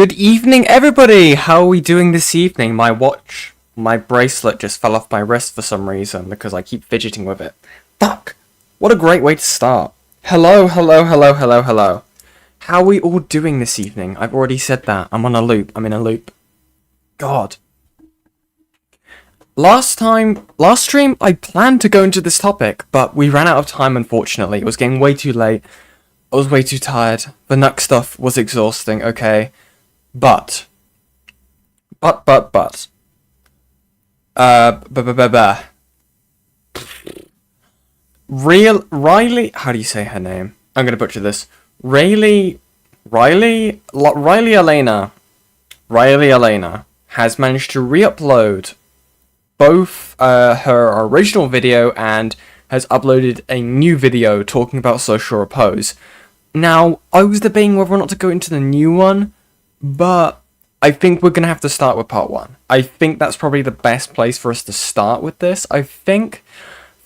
Good evening, everybody! How are we doing this evening? My bracelet just fell off my wrist for some reason because I keep fidgeting with it. Fuck! What a great way to start. Hello. How are we all doing this evening? I've already said that. I'm in a loop. God. Last stream, I planned to go into this topic, but we ran out of time, unfortunately. It was getting way too late. I was way too tired. The Nuck stuff was exhausting, okay? But. Riley, how do you say her name? I'm gonna butcher this. Riley Elena has managed to re-upload both her original video and has uploaded a new video talking about Social Repose. Now, I was debating whether or not to go into the new one, but I think we're going to have to start with part 1. I think that's probably the best place for us to start with this. I think,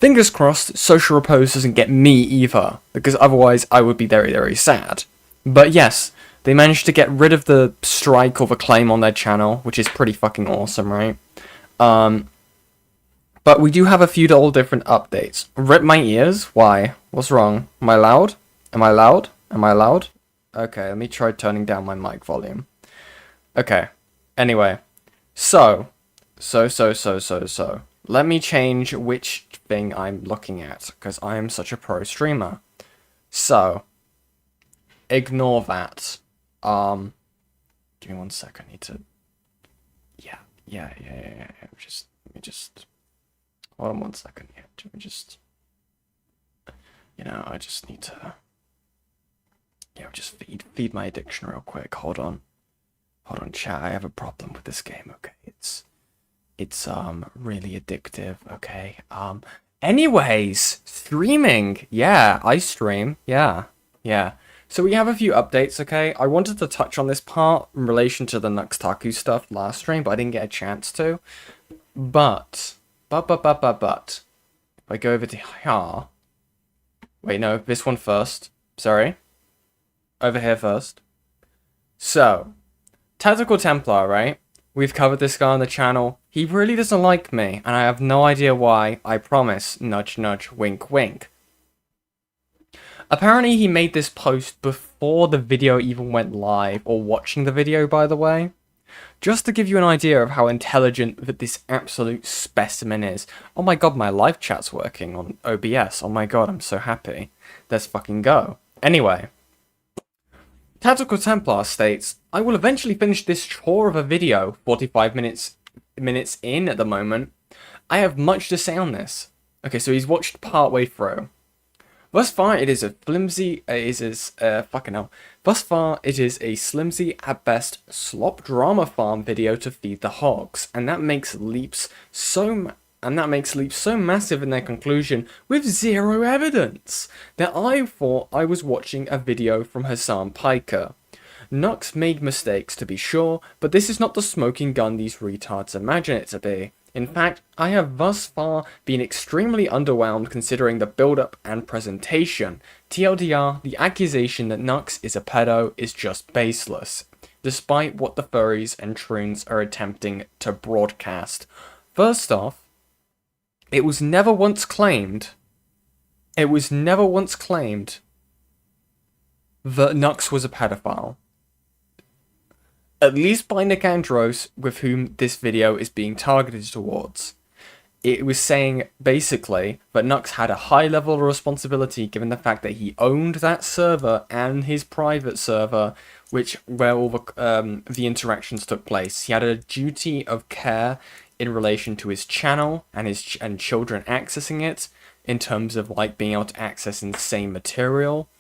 fingers crossed, Social Repose doesn't get me either, because otherwise I would be very, very sad. But yes, they managed to get rid of the strike or the claim on their channel, which is pretty fucking awesome, right? But we do have a few different updates. Rip my ears? Why? What's wrong? Am I loud? Am I loud? Okay, let me try turning down my mic volume. Okay, anyway. So. Let me change which thing I'm looking at, because I am such a pro streamer. So. Ignore that. Give me 1 second, I need to... Yeah. Let me just... Hold on 1 second, yeah. Let me just... I just need to... just feed my addiction real quick. Hold on, chat. I have a problem with this game. Okay, it's really addictive. Okay. Anyways, streaming. Yeah, I stream. Yeah. So we have a few updates. Okay, I wanted to touch on this part in relation to the Nuxtaku stuff last stream, but I didn't get a chance to. But. If I go over to here. Wait, no, this one first. Sorry. Over here first. So, Tactical Templar, right? We've covered this guy on the channel. He really doesn't like me, and I have no idea why. I promise. Nudge, nudge, wink, wink. Apparently, he made this post before the video even went live, or watching the video, by the way. Just to give you an idea of how intelligent that this absolute specimen is. Oh my god, my live chat's working on OBS. Oh my god, I'm so happy. Let's fucking go. Anyway. Tactical Templar states, I will eventually finish this chore of a video, 45 minutes in at the moment. I have much to say on this. Okay, so he's watched part way through. Thus far, it is a flimsy, Thus far, it is a slimsy, at best, slop drama farm video to feed the hogs, and that makes leaps so massive in their conclusion with zero evidence that I thought I was watching a video from Hassan Piker. Nux made mistakes to be sure, but this is not the smoking gun these retards imagine it to be. In fact, I have thus far been extremely underwhelmed considering the build-up and presentation. TLDR, the accusation that Nux is a pedo is just baseless, despite what the furries and troons are attempting to broadcast. First off, it was never once claimed that Nux was a pedophile. At least by Nick Andros, with whom this video is being targeted towards. It was saying, basically, that Nux had a high level of responsibility given the fact that he owned that server and his private server, where all the interactions took place. He had a duty of care in relation to his channel and children accessing it, in terms of like being able to access insane material,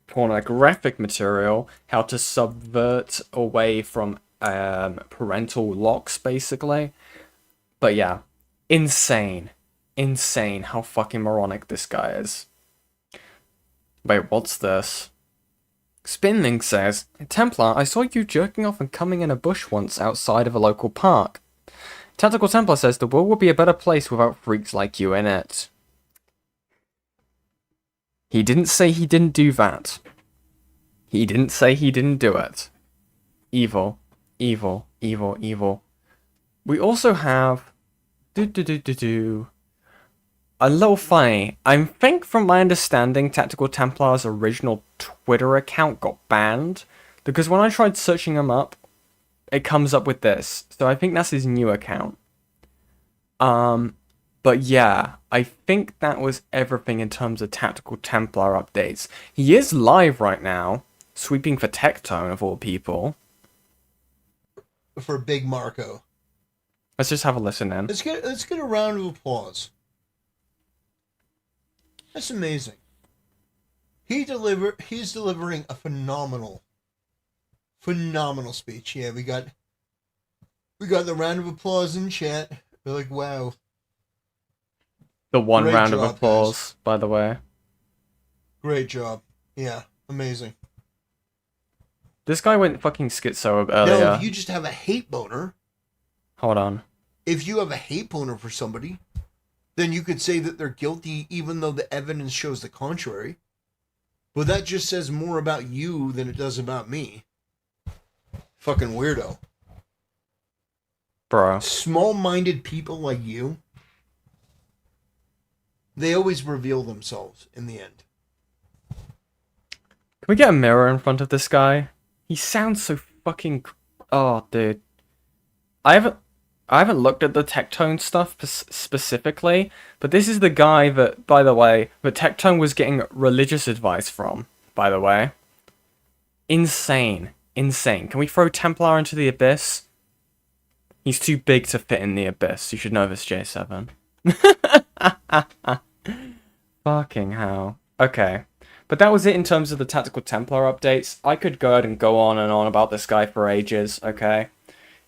pornographic material, how to subvert away from parental locks, basically. But yeah, insane how fucking moronic this guy is. Wait, what's this? Spinling says, Templar, I saw you jerking off and coming in a bush once outside of a local park. Tactical Templar says the world would be a better place without freaks like you in it. He didn't say he didn't do that. He didn't say he didn't do it. Evil. Evil. Evil. Evil. We also have... A little funny. I think from my understanding, Tactical Templar's original Twitter account got banned. Because when I tried searching him up, it comes up with this. So I think that's his new account. But yeah, I think that was everything in terms of Tactical Templar updates. He is live right now, sweeping for Tectone of all people. For Big Marco. Let's just have a listen then. Let's get a round of applause. That's amazing. He's delivering a phenomenal speech. Yeah, we got the round of applause in chat. We're like, wow. The one Great round job, of applause, guys. by the way. Great job. Yeah, amazing. This guy went fucking schizo earlier. Now, if you just have a hate boner... Hold on. If you have a hate boner for somebody, then you could say that they're guilty even though the evidence shows the contrary. But that just says more about you than it does about me. Fucking weirdo. Bro. Small-minded people like you, they always reveal themselves in the end. Can we get a mirror in front of this guy? He sounds so fucking... Oh, dude. I haven't looked at the Tectone stuff specifically, but this is the guy that, by the way, that Tectone was getting religious advice from, by the way. Insane. Insane. Can we throw Templar into the Abyss? He's too big to fit in the Abyss. You should know this, J7. Fucking hell. Okay. But that was it in terms of the Tactical Templar updates. I could go ahead and go on and on about this guy for ages, okay?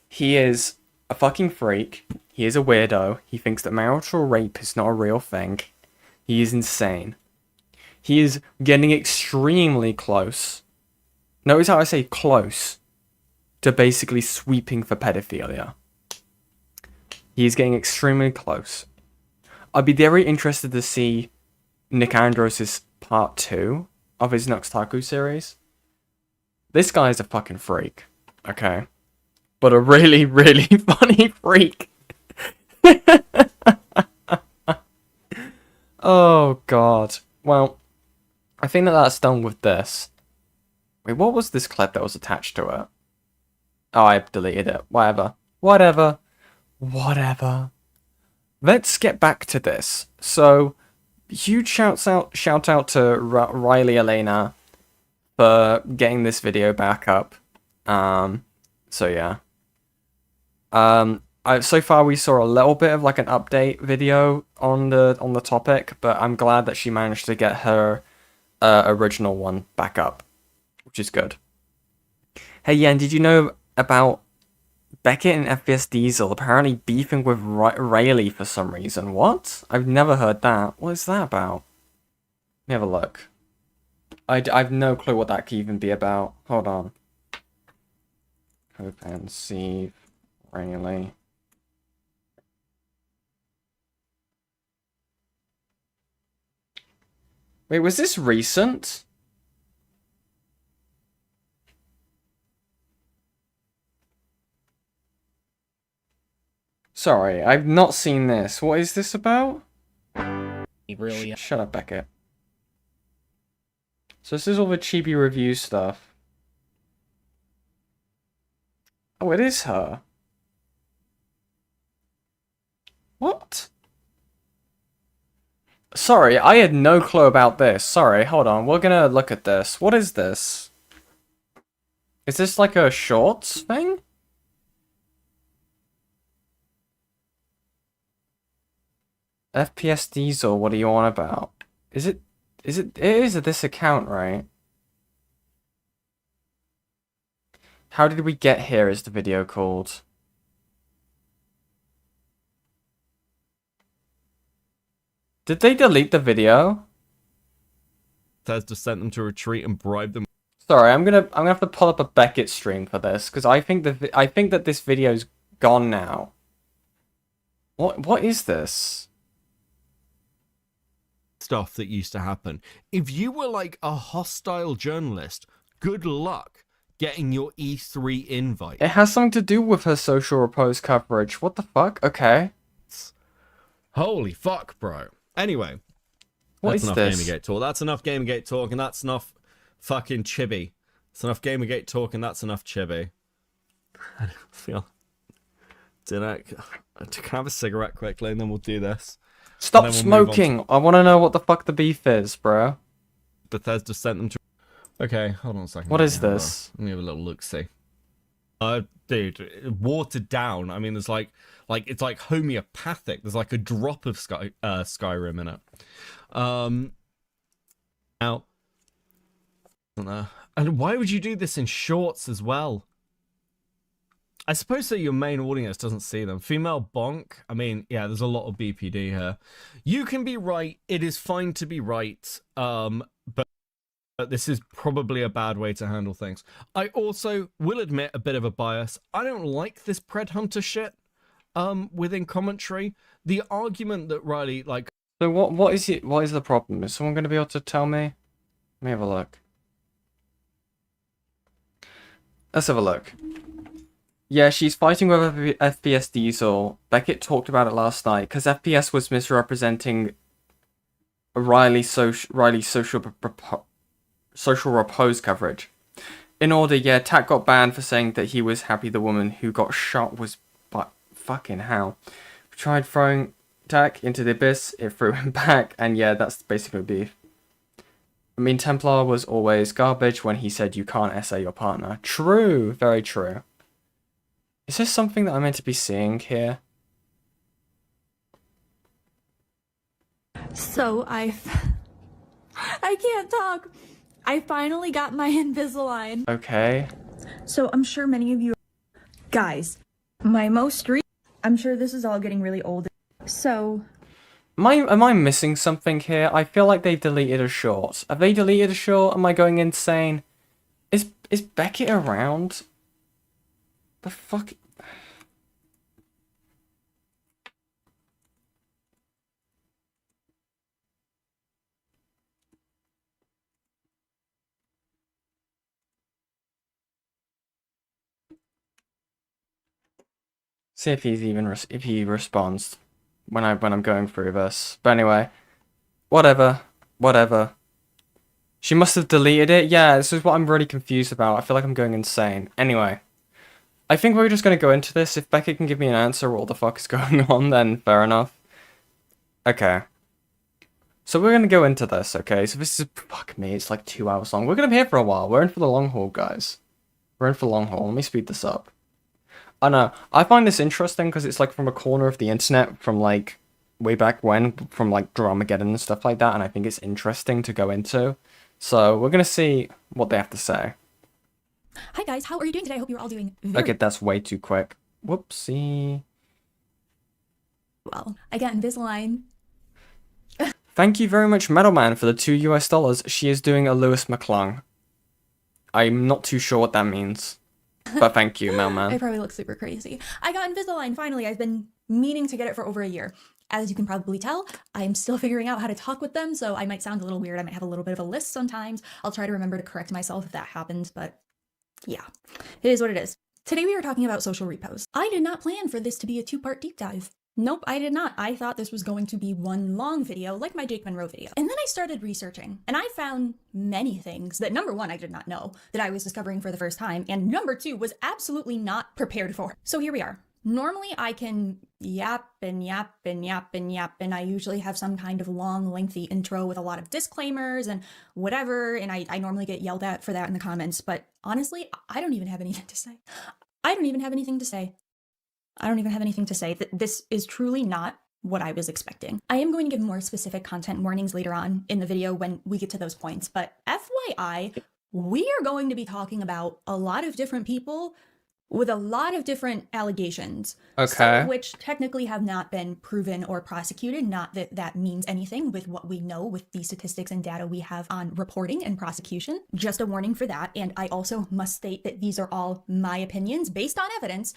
He is a fucking freak. He is a weirdo. He thinks that marital rape is not a real thing. He is insane. He is getting extremely close. Notice how I say close to basically sweeping for pedophilia. He is getting extremely close. I'd be very interested to see Nick Andros' part 2 of his Noxtaku series. This guy is a fucking freak, okay? But a really, really funny freak. Oh, God. Well, I think that's done with this. Wait, what was this clip that was attached to it? Oh, I deleted it. Whatever. Whatever. Let's get back to this. So, huge shout out to Riley Elena for getting this video back up. So yeah. So far we saw a little bit of like an update video on the topic, but I'm glad that she managed to get her original one back up, which is good. Hey Yen, did you know about Beckett and FPS Diesel apparently beefing with Rayleigh for some reason? What? I've never heard that. What is that about? Let me have a look. I've no clue what that could even be about. Hold on. Hope and Steve Rayleigh. Wait, was this recent? Sorry, I've not seen this. What is this about? Really? Shut up, Beckett. So this is all the chibi review stuff. Oh, it is her. What? Sorry, I had no clue about this. Sorry, hold on. We're gonna look at this. What is this? Is this like a shorts thing? FPS Diesel, what are you on about? It is this account, right? How did we get here is the video called. Did they delete the video? Says to send them to retreat and bribe them. Sorry, I'm gonna have to pull up a Beckett stream for this because I think that this video's gone now. What is this? Stuff that used to happen. If you were like a hostile journalist good luck getting your E3 invite. It has something to do with her Social Repose coverage. What the fuck? Okay. Holy fuck, bro. Anyway, What that's is enough this? Gamergate talk. That's enough Gamergate talk, and that's enough fucking chibi. That's enough Gamergate talk, and that's enough chibi. I feel. Can I have a cigarette quickly, and then we'll do this. Stop And then we'll move on to- smoking! I want to know what the fuck the beef is, bro. Bethesda sent them to. Okay, hold on a second. What is this? Let me have a little look. See. Dude, watered down. I mean, there's like it's like homeopathic. There's like a drop of Skyrim in it. Now, and why would you do this in shorts as well? I suppose that your main audience doesn't see them. Female bonk. I mean, yeah, there's a lot of BPD here. You can be right. It is fine to be right. But this is probably a bad way to handle things. I also will admit a bit of a bias. I don't like this Pred Hunter shit within commentary. The argument that Riley, like... So what is it? What is the problem? Is someone going to be able to tell me? Let me have a look. Let's have a look. Yeah, she's fighting with FPS Diesel. Beckett talked about it last night, because FPS was misrepresenting Riley's social repose coverage. In order, yeah, Tak got banned for saying that he was happy the woman who got shot was... But fucking hell. We tried throwing Tak into the abyss, it threw him back, and yeah, that's basically beef. I mean, Templar was always garbage when he said you can't essay your partner. True, very true. Is this something that I'm meant to be seeing here? So I can't talk. I finally got my Invisalign. Okay. So I'm sure many of you guys, my most I'm sure this is all getting really old. So Am I missing something here? I feel like they deleted a short. Have they deleted a short? Am I going insane? Is Beckett around? The fuck? See if he's even if he responds when I'm going through this. But anyway, whatever. She must have deleted it. Yeah, this is what I'm really confused about. I feel like I'm going insane. Anyway, I think we're just gonna go into this. If Becky can give me an answer what the fuck is going on, then fair enough. Okay. So we're gonna go into this, okay? So this is, fuck me, it's like 2 hours long. We're gonna be here for a while. We're in for the long haul, guys. We're in for the long haul. Let me speed this up. I know. I find this interesting because it's like from a corner of the internet from like way back when, from like Dramageddon and stuff like that, and I think it's interesting to go into. So we're gonna see what they have to say. hi guys, how are you doing today? I hope you're all doing very Okay, that's way too quick. Whoopsie. well. I got Invisalign. Thank you very much, Metalman, for the $2. She is doing a Lewis McClung. I'm not too sure what that means. But thank you, I Metalman. probably look super crazy. I got Invisalign finally. I've been meaning to get it for over a year. As you can probably tell, I'm still figuring out how to talk with them, so I might sound a little weird. I might have a little bit of a list sometimes. I'll try to remember to correct myself if that happens, but yeah, it is what it is. Today we are talking about Social Repose. I did not plan for this to be a two-part deep dive. Nope, I did not. I thought this was going to be one long video, like my Jake Monroe video. And then I started researching, and I found many things that, number one, I did not know, that I was discovering for the first time, and number two, was absolutely not prepared for. So here we are. Normally I can yap and yap and yap and yap, and I usually have some kind of long, lengthy intro with a lot of disclaimers and whatever, and I normally get yelled at for that in the comments, but honestly, I don't even have anything to say. I don't even have anything to say. This is truly not what I was expecting. I am going to give more specific content warnings later on in the video when we get to those points, but FYI, we are going to be talking about a lot of different people with a lot of different allegations. Okay. Some of which technically have not been proven or prosecuted. Not that that means anything with what we know with the statistics and data we have on reporting and prosecution. Just a warning for that. And I also must state that these are all my opinions based on evidence,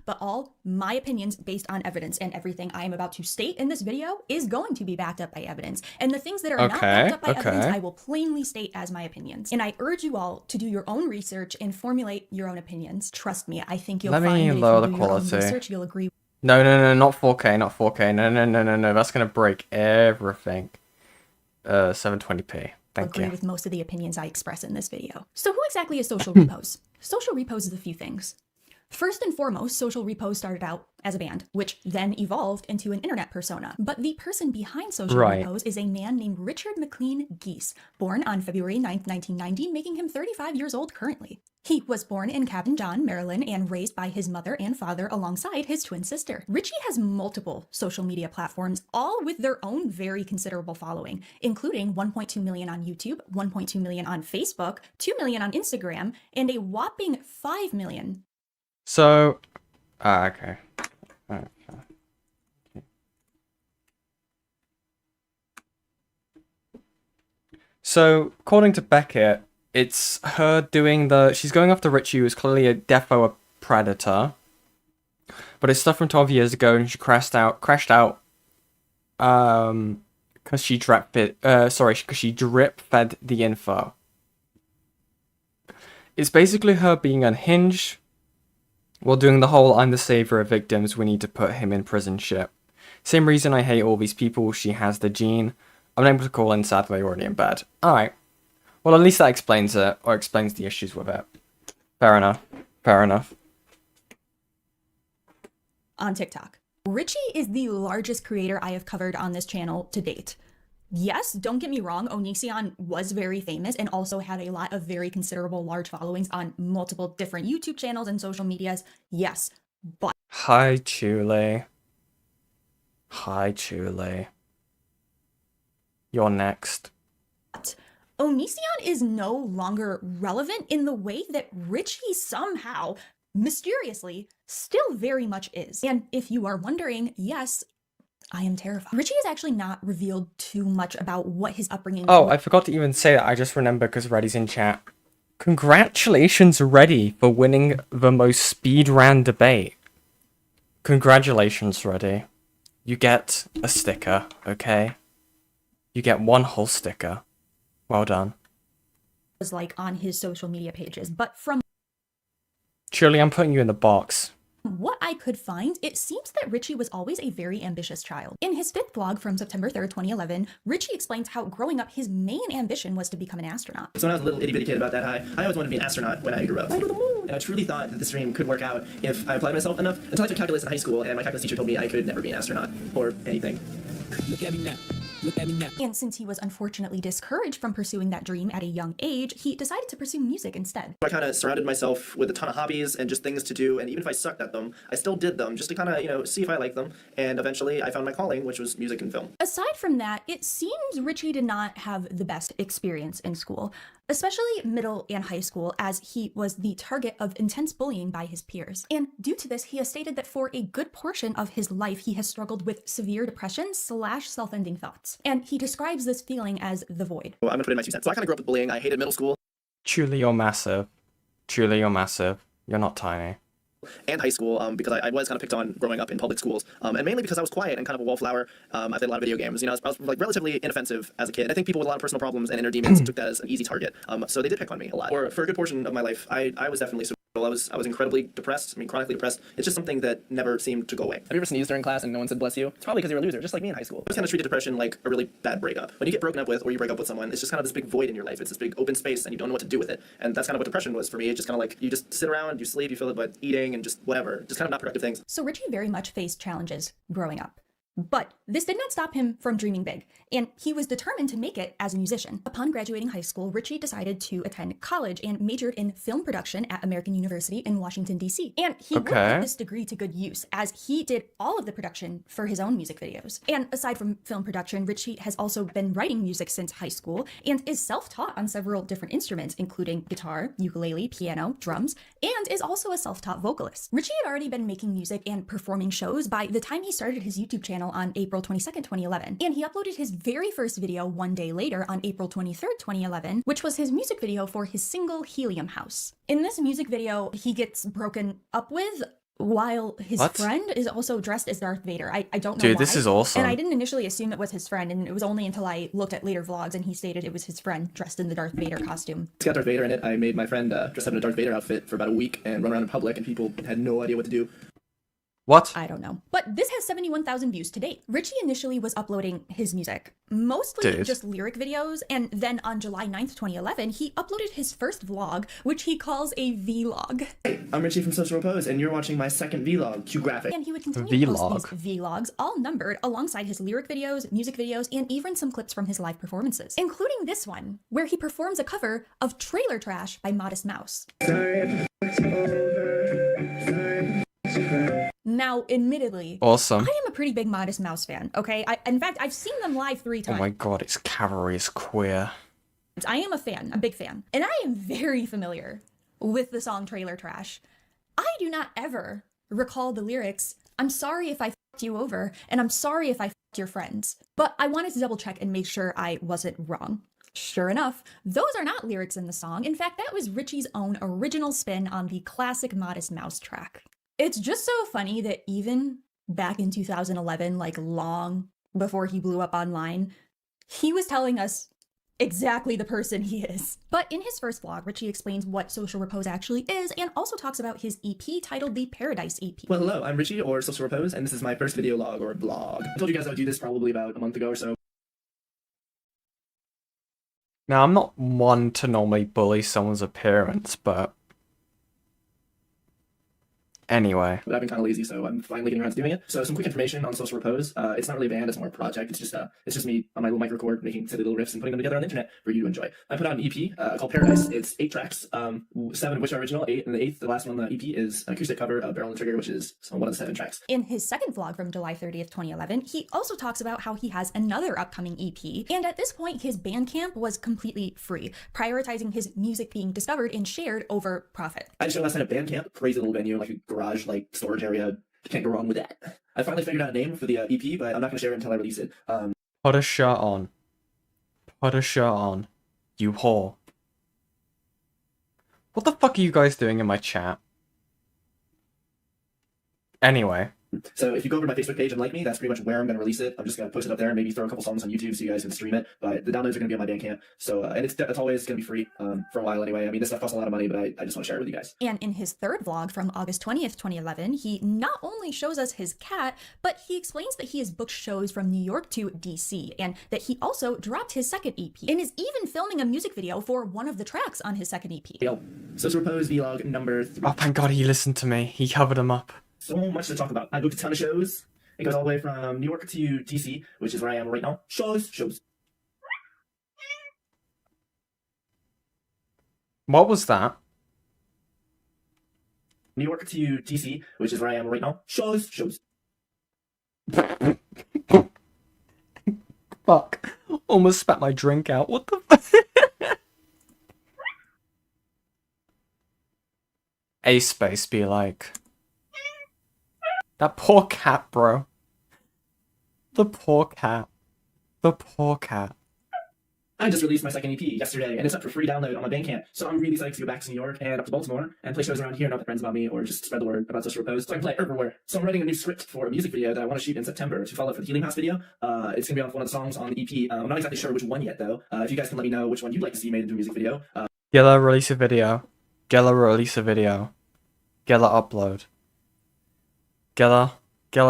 but all my opinions based on evidence. And everything I am about to state in this video is going to be backed up by evidence. And the things that are not backed up by evidence, I will plainly state as my opinions. And I urge you all to do your own research and formulate your own opinions. Trust me, I think you'll Let me find that if lower you the do your own quality. research, you'll agree. No, not 4K, not 4K. No, that's gonna break everything. 720p. Thank Agree you. with most of the opinions I express in this video. So who exactly is Social Repose? Social Repose is a few things. First and foremost, Social Repose started out as a band, which then evolved into an internet persona. But the person behind Social Repose is a man named Richard McLean Geese, born on February 9th, 1990, making him 35 years old currently. He was born in Cabin John, Maryland, and raised by his mother and father alongside his twin sister. Richie has multiple social media platforms, all with their own very considerable following, including 1.2 million on YouTube, 1.2 million on Facebook, 2 million on Instagram, and a whopping 5 million. So, okay. So, according to Beckett, it's her doing she's going after Richie, who's clearly a defo predator. But it's stuff from 12 years ago, and she crashed out, because she because she drip fed the info. It's basically her being unhinged, while doing the whole "I'm the savior of victims, we need to put him in prison" shit. Same reason I hate all these people, she has the gene. I'm unable to call in, sadly already in bed. Alright. Well, at least that explains it, or explains the issues with it. Fair enough. On TikTok. Richie is the largest creator I have covered on this channel to date. Yes, don't get me wrong, Onision was very famous and also had a lot of very considerable large followings on multiple different YouTube channels and social medias. Yes, but... Hi, Chule. You're next. Onision is no longer relevant in the way that Richie somehow, mysteriously, still very much is. And if you are wondering, yes, I am terrified. Richie has actually not revealed too much about what his upbringing Oh, I forgot to even say that. I just remember because Reddy's in chat. Congratulations, Reddy, for winning the most speed ran debate. Congratulations, Reddy. You get a sticker, okay? You get one whole sticker. Well done. was like on his social media pages, but from Surely I'm putting you in the box. what I could find, it seems that Richie was always a very ambitious child. In his 5th vlog from September 3rd, 2011, Richie explains how growing up his main ambition was to become an astronaut. So when I was a little itty bitty kid about that high, I always wanted to be an astronaut when I grew up. And I truly thought that this dream could work out if I applied myself enough, until I took calculus in high school and my calculus teacher told me I could never be an astronaut or anything. Look at me now. Look at me now. And since he was unfortunately discouraged from pursuing that dream at a young age, he decided to pursue music instead. I kind of surrounded myself with a ton of hobbies and just things to do, and even if I sucked at them, I still did them just to kind of, see if I liked them. And eventually I found my calling, which was music and film. Aside from that, it seems Richie did not have the best experience in school, especially middle and high school, as he was the target of intense bullying by his peers. And due to this, he has stated that for a good portion of his life, he has struggled with severe depression / self-ending thoughts. And he describes this feeling as the void. Well, I'm gonna put in my 2 cents. So I kind of grew up with bullying. I hated middle school Truly, you're massive. You're not tiny. and high school because I was kind of picked on growing up in public schools, and mainly because I was quiet and kind of a wallflower. I played a lot of video games. I was like relatively inoffensive as a kid. I think people with a lot of personal problems and inner demons took that as an easy target. So they did pick on me a lot. Or for a good portion of my life, I was definitely suicidal. I was incredibly depressed. Chronically depressed. It's just something that never seemed to go away. Have you ever sneezed during class and no one said bless you? It's probably because you're a loser, just like me in high school. I was kind of treated depression like a really bad breakup. When you get broken up with or you break up with someone, it's just kind of this big void in your life. It's this big open space and you don't know what to do with it. And that's kind of what depression was for me. It's just kind of like you just sit around, you sleep, you fill it by eating and just whatever. Just kind of not productive things. So Richie very much faced challenges growing up. But this did not stop him from dreaming big, and he was determined to make it as a musician. Upon graduating high school, Richie decided to attend college and majored in film production at American University in Washington, D.C. And he would Okay. put this degree to good use, as he did all of the production for his own music videos. And aside from film production, Richie has also been writing music since high school and is self-taught on several different instruments, including guitar, ukulele, piano, drums, and is also a self-taught vocalist. Richie had already been making music and performing shows by the time he started his YouTube channel on April 22nd, 2011. And he uploaded his very first video one day later on April 23rd, 2011, which was his music video for his single Helium House. In this music video, he gets broken up with while his What? friend is also dressed as Darth Vader. I don't know Dude, why. this is awesome. And I didn't initially assume it was his friend, and it was only until I looked at later vlogs and he stated it was his friend dressed in the Darth Vader costume. It's got Darth Vader in it. I made my friend dress up in a Darth Vader outfit for about a week and run around in public, and people had no idea what to do. What? I don't know. But this has 71,000 views to date. Richie initially was uploading his music, mostly Dude. just lyric videos, and then on July 9th, 2011, he uploaded his first vlog, which he calls a vlog. Hey, I'm Richie from Social Repose, and you're watching my second vlog, Q Graphic. And he would continue to post Vlog. these vlogs, all numbered, alongside his lyric videos, music videos, and even some clips from his live performances, including this one, where he performs a cover of Trailer Trash by Modest Mouse. Now, admittedly, Awesome. I am a pretty big Modest Mouse fan, okay? In fact, I've seen them live 3 Oh times. my god, it's cavalry is queer. I am a fan, a big fan. And I am very familiar with the song Trailer Trash. I do not ever recall the lyrics, "I'm sorry if I f***ed you over, and I'm sorry if I f***ed your friends." But I wanted to double check and make sure I wasn't wrong. Sure enough, those are not lyrics in the song. In fact, that was Richie's own original spin on the classic Modest Mouse track. It's just so funny that even back in 2011, like long before he blew up online, he was telling us exactly the person he is. But in his first vlog, Richie explains what Social Repose actually is and also talks about his EP titled the Paradise EP. Well, hello, I'm Richie, or Social Repose, and this is my first video log, or vlog. I told you guys I would do this probably about a month ago or so. Now, I'm not one to normally bully someone's appearance, but... Anyway. But I've been kind of lazy, so I'm finally getting around to doing it. So some quick information on Social Repose. It's not really a band, it's more a project. It's just me on my little mic record making silly little riffs and putting them together on the internet for you to enjoy. I put out an EP called Paradise. It's 8 tracks, 7 of which are original, 8, and the 8th, the last one on the EP, is an acoustic cover of Barrel and Trigger, which is one of the 7 tracks. In his second vlog from July 30th, 2011, he also talks about how he has another upcoming EP, and at this point, his Bandcamp was completely free, prioritizing his music being discovered and shared over profit. I just showed last night at Bandcamp, crazy little venue, like a garage, like storage area. Can't go wrong with that. I finally figured out a name for the EP, but I'm not going to share it until I release it. Put a shirt on. Put a shirt on. You whore. What the fuck are you guys doing in my chat? Anyway. So if you go over to my Facebook page and like me, that's pretty much where I'm going to release it. I'm just going to post it up there and maybe throw a couple songs on YouTube so you guys can stream it. But the downloads are going to be on my Bandcamp. So, and it's always going to be free for a while anyway. I mean, this stuff costs a lot of money, but I just want to share it with you guys. And in his third vlog from August 20th, 2011, he not only shows us his cat, but he explains that he has booked shows from New York to DC, and that he also dropped his second EP, and is even filming a music video for one of the tracks on his second EP. Yo, Social Repose vlog number 3. Oh, thank god he listened to me. He covered him up. So much to talk about. I booked a ton of shows. It goes all the way from New York to DC, which is where I am right now. Shows. What was that? New York to DC, which is where I am right now. Shows. Fuck. Almost spat my drink out. What the fuck? A space be like... That poor cat, bro. The poor cat. The poor cat. I just released my second EP yesterday, and it's up for free download on my Bandcamp. So I'm really excited to go back to New York and up to Baltimore and play shows around here and tell friends about me, or just spread the word about Social Repose so I can play everywhere. So I'm writing a new script for a music video that I want to shoot in September to follow for the Helium House video. It's going to be on one of the songs on the EP. I'm not exactly sure which one yet, though. If you guys can let me know which one you'd like to see made into a music video. Gilla, release a video. Gilla, release a video. Gilla, upload. Gilla,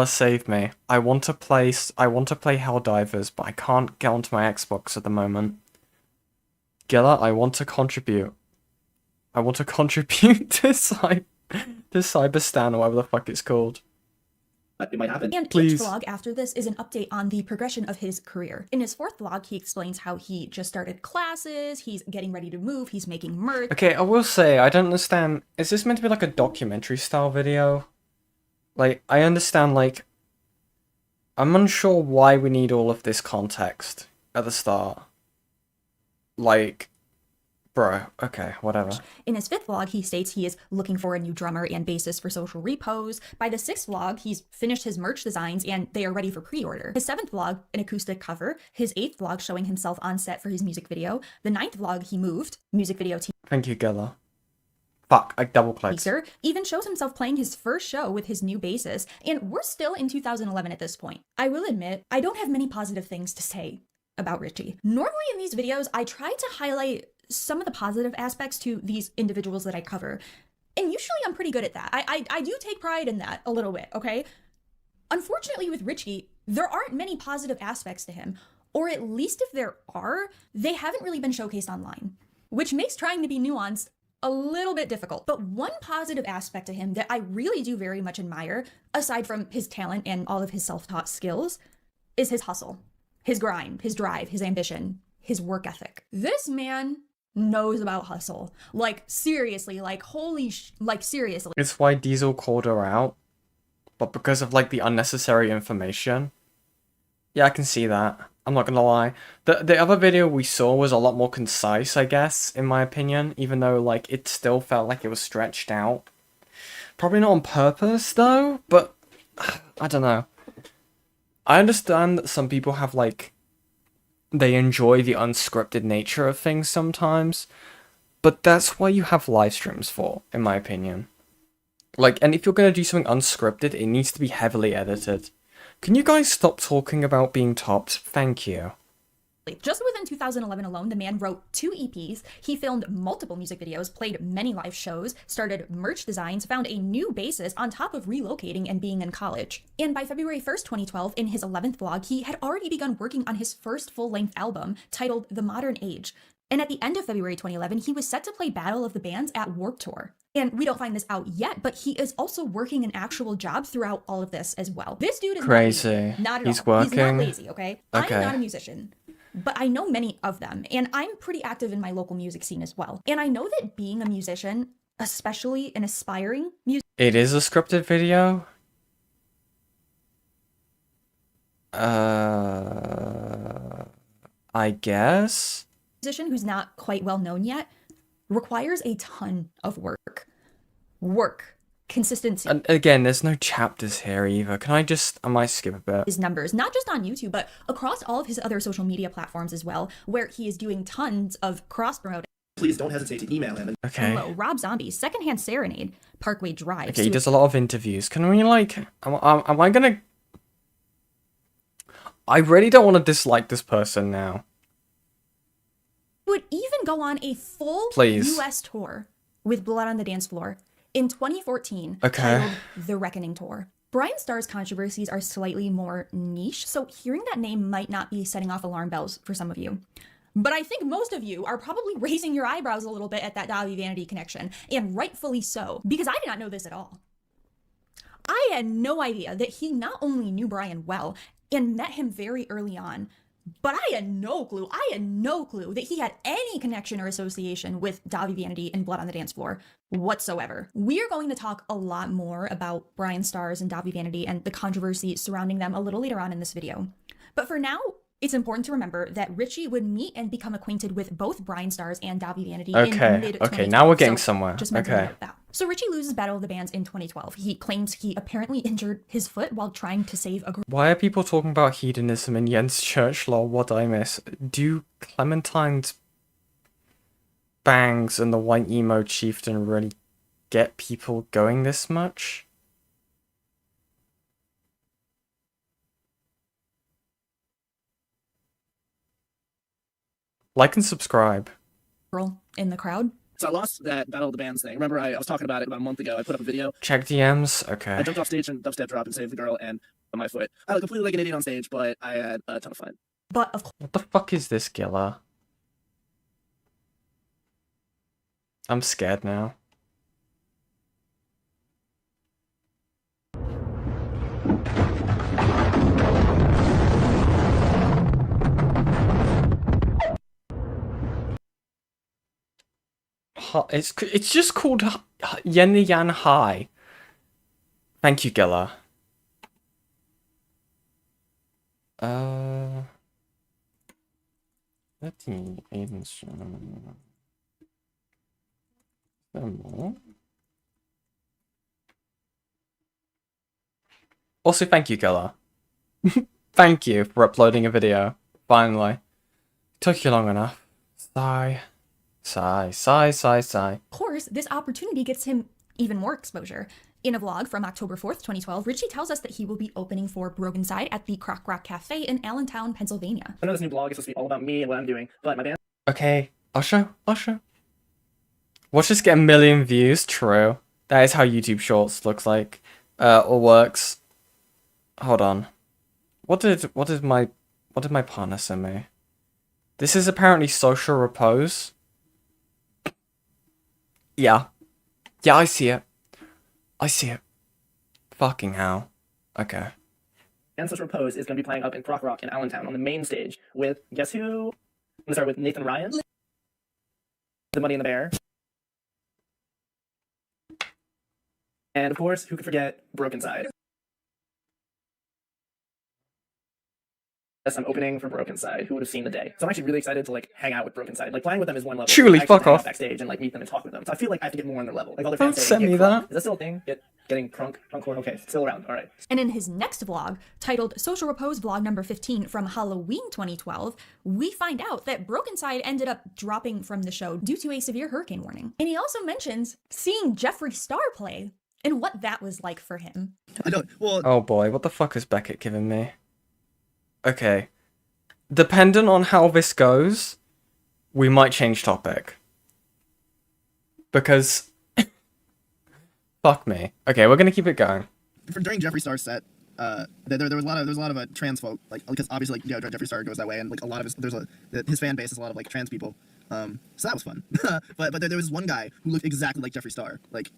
save me. I want to play Helldivers, but I can't get onto my Xbox at the moment. Gilla, I want to contribute. I want to contribute to Cyberstan or whatever the fuck it's called. it might happen. And Please. each vlog after this is an update on the progression of his career. In his fourth vlog, he explains how he just started classes, he's getting ready to move, he's making merch. Okay, I will say, I don't understand. Is this meant to be like a documentary style video? Like, I understand, like, I'm unsure why we need all of this context at the start. Like, bro, okay, whatever. In his fifth vlog, he states he is looking for a new drummer and bassist for Social Repose. By the sixth vlog, he's finished his merch designs and they are ready for pre-order. His seventh vlog, an acoustic cover. His eighth vlog showing himself on set for his music video. The ninth vlog, he moved, music video Thank you, Gilla. Fuck, I double-clicked. teaser, even shows himself playing his first show with his new bassist, and we're still in 2011 at this point. I will admit, I don't have many positive things to say about Richie. Normally in these videos, I try to highlight some of the positive aspects to these individuals that I cover, and usually I'm pretty good at that. I do take pride in that a little bit, okay? Unfortunately with Richie, there aren't many positive aspects to him, or at least if there are, they haven't really been showcased online, which makes trying to be nuanced a little bit difficult. But one positive aspect to him that I really do very much admire, aside from his talent and all of his self-taught skills, is his hustle, his grind, his drive, his ambition, his work ethic. This man knows about hustle. Like, seriously, like, seriously. It's why Diesel called her out, but because of, like, the unnecessary information. Yeah, I can see that. I'm not gonna lie. The other video we saw was a lot more concise, I guess, in my opinion, even though, like, it still felt like it was stretched out. Probably not on purpose, though, but I don't know. I understand that some people have, like, they enjoy the unscripted nature of things sometimes, but that's what you have live streams for, in my opinion. Like, and if you're gonna do something unscripted, it needs to be heavily edited. Can you guys stop talking about being topped? Thank you. Just within 2011 alone, the man wrote 2 EPs, he filmed multiple music videos, played many live shows, started merch designs, found a new bassist on top of relocating and being in college. And by February 1st, 2012, in his 11th vlog, he had already begun working on his first full-length album titled The Modern Age. And at the end of February 2011, he was set to play Battle of the Bands at Warped Tour. And we don't find this out yet, but he is also working an actual job throughout all of this as well. This dude is Crazy. Not at He's all. working. He's not lazy, okay? Okay. I'm not a musician, but I know many of them, and I'm pretty active in my local music scene as well. And I know that being a musician, especially an aspiring It is a scripted video? I guess? musician who's not quite well known yet requires a ton of work. Consistency. And again, there's no chapters here either. I might skip a bit. His numbers, not just on YouTube, but across all of his other social media platforms as well, where he is doing tons of cross-promoting. Please don't hesitate to email him. Okay. Hello, Rob Zombie, Secondhand Serenade, Parkway Drive. Okay, he does a lot of interviews. Can we, like... Am I gonna... I really don't want to dislike this person now. Would even go on a full Please. US tour with Blood on the Dance Floor in 2014, Okay. titled The Reckoning Tour. Brian Starr's controversies are slightly more niche, so hearing that name might not be setting off alarm bells for some of you. But I think most of you are probably raising your eyebrows a little bit at that Davi Vanity connection, and rightfully so, because I did not know this at all. I had no idea that he not only knew Brian well and met him very early on, but I had no clue that he had any connection or association with Davi Vanity and Blood on the Dance Floor whatsoever. We are going to talk a lot more about Brian Starrs and Davi Vanity and the controversy surrounding them a little later on in this video. But for now, it's important to remember that Richie would meet and become acquainted with both Brian Starrs and Davi Vanity in mid-2012. Okay, now we're getting somewhere. Just meant to Okay. note that. So Richie loses Battle of the Bands in 2012. He claims he apparently injured his foot while trying to save a Why are people talking about hedonism in Jens Church lore? What did I miss? Do Clementine's bangs and the white emo chieftain really get people going this much? Like and subscribe. girl in the crowd. So I lost that Battle of the Bands thing. Remember, I was talking about it about a month ago. I put up a video. Check DMs. Okay. I jumped off stage and dubstep drop and saved the girl and my foot. I looked completely like an idiot on stage, but I had a ton of fun. But of What the fuck is this, Gilla? I'm scared now. It's just called Yen Yan High. Thank you, Gilla. Let's see. Also, thank you, Gilla. Thank you for uploading a video. Finally. Took you long enough. Sigh. Sigh, sigh, sigh, sigh. Of course, this opportunity gets him even more exposure. In a vlog from October 4th, 2012, Richie tells us that he will be opening for Broken Side at the Croc Rock Cafe in Allentown, Pennsylvania. I know this new blog is supposed to be all about me and what I'm doing, but my band. Okay, I'll show. Watch this get a million views. True. That is how YouTube Shorts looks like. Or works. Hold on. What did my partner send me? This is apparently Social Repose. Yeah. Yeah, I see it. Fucking hell. Okay. And Social Repose is going to be playing up in Croc Rock in Allentown on the main stage with, guess who? I'm going to start with Nathan Ryan, the Money and the Bear, and of course, who could forget Broken Side? Yes, I'm opening for Broken Side. Who would have seen the day? So I'm actually really excited to like hang out with Broken Side. Like playing with them is one level. Truly, I actually fuck hang out off. backstage and like meet them and talk with them. So I feel like I have to get more on their level. Like all their Don't fans say, send me "Get crunk." that. Is that still a thing? Getting crunk horn? Okay, it's still around. All right. And in his next vlog, titled Social Repose Vlog number 15 from Halloween 2012, we find out that Broken Side ended up dropping from the show due to a severe hurricane warning. And he also mentions seeing Jeffree Star play and what that was like for him. I don't. Well, Oh boy, what the fuck is Beckett giving me? Okay. Dependent on how this goes, we might change topic. Because... fuck me. Okay, we're gonna keep it going. During Jeffree Star's set, there was a lot of trans folk, like, because obviously, like, you know, Jeffree Star goes that way, and like a lot of his fan base is a lot of like trans people. So that was fun. but there was one guy who looked exactly like Jeffree Star. Like,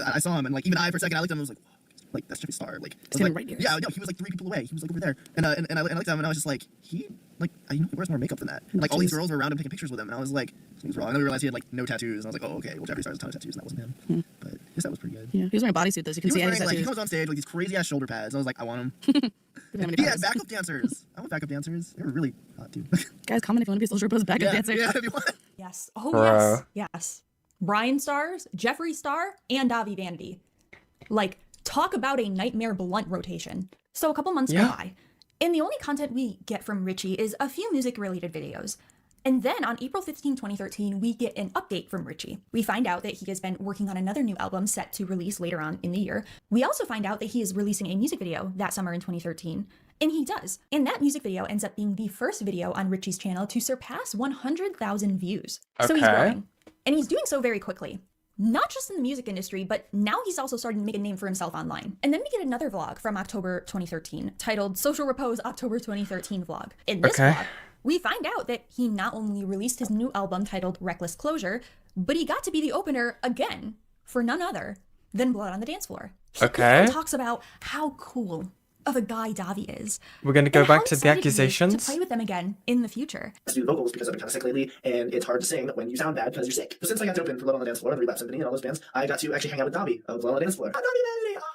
I saw him, and like even I for a second I looked at him and was like, whoa, like that's Jeffree Star. Like, I was like, right here. yeah, no, he was like 3 people away. He was like over there, and I looked at him and I was just like, he wears more makeup than that. And, like all these girls were around him taking pictures with him, and I was like, something's wrong. And then we realized he had like no tattoos, and I was like, oh okay, well Jeffree Star has a ton of tattoos, and that wasn't him. But his set was pretty good. Yeah, he was wearing a bodysuit, though, so you can He was see wearing, his like, he tattoos. comes on stage with these crazy ass shoulder pads. And I was like, I want him. How many He had times? backup dancers. I want backup dancers. They were really hot too. Guys, comment if you want to be a Social Repose backup dancer. Yeah, if you want. Yes. Oh, Bro. yes. Brian Stars, Jeffree Star, and Davi Vanity. Like, talk about a nightmare blunt rotation. So a couple months go by, and the only content we get from Richie is a few music-related videos. And then on April 15, 2013, we get an update from Richie. We find out that he has been working on another new album set to release later on in the year. We also find out that he is releasing a music video that summer in 2013. And he does. And that music video ends up being the first video on Richie's channel to surpass 100,000 views. So he's Okay. growing. And he's doing so very quickly. Not just in the music industry, but now he's also starting to make a name for himself online. And then we get another vlog from October 2013, titled Social Repose October 2013 Vlog. In this vlog, we find out that he not only released his new album titled Reckless Closure, but he got to be the opener again for none other than Blood on the Dance Floor. He even talks about how cool of a guy Davi is. We're gonna go and how back to the excited he is accusations. to play with them again in the future. To do the vocals because I've been kind of sick lately, and it's hard to sing when you sound bad because you're sick. So since I got to open for Blood on the Dance Floor and Relapse Symphony and all those bands, I got to actually hang out with Dobby of Blood on the Dance Floor.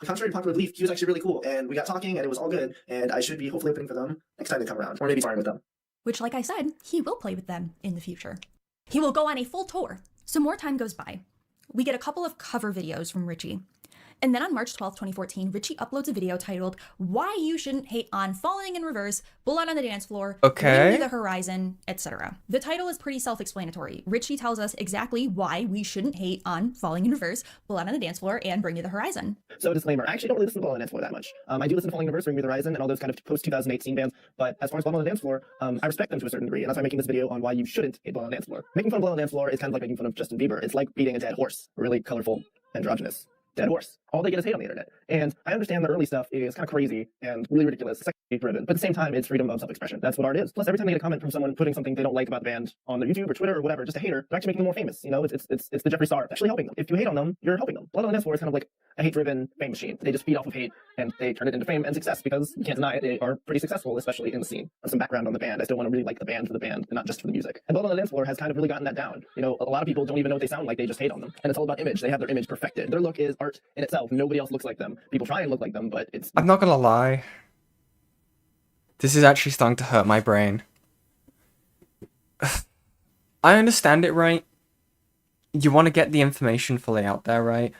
Contrary to popular belief, he was actually really cool, and we got talking, and it was all good, and I should be hopefully opening for them next time they come around, or maybe starring with them. Which, like I said, he will play with them in the future. He will go on a full tour. So more time goes by. We get a couple of cover videos from Richie. And then on March 12th, 2014, Richie uploads a video titled Why You Shouldn't Hate on Falling in Reverse, Blood on the Dance Floor, Bring Me the Horizon, etc. The title is pretty self-explanatory. Richie tells us exactly why we shouldn't hate on Falling in Reverse, Blood on the Dance Floor, and Bring Me the Horizon. So disclaimer, I actually don't really listen to Blood on the Dance Floor that much. I do listen to Falling in Reverse, Bring Me the Horizon, and all those kind of post-2018 bands, but as far as Blood on the Dance Floor, I respect them to a certain degree, and that's why I'm making this video on why you shouldn't hate Blood on the Dance Floor. Making fun of Blood on the Dance Floor is kind of like making fun of Justin Bieber. It's like beating a dead horse, a really colorful, androgynous dead horse. All they get is hate on the internet. And I understand the early stuff is kind of crazy and really ridiculous, sexually driven, but at the same time, it's freedom of self-expression. That's what art is. Plus, every time they get a comment from someone putting something they don't like about the band on their YouTube or Twitter or whatever, just a hater, they're actually making them more famous. You know, it's the Jeffree Star actually helping them. If you hate on them, you're helping them. Blood on the Dance Floor is kind of like a hate-driven fame machine. They just feed off of hate, and they turn it into fame and success, because you can't deny it, they are pretty successful, especially in the scene. Some background on the band. I still want to really like the band for the band, and not just for the music. And Blood on the Dance Floor has kind of really gotten that down. You know, a lot of people don't even know what they sound like, they just hate on them. And it's all about image. They have their image perfected. Their look is art in itself. Nobody else looks like them. People try and look like them, but it's... I'm not gonna lie. This is actually starting to hurt my brain. I understand it, right? You want to get the information fully out there, right?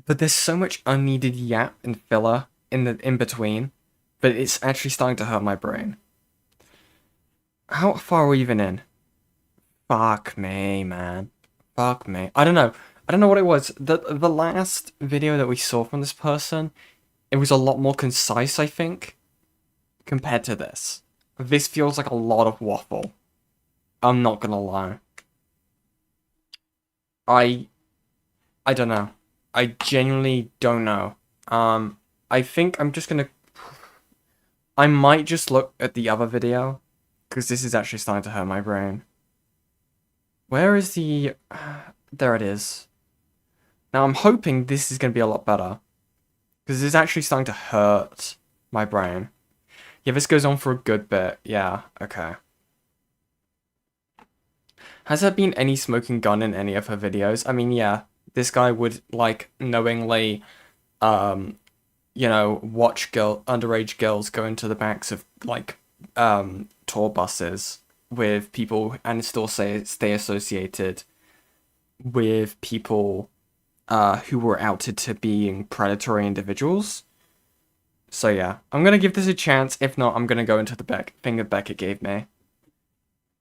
But there's so much unneeded yap and filler in between, but it's actually starting to hurt my brain. How far are we even in? Fuck me, man. Fuck me. I don't know. I don't know what it was. The last video that we saw from this person, it was a lot more concise, I think, compared to this. This feels like a lot of waffle. I'm not gonna lie. I don't know. I genuinely don't know. I think I'm just gonna... I might just look at the other video, because this is actually starting to hurt my brain. Where is the... there it is. Now I'm hoping this is gonna be a lot better, because this is actually starting to hurt my brain. Yeah, this goes on for a good bit. Yeah, okay. Has there been any smoking gun in any of her videos? I mean, yeah, this guy would, like, knowingly, you know, watch underage girls go into the backs of, like, tour buses with people and still stay associated with people who were outed to being predatory individuals. So yeah, I'm gonna give this a chance. If not, I'm gonna go into the thing that Becca gave me.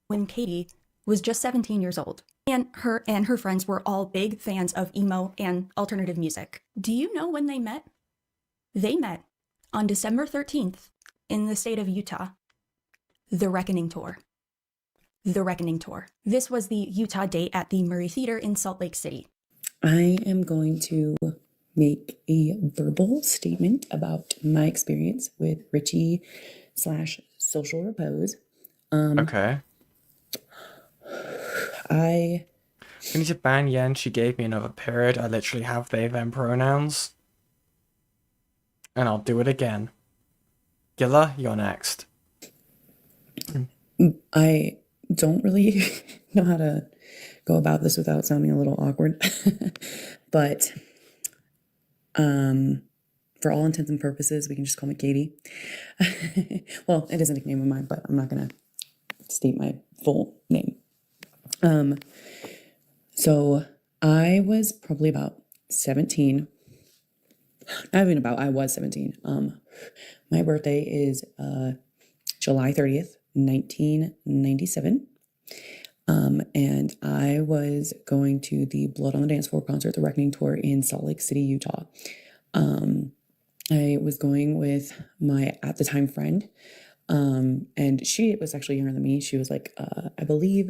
When Katie was just 17 years old, and her friends were all big fans of emo and alternative music. Do you know when they met? They met on December 13th in the state of Utah. The Reckoning Tour. The Reckoning Tour. This was the Utah date at the Murray Theater in Salt Lake City. I am going to make a verbal statement about my experience with Richie / Social Repose. Okay. I need to ban Yen. She gave me another period. I literally have they, them pronouns. And I'll do it again. Gilla, you're next. I don't really know how to go about this without sounding a little awkward. But for all intents and purposes, we can just call me Katie. Well, it is a nickname of mine, but I'm not going to state my full name. So I was probably about 17. Not even about, I was 17. My birthday is July 30th, 1997. And I was going to the Blood on the Dance Floor concert, the Reckoning Tour in Salt Lake City, Utah. I was going with my, at the time, friend. And she was actually younger than me. She was like, I believe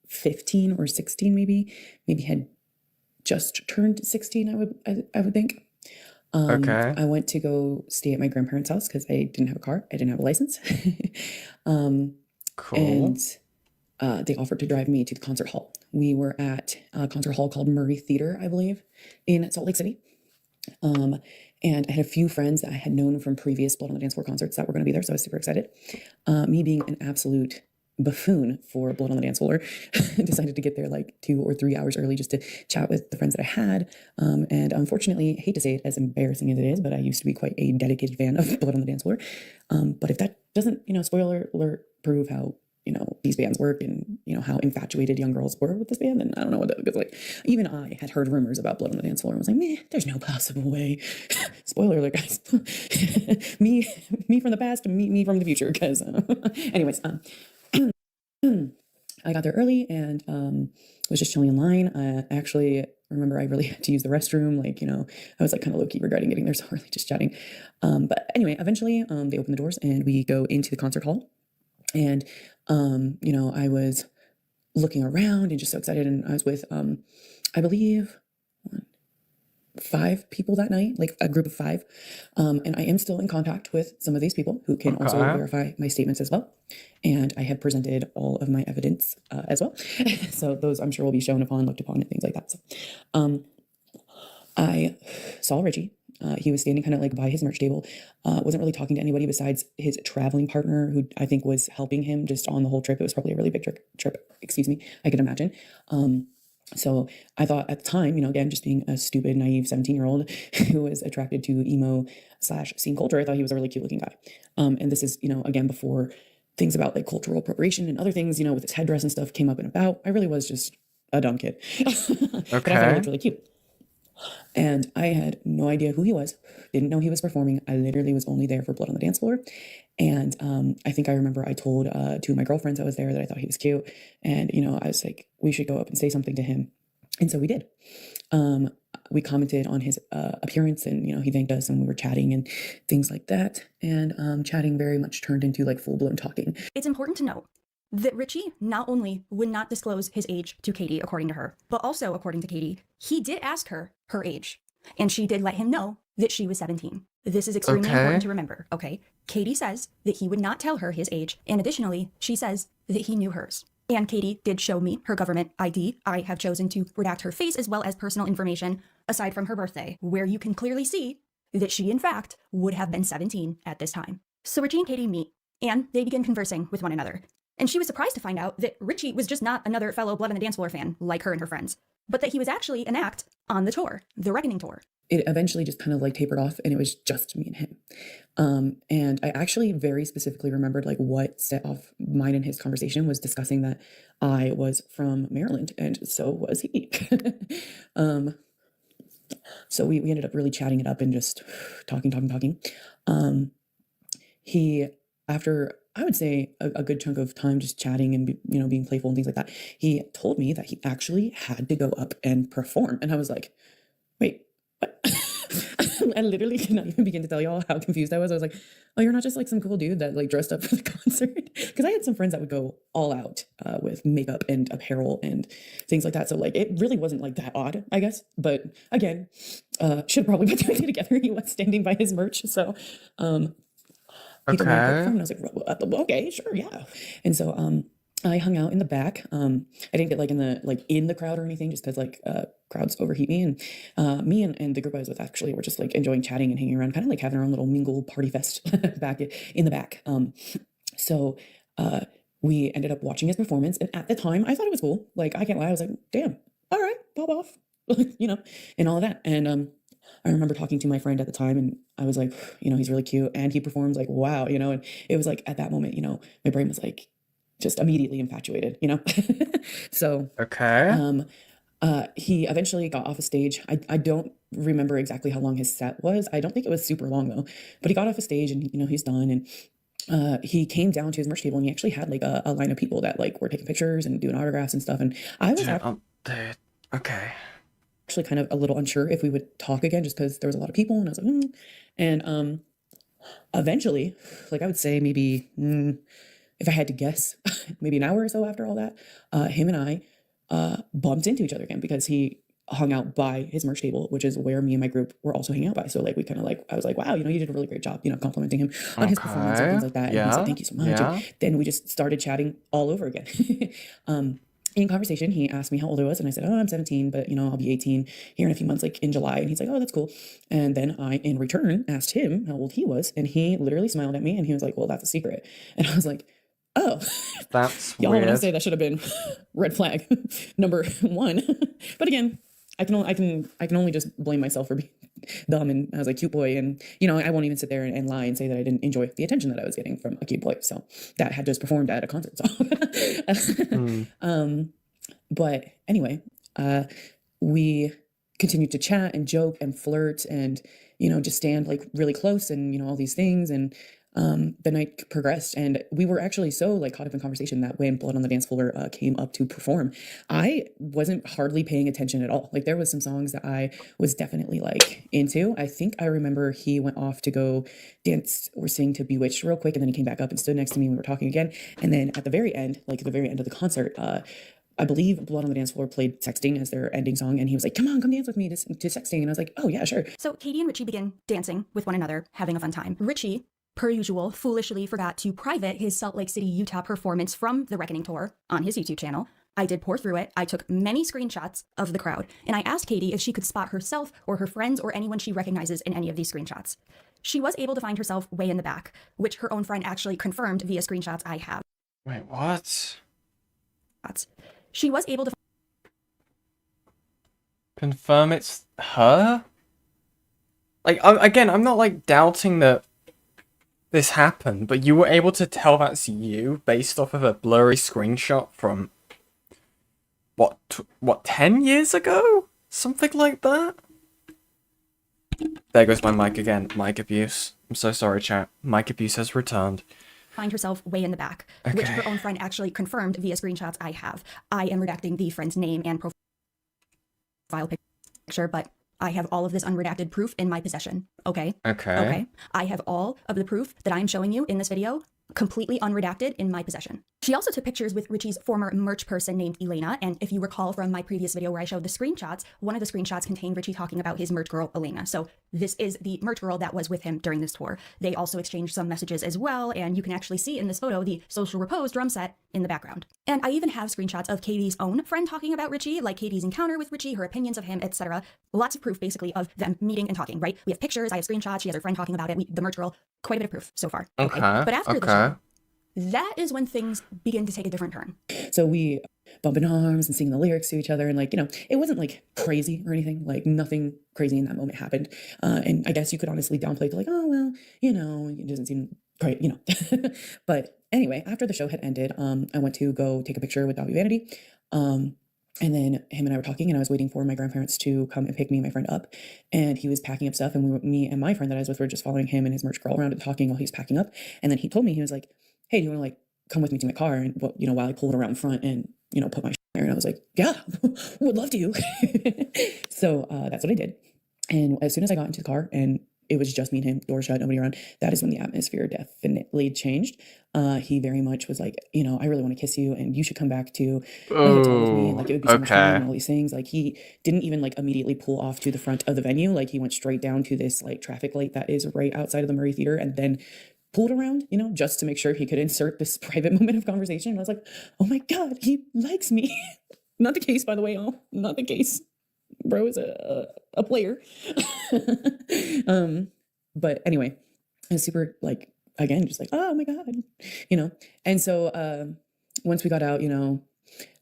15 or 16, maybe had just turned 16. I would think. Okay. I went to go stay at my grandparents' house because I didn't have a car. I didn't have a license. Cool. And they offered to drive me to the concert hall. We were at a concert hall called Murray Theater, I believe, in Salt Lake City. And I had a few friends that I had known from previous Blood on the Dance Floor concerts that were going to be there, so I was super excited. Me being an absolute buffoon for Blood on the Dance Floor, decided to get there like 2 or 3 hours early just to chat with the friends that I had. And unfortunately, I hate to say it, as embarrassing as it is, but I used to be quite a dedicated fan of Blood on the Dance Floor. But if that doesn't, spoiler alert, prove how, these bands work and, how infatuated young girls were with this band, then I don't know what that, because like, even I had heard rumors about Blood on the Dance Floor and was like, meh, there's no possible way. Spoiler alert, guys. me from the past, me from the future, because anyways, I got there early and was just chilling in line. I actually remember I really had to use the restroom. Like, I was like kind of low-key regretting getting there, so really just chatting. But anyway, eventually they open the doors and we go into the concert hall. And, I was looking around and just so excited. And I was with, I believe, 5 people that night, like a group of 5. And I am still in contact with some of these people who can also verify my statements as well. And I have presented all of my evidence as well. So those I'm sure will be shown upon, looked upon, and things like that. So, I saw Richie. He was standing kind of like by his merch table, wasn't really talking to anybody besides his traveling partner, who I think was helping him just on the whole trip. It was probably a really big trip, excuse me, I can imagine. So I thought at the time, again, just being a stupid, naive 17-year-old who was attracted to emo / scene culture, I thought he was a really cute looking guy. And this is, again, before things about like cultural appropriation and other things, with his headdress and stuff came up and about. I really was just a dumb kid. But I thought he looked really cute. And I had no idea who he was, didn't know he was performing. I literally was only there for Blood on the Dance Floor. And I think I remember I told two of my girlfriends I was there that I thought he was cute. And, I was like, we should go up and say something to him. And so we did. We commented on his appearance and, he thanked us and we were chatting and things like that. And chatting very much turned into like full-blown talking. It's important to note that Richie not only would not disclose his age to Katie, according to her, but also, according to Katie, he did ask her age. And she did let him know that she was 17. This is extremely important to remember, okay? Katie says that he would not tell her his age. And additionally, she says that he knew hers. And Katie did show me her government ID. I have chosen to redact her face as well as personal information, aside from her birthday, where you can clearly see that she, in fact, would have been 17 at this time. So Richie and Katie meet, and they begin conversing with one another. And she was surprised to find out that Richie was just not another fellow Blood on the Dance Floor fan like her and her friends, but that he was actually an act on the tour, the Reckoning Tour. It eventually just kind of like tapered off and it was just me and him. And I actually very specifically remembered like what set off mine and his conversation was discussing that I was from Maryland and so was he. So we ended up really chatting it up and just talking. He, after I would say a good chunk of time just chatting and, being playful and things like that, he told me that he actually had to go up and perform. And I was like, wait, what? I literally could not even begin to tell y'all how confused I was. I was like, oh, you're not just like some cool dude that like dressed up for the concert? Because I had some friends that would go all out with makeup and apparel and things like that. So like, it really wasn't like that odd, I guess. But again, should have probably put two together. He was standing by his merch. So, he told me to perform, and I was like, okay, sure, yeah. And so I hung out in the back. I didn't get like in the crowd or anything, just because like crowds overheat me. And me and the group I was with actually were just like enjoying chatting and hanging around, kind of like having our own little mingle party fest back in the back. So we ended up watching his performance, and at the time I thought it was cool. Like I can't lie, I was like, damn, all right, pop off, and all of that. And I remember talking to my friend at the time and I was like, he's really cute and he performs like, wow, and it was like at that moment, my brain was like just immediately infatuated, So, he eventually got off a stage. I don't remember exactly how long his set was. I don't think it was super long though, but he got off a stage and, he's done. And he came down to his merch table and he actually had like a line of people that like were taking pictures and doing autographs and stuff. And I was actually kind of a little unsure if we would talk again just because there was a lot of people and I was like, And eventually, like I would say maybe, if I had to guess, maybe an hour or so after all that, him and I bumped into each other again because he hung out by his merch table, which is where me and my group were also hanging out by. So like we kind of like, I was like, wow, you did a really great job, complimenting him on his performance and things like that. And he said, thank you so much. Yeah. And then we just started chatting all over again. In conversation, he asked me how old I was, and I said, oh, I'm 17, but, I'll be 18 here in a few months, like in July. And he's like, oh, that's cool. And then I, in return, asked him how old he was, and he literally smiled at me, and he was like, well, that's a secret. And I was like, oh, that's y'all weird. want to say that should have been red flag number 1. But again, I can only just blame myself for being dumb and I was like cute boy, and I won't even sit there and lie and say that I didn't enjoy the attention that I was getting from a cute boy. So that had just performed at a concert. So but anyway, we continued to chat and joke and flirt and just stand like really close and all these things. And the night progressed, and we were actually so like caught up in conversation that when Blood on the Dance Floor came up to perform, I wasn't hardly paying attention at all. Like there was some songs that I was definitely like into. I think I remember he went off to go dance or sing to Bewitched real quick, and then he came back up and stood next to me and we were talking again. And then at the very end, like at the very end of the concert, I believe Blood on the Dance Floor played Sexting as their ending song, and he was like, come dance with me to Sexting. And I was like, oh yeah, sure. So Katie and Richie begin dancing with one another, having a fun time. Richie, per usual, foolishly forgot to private his Salt Lake City, Utah performance from the Reckoning Tour on his YouTube channel. I did pour through it. I took many screenshots of the crowd, and I asked Katie if she could spot herself or her friends or anyone she recognizes in any of these screenshots. She was able to find herself way in the back, which her own friend actually confirmed via screenshots I have. Wait, what? She was able to Confirm it's her? Like, again, I'm not, like, doubting that this happened, but you were able to tell that's you based off of a blurry screenshot from, what, 10 years ago? Something like that? There goes my mic again. Mic abuse. I'm so sorry, chat. Mic abuse has returned. find herself way in the back, which her own friend actually confirmed via screenshots I have. I am redacting the friend's name and profile picture, but I have all of this unredacted proof in my possession. Okay? Okay. I have all of the proof that I'm showing you in this video completely unredacted in my possession. She also took pictures with Richie's former merch person named Elena, and if you recall from my previous video where I showed the screenshots, one of the screenshots contained Richie talking about his merch girl, Elena. So this is the merch girl that was with him during this tour. They also exchanged some messages as well, and you can actually see in this photo the Social Repose drum set in the background. And I even have screenshots of Katie's own friend talking about Richie, like Katie's encounter with Richie, her opinions of him, etc. Lots of proof, basically, of them meeting and talking, right? We have pictures, I have screenshots, she has her friend talking about it, the merch girl, quite a bit of proof so far. Okay. But after the show, that is when things begin to take a different turn. So we bumping arms and singing the lyrics to each other, and like, you know, it wasn't like crazy or anything. Like nothing crazy in that moment happened. And I guess you could honestly downplay to like, oh well, you know, it doesn't seem great, you know. But anyway, after the show had ended, I went to go take a picture with Bobby Vanity. And then him and I were talking, and I was waiting for my grandparents to come and pick me and my friend up. And he was packing up stuff, and me and my friend that I was with were just following him and his merch girl around and talking while he was packing up. And then he told me, he was like, hey, do you want to like come with me to my car? And you know, while I pulled around front and, you know, put my there. And I was like, yeah, would love to. So that's what I did. And as soon as I got into the car and it was just me and him, door shut, nobody around, that is when the atmosphere definitely changed. He very much was like, you know, I really want to kiss you and you should come back to my hotel with me. Like it would be so much fun and all these things. Like he didn't even like immediately pull off to the front of the venue. Like he went straight down to this like traffic light that is right outside of the Murray Theater and then pulled around, you know, just to make sure he could insert this private moment of conversation. And I was like, oh my God, he likes me. Not the case, by the way. Oh, not the case. Bro is a player. But anyway, I was super like, again, just like, oh my God, you know? And so once we got out, you know,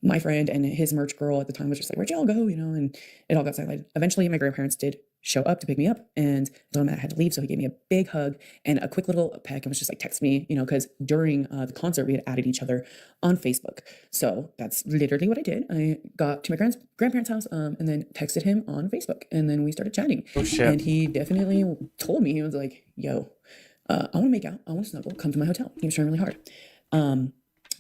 my friend and his merch girl at the time was just like, where'd y'all go? You know, and it all got sidelined. Eventually, my grandparents did show up to pick me up and I told him I had to leave. So he gave me a big hug and a quick little peck and was just like, text me, you know, because during the concert, we had added each other on Facebook. So that's literally what I did. I got to my grandparents' house and then texted him on Facebook and then we started chatting. Oh, shit. And he definitely told me, he was like, yo, I want to make out. I want to snuggle. Come to my hotel. He was trying really hard.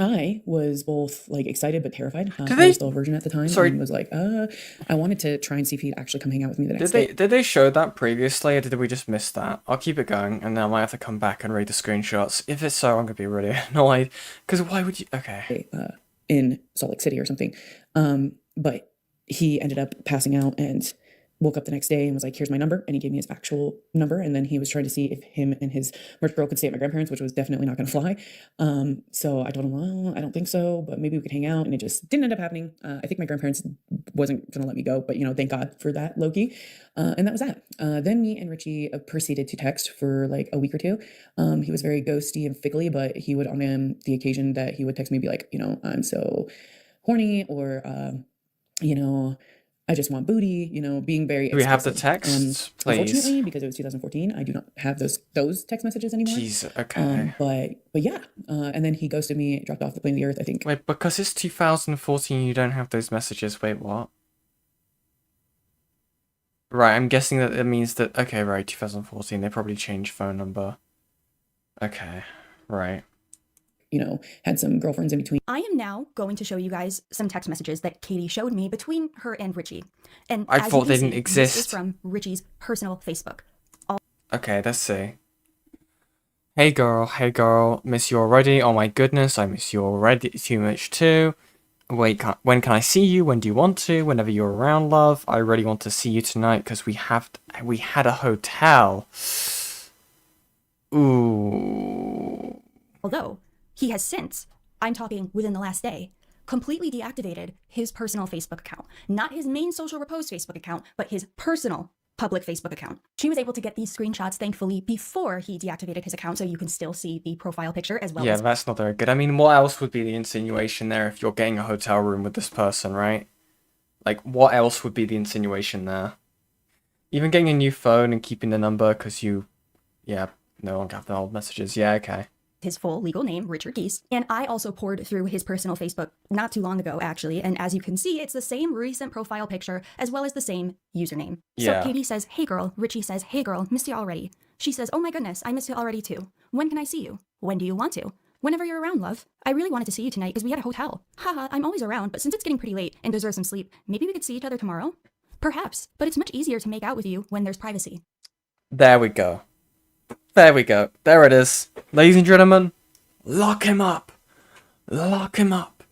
I was both like excited but terrified. I was still a virgin at the time. Sorry. And was like, I wanted to try and see if he'd actually come hang out with me the next day. Did they show that previously, or did we just miss that? I'll keep it going, and then I might have to come back and read the screenshots. If it's so, I'm gonna be really annoyed. Because why would you? Okay. In Salt Lake City or something. But he ended up passing out and woke up the next day and was like, here's my number. And he gave me his actual number. And then he was trying to see if him and his merch girl could stay at my grandparents, which was definitely not going to fly. So I told him, well, I don't think so, but maybe we could hang out. And it just didn't end up happening. I think my grandparents wasn't going to let me go, but, you know, thank God for that, low-key. And that was that. Then me and Richie proceeded to text for like a week or two. He was very ghosty and fickly, but he would, on the occasion that he would text me, be like, you know, I'm so horny, or, you know, I just want booty, you know, being very Do we have the explicit. text, please? Unfortunately, because it was 2014, I do not have those text messages anymore. Jeez, okay. But yeah, and then he ghosted me, dropped off the plane of the earth, I think. Wait, because it's 2014, you don't have those messages. Wait, what? Right, I'm guessing that it means that, okay, right, 2014, they probably changed phone number. Okay, right. You know, had some girlfriends in between. I am now going to show you guys some text messages that Katie showed me between her and Richie. And I as you thought can they see, didn't exist. This is from Richie's personal Facebook. Okay, let's see. Hey girl, miss you already. Oh my goodness, I miss you already too much too. Wait, when can I see you? When do you want to? Whenever you're around, love. I really want to see you tonight because we had a hotel. Ooh. Although he has since, I'm talking within the last day, completely deactivated his personal Facebook account. Not his main Social Repose Facebook account, but his personal public Facebook account. She was able to get these screenshots, thankfully, before he deactivated his account, so you can still see the profile picture as well Yeah, as... that's not very good. I mean, what else would be the insinuation there if you're getting a hotel room with this person, right? Like, what else would be the insinuation there? Even getting a new phone and keeping the number because you, yeah, no longer have the old messages. Yeah, okay. his full legal name, Richard Geese. And I also poured through his personal Facebook not too long ago, actually. And as you can see, it's the same recent profile picture as well as the same username. Yeah. So Katie says, hey girl. Richie says, hey girl, missed you already. She says, oh my goodness, I missed you already too. When can I see you? When do you want to? Whenever you're around, love. I really wanted to see you tonight because we had a hotel. Haha, I'm always around, but since it's getting pretty late and deserve some sleep, maybe we could see each other tomorrow? Perhaps, but it's much easier to make out with you when there's privacy. There we go. There we go. There it is. Ladies and gentlemen, lock him up. Lock him up.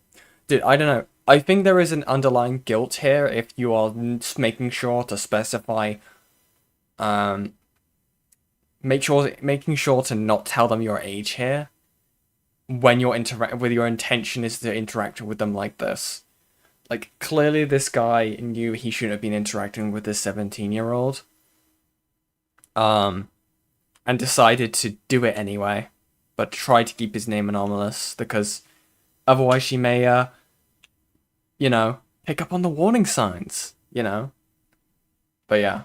Dude, I don't know. I think there is an underlying guilt here if you are making sure to specify, making sure to not tell them your age here when your intention is to interact with them like this. Like, clearly this guy knew he shouldn't have been interacting with this 17-year-old. And decided to do it anyway, but tried to keep his name anonymous because otherwise she may, pick up on the warning signs, But yeah.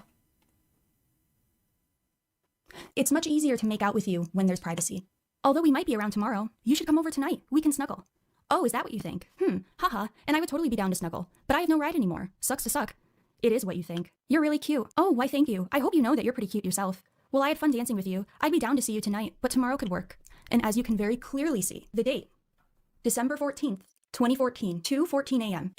It's much easier to make out with you when there's privacy. Although we might be around tomorrow, you should come over tonight. We can snuggle. Oh, is that what you think? Haha, and I would totally be down to snuggle, but I have no ride anymore. Sucks to suck. It is what you think. You're really cute. Oh, why thank you. I hope you know that you're pretty cute yourself. Well, I had fun dancing with you. I'd be down to see you tonight, but tomorrow could work. And as you can very clearly see, the date, December 14th, 2014, 2:14 a.m.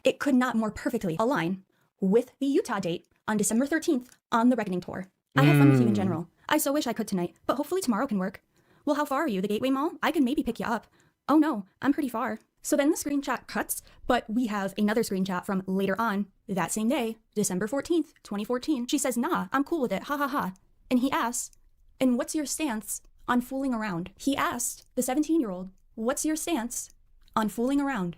It could not more perfectly align with the Utah date on December 13th on the Reckoning Tour. I have fun with you in general. I so wish I could tonight, but hopefully tomorrow can work. Well, how far are you? The Gateway Mall? I can maybe pick you up. Oh no, I'm pretty far. So then the screenshot cuts, but we have another screenshot from later on that same day, December 14th, 2014. She says, nah, I'm cool with it, ha ha ha. And he asks, and what's your stance on fooling around? He asked the 17-year-old, what's your stance on fooling around?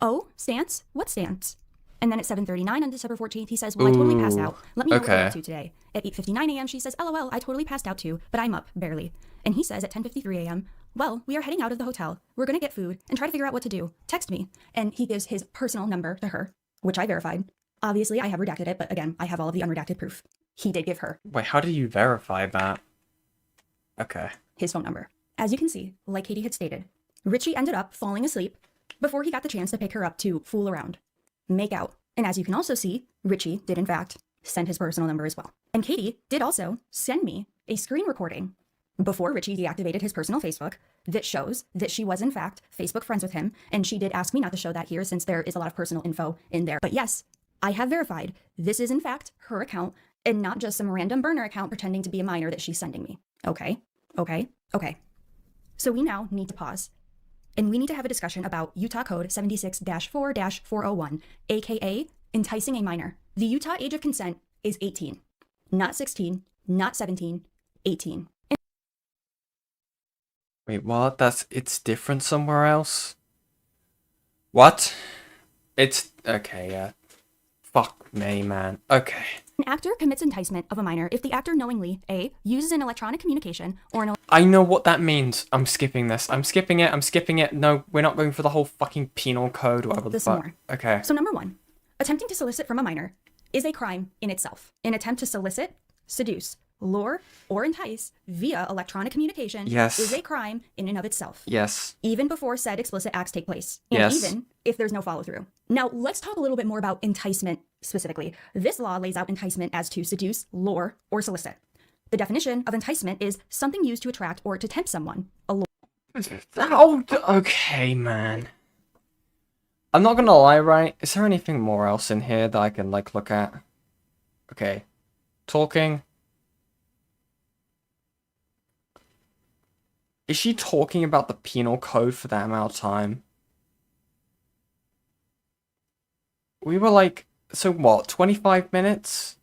Oh, stance? What stance? And then at 7:39 on December 14th, he says, well, I totally passed out. Let me know what you're up to today. At 8:59 a.m., she says, LOL, I totally passed out too, but I'm up, barely. And he says at 10:53 a.m., well, we are heading out of the hotel. We're going to get food and try to figure out what to do. Text me. And he gives his personal number to her, which I verified. Obviously, I have redacted it, but again, I have all of the unredacted proof. He did give her. Wait, how did you verify that? Okay. His phone number. As you can see, like Katie had stated, Richie ended up falling asleep before he got the chance to pick her up to fool around, make out. And as you can also see, Richie did in fact send his personal number as well. And Katie did also send me a screen recording before Richie deactivated his personal Facebook that shows that she was in fact Facebook friends with him. And she did ask me not to show that here since there is a lot of personal info in there. But yes, I have verified this is in fact her account and not just some random burner account pretending to be a minor that she's sending me. Okay. So we now need to pause and we need to have a discussion about Utah Code 76-4-401, aka enticing a minor. The Utah age of consent is 18, not 16, not 17, 18. Wait, what? It's different somewhere else? What? It's... Okay, yeah. Fuck me, man. Okay. An actor commits enticement of a minor if the actor knowingly, A, uses an electronic communication or an... I know what that means. I'm skipping this. I'm skipping it. No, we're not going for the whole fucking penal code, whatever the Listen fuck. more. Okay. So number one, attempting to solicit from a minor is a crime in itself. An attempt to solicit, seduce, lure, or entice via electronic communication is a crime in and of itself. Yes. Even before said explicit acts take place. And Yes. even if there's no follow through. Now, let's talk a little bit more about enticement specifically. This law lays out enticement as to seduce, lure, or solicit. The definition of enticement is something used to attract or to tempt someone. A lure. Oh, okay, man. I'm not gonna lie, right? Is there anything more else in here that I can, look at? Okay. Talking. Is she talking about the penal code for that amount of time? We were so what, 25 minutes?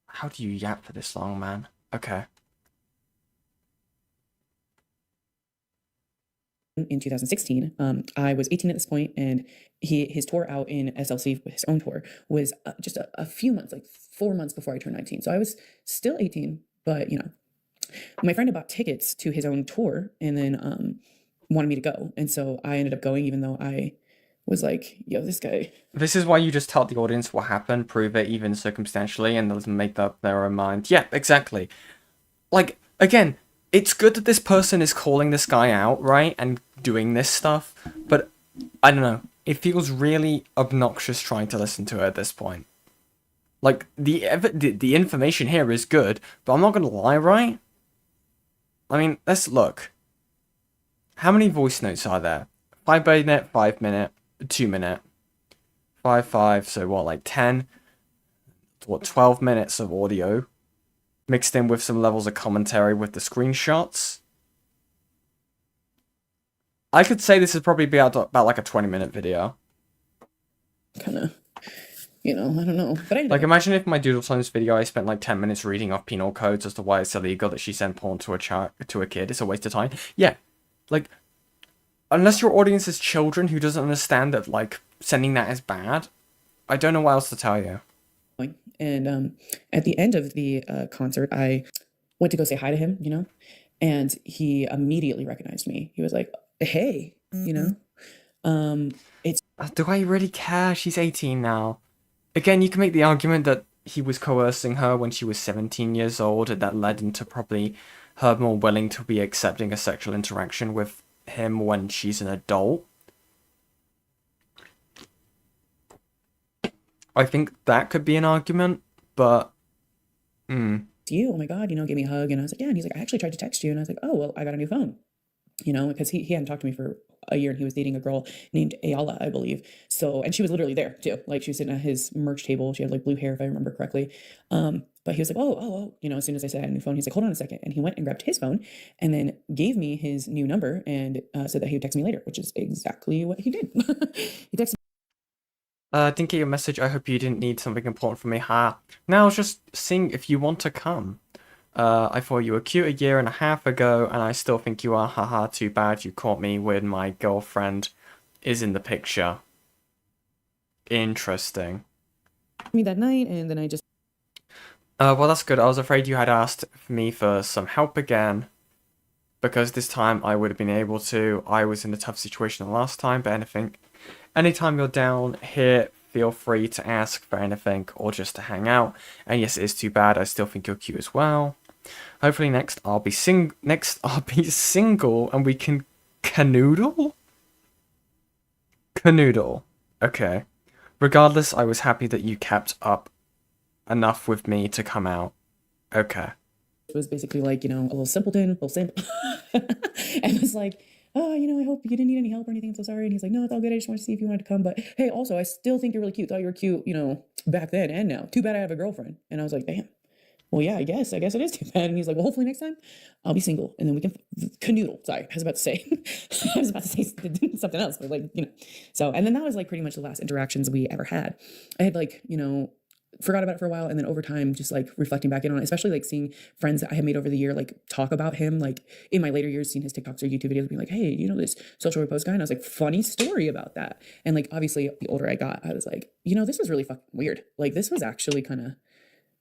How do you yap for this long, man? Okay. in 2016. I was 18 at this point, and his tour out in SLC, his own tour, was just a few months, like 4 months before I turned 19. So I was still 18, but my friend had bought tickets to his own tour and then wanted me to go. And so I ended up going, even though I was like, yo, this guy. This is why you just tell the audience what happened, prove it even circumstantially, and they'll make up their own mind. Yeah, exactly. Like, again, it's good that this person is calling this guy out, right, and doing this stuff, but I don't know. It feels really obnoxious trying to listen to it at this point. Like, the information here is good, but I'm not gonna lie, right? I mean, let's look. How many voice notes are there? 5 minute, 5 minute, 2 minute. 5, so what, like 10? What, 12 minutes of audio? Mixed in with some levels of commentary with the screenshots. I could say this is probably about like a 20-minute video. Kind of, I don't know. But I Like, imagine if my Doodle Times video, I spent like 10 minutes reading off penal codes as to why it's illegal that she sent porn to a kid. It's a waste of time. Yeah, like, unless your audience is children who doesn't understand that, like, sending that is bad, I don't know what else to tell you. And at the end of the concert, I went to go say hi to him, and he immediately recognized me. He was like, hey, it's... Do I really care? She's 18 now. Again, you can make the argument that he was coercing her when she was 17 years old, and that led into probably her more willing to be accepting a sexual interaction with him when she's an adult. I think that could be an argument, but... you, oh my God, give me a hug. And I was like, yeah. And he's like, I actually tried to text you. And I was like, oh, well, I got a new phone. Because he hadn't talked to me for a year, and he was dating a girl named Ayala, I believe. So, and she was literally there too. Like, she was sitting at his merch table. She had like blue hair, if I remember correctly. But he was like, oh, as soon as I said I had a new phone, he's like, hold on a second. And he went and grabbed his phone and then gave me his new number and said that he would text me later, which is exactly what he did. He texted didn't get your message. I hope you didn't need something important from me. Ha. Now I was just seeing if you want to come. I thought you were cute a year and a half ago, and I still think you are. Haha, too bad you caught me when my girlfriend is in the picture. Interesting. me that night, and then I just... Well, that's good. I was afraid you had asked me for some help again, because this time I would have been able to. I was in a tough situation the last time, but anytime you're down here, feel free to ask for anything or just to hang out. And yes, it is too bad. I still think you're cute as well. Hopefully next I'll be single and we can canoodle? Canoodle. Okay. Regardless, I was happy that you kept up enough with me to come out. Okay. It was basically like, a little simpleton, little simp. And was like, oh, I hope you didn't need any help or anything. I'm so sorry. And he's like, no, it's all good. I just wanted to see if you wanted to come. But hey, also, I still think you're really cute. Thought you were cute, back then and now. Too bad I have a girlfriend. And I was like, damn. Well, yeah, I guess it is too bad. And he's like, well, hopefully next time I'll be single. And then we can canoodle. Sorry, I was about to say something else, but So, and then that was like pretty much the last interactions we ever had. I had forgot about it for a while, and then over time just like reflecting back in on it, especially like seeing friends that I had made over the year like talk about him, like in my later years, seeing his TikToks or YouTube videos, being like, hey, this Social Repose guy? And I was like, funny story about that. And like obviously the older I got, I was like, this was really fucking weird. Like, this was actually kind of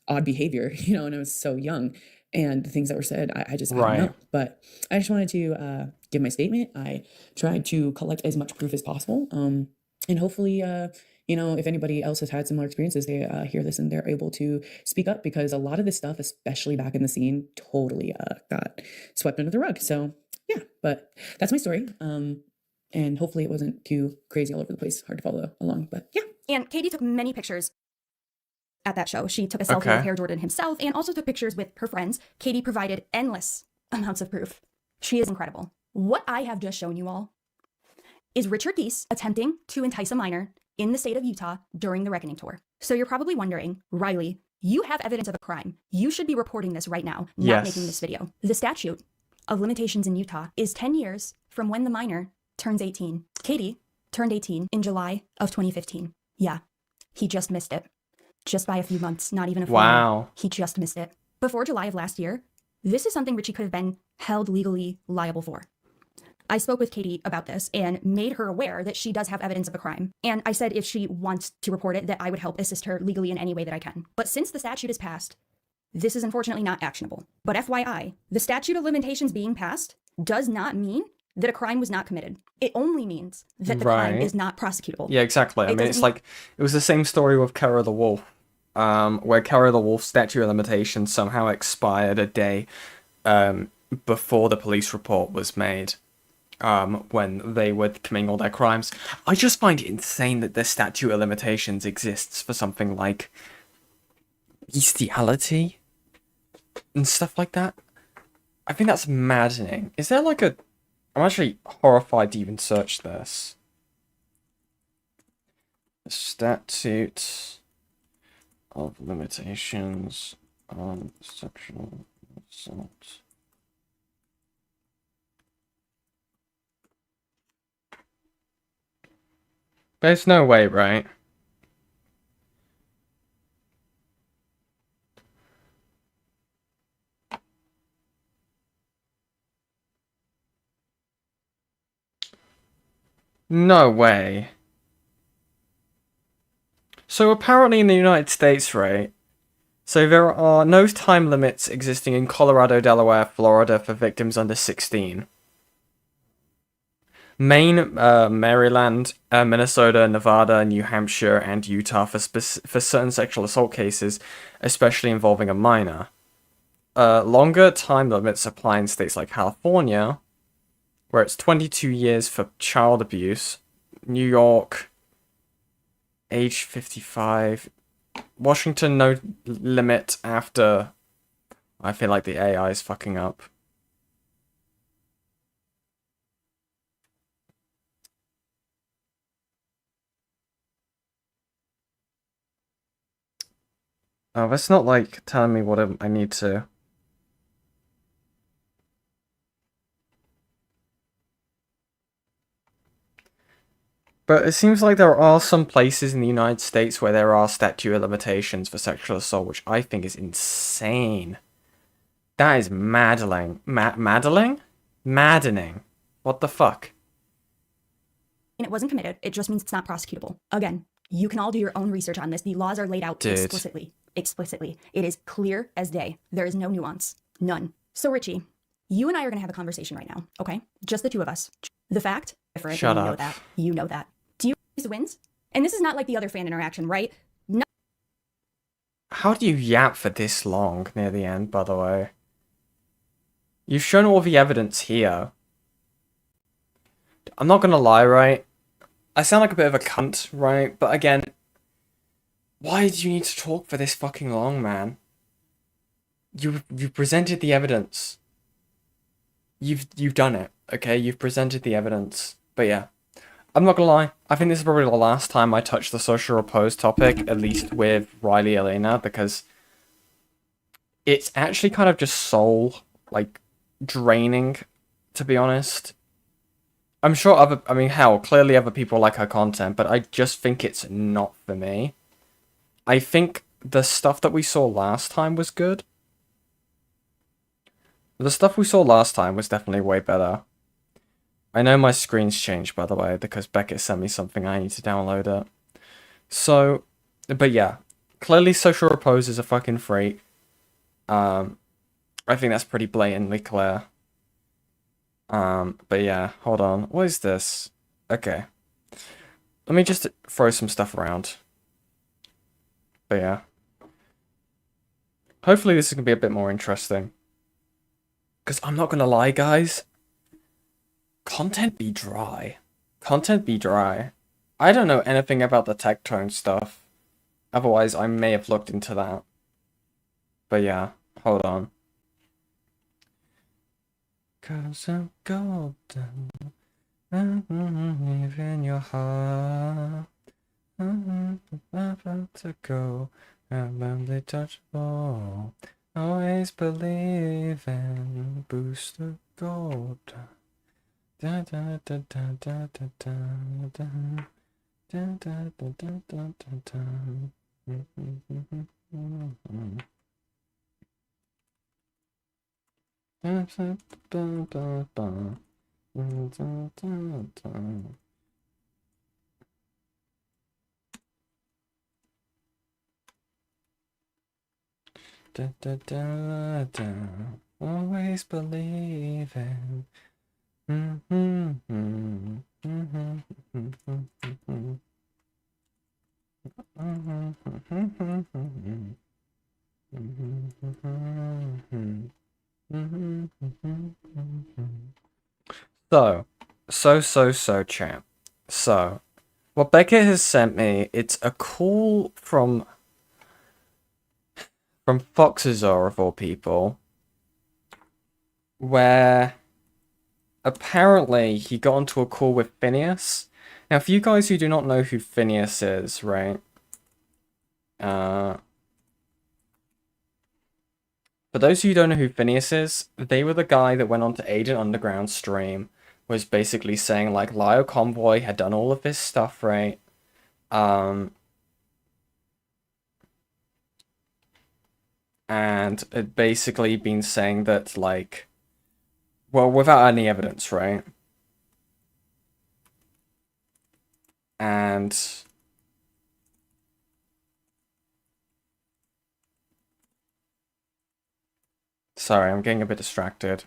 odd behavior, and I was so young, and the things that were said, I don't know. But I just wanted to give my statement. I tried to collect as much proof as possible, and hopefully if anybody else has had similar experiences, they hear this and they're able to speak up, because a lot of this stuff, especially back in the scene, totally got swept under the rug. So yeah, but that's my story. And hopefully it wasn't too crazy all over the place, hard to follow along, but yeah. And Katie took many pictures at that show. She took a selfie with Hair Jordan himself and also took pictures with her friends. Katie provided endless amounts of proof. She is incredible. What I have just shown you all is Richard Deese attempting to entice a minor in the state of Utah during the Reckoning Tour. So you're probably wondering, Riley, you have evidence of a crime. You should be reporting this right now, not making this video. The statute of limitations in Utah is 10 years from when the minor turns 18. Katie turned 18 in July of 2015. Yeah, he just missed it. Just by a few months, not even a full year. He just missed it. Before July of last year, this is something Richie could have been held legally liable for. I spoke with Katie about this and made her aware that she does have evidence of a crime. And I said if she wants to report it, that I would help assist her legally in any way that I can. But since the statute is passed, this is unfortunately not actionable. But FYI, the statute of limitations being passed does not mean that a crime was not committed. It only means that the crime Right. is not prosecutable. Yeah, exactly. I It mean, it's doesn't- like, it was the same story with Kara the Wolf, where Kara the Wolf's statute of limitations somehow expired a day before the police report was made, when they were committing all their crimes. I just find it insane that the statute of limitations exists for something like bestiality and stuff like that. I think that's maddening. Is there like a... I'm actually horrified to even search this. Statute of limitations on sexual assault. There's no way, right? No way. So apparently in the United States, right? So there are no time limits existing in Colorado, Delaware, Florida for victims under 16. Maine, Maryland, Minnesota, Nevada, New Hampshire, and Utah for certain sexual assault cases, especially involving a minor. Longer time limits apply in states like California, where it's 22 years for child abuse. New York, age 55. Washington, no limit after... I feel like the AI is fucking up. Oh, that's not like telling me what I need to. But it seems like there are some places in the United States where there are statute of limitations for sexual assault, which I think is insane. That is maddening. Maddening? Maddening. What the fuck? And it wasn't committed. It just means it's not prosecutable. Again, you can all do your own research on this. The laws are laid out Dude. explicitly. Explicitly. It is clear as day. There is no nuance. None. So Richie, you and I are going to have a conversation right now, okay? Just the two of us. The fact, different, Shut you know up. that. You know that. Do you use the wins? And this is not like the other fan interaction, right? No. How do you yap for this long near the end, by the way? You've shown all the evidence here. I'm not gonna lie, right? I sound like a bit of a cunt, right? But again, why do you need to talk for this fucking long, man? You presented the evidence. You've done it, okay? You've presented the evidence. But yeah, I'm not gonna lie. I think this is probably the last time I touch the social repose topic, at least with Riley Elena, because it's actually kind of just soul, like, draining, to be honest. I'm sure hell, clearly other people like her content, but I just think it's not for me. I think the stuff that we saw last time was good. The stuff we saw last time was definitely way better. I know my screen's changed, by the way, because Beckett sent me something, I need to download it. So, but yeah, clearly Social Repose is a fucking freak. I think that's pretty blatantly clear. But yeah, hold on. What is this? Okay. Let me just throw some stuff around. But yeah. Hopefully this is going to be a bit more interesting. Because I'm not going to lie, guys. Content be dry. Content be dry. I don't know anything about the tectone stuff. Otherwise, I may have looked into that. But yeah, hold on. 'Cause I'm golden, in your heart. About to go, I'm untouchable. Always believe in booster gold. Da da da da da da da da da da da da da da. Always believing. So, champ. So, what Beckett has sent me, it's a call from Foxazor of all people, where apparently he got onto a call with Phineas. Now, for you guys who do not know who Phineas is, right? For those who don't know who Phineas is, they were the guy that went on to Agent Underground's stream, was basically saying like Lio Convoy had done all of this stuff, right? And had basically been saying that like, well, without any evidence, right? And sorry, I'm getting a bit distracted.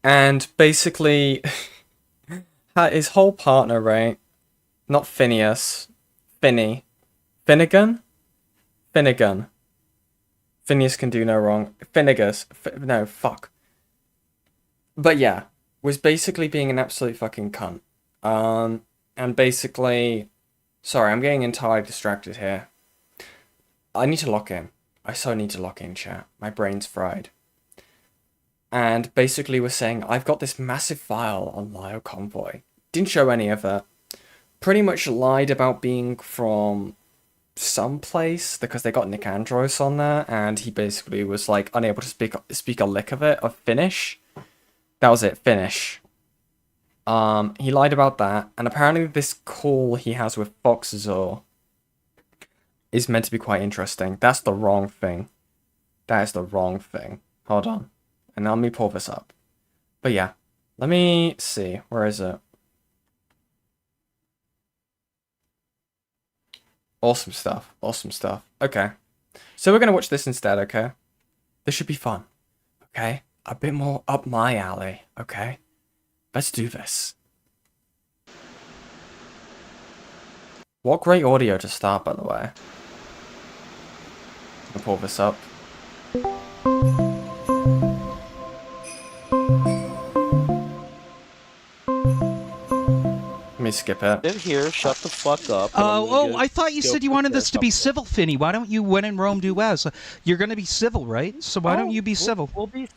And basically, his whole partner, right? Not Phineas. Finny. Finnegan? Finnegan. Phineas can do no wrong. Finnegas. No, fuck. But yeah, was basically being an absolute fucking cunt. And basically... Sorry, I'm getting entirely distracted here. I need to lock in. I so need to lock in, chat. My brain's fried. And basically was saying, I've got this massive file on Lio Convoy. Didn't show any of it. Pretty much lied about being from someplace because they got Nick Andros on there, and he basically was like unable to speak a lick of it, of Finnish. That was it, Finnish. He lied about that, and apparently this call he has with Foxazor is meant to be quite interesting. That's the wrong thing. That is the wrong thing. Hold on. And let me pull this up. But yeah, let me see. Where is it? Awesome stuff. Awesome stuff. Okay. So we're going to watch this instead, okay? This should be fun. Okay? A bit more up my alley, okay? Let's do this. What great audio to start, by the way. I'll pull this up. Let me skip it. Sit here, shut the fuck up. I thought you said you wanted this to be civil, Finny. Why don't you, when in Rome, do as? You're going to be civil, right? So why don't you be civil? We'll be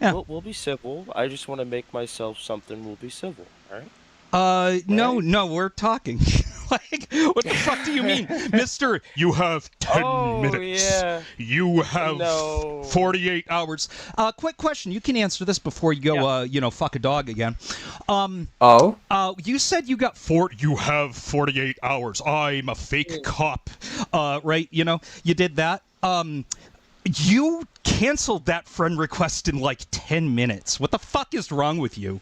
Yeah. we'll be civil. I just want to make myself something. We'll be civil, all right? No, we're talking. Like, what the fuck do you mean? Mister, you have 10 minutes. Yeah. You have No. 48 hours. Quick question. You can answer this before you go, fuck a dog again. You said you got you have 48 hours. I'm a fake cop. Right? You know, you did that. You canceled that friend request in like 10 minutes. What the fuck is wrong with you?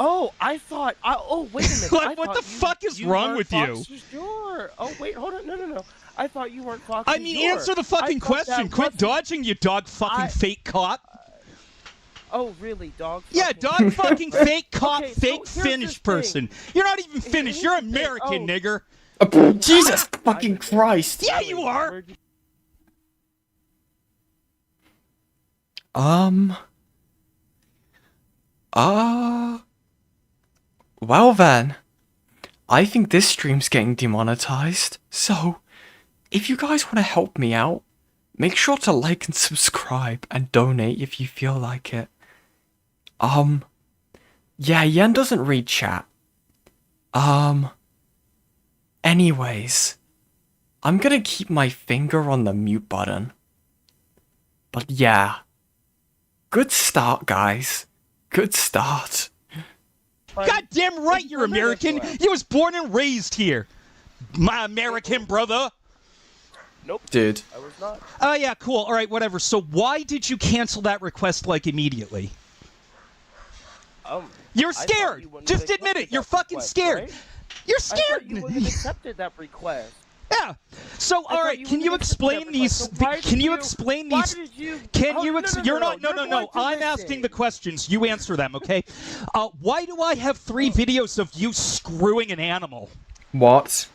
Oh, I thought. Oh, wait a minute. Like, what the fuck is wrong with you? Oh, wait, hold on. No. I thought you weren't Fox. I mean, answer the fucking question. Quit dodging, you dog fucking fake cop. Oh, really, dog? Yeah, dog fucking fake cop, Okay, fake so here's Finnish the thing. person. You're not even Finnish. You're American, nigger. Jesus fucking Christ. Yeah, you are. Well then, I think this stream's getting demonetized, so if you guys want to help me out, make sure to like and subscribe and donate if you feel like it. Yeah, Yen doesn't read chat. Anyways, I'm gonna keep my finger on the mute button. But yeah, good start, guys. Good start. Goddamn right you're American. You was born and raised here. My American brother. Nope. Dude. I was not. Oh, yeah, cool. All right, whatever. So why did you cancel that request, like, immediately? You're scared! Just admit it! You're fucking scared! Right? You're I thought scared! you would have accepted that request. Yeah. So, all right, can you explain these? Can you explain these? Can you? You're not. No. I'm asking the questions. You answer them, okay? Why do I have 3 videos of you screwing an animal? What?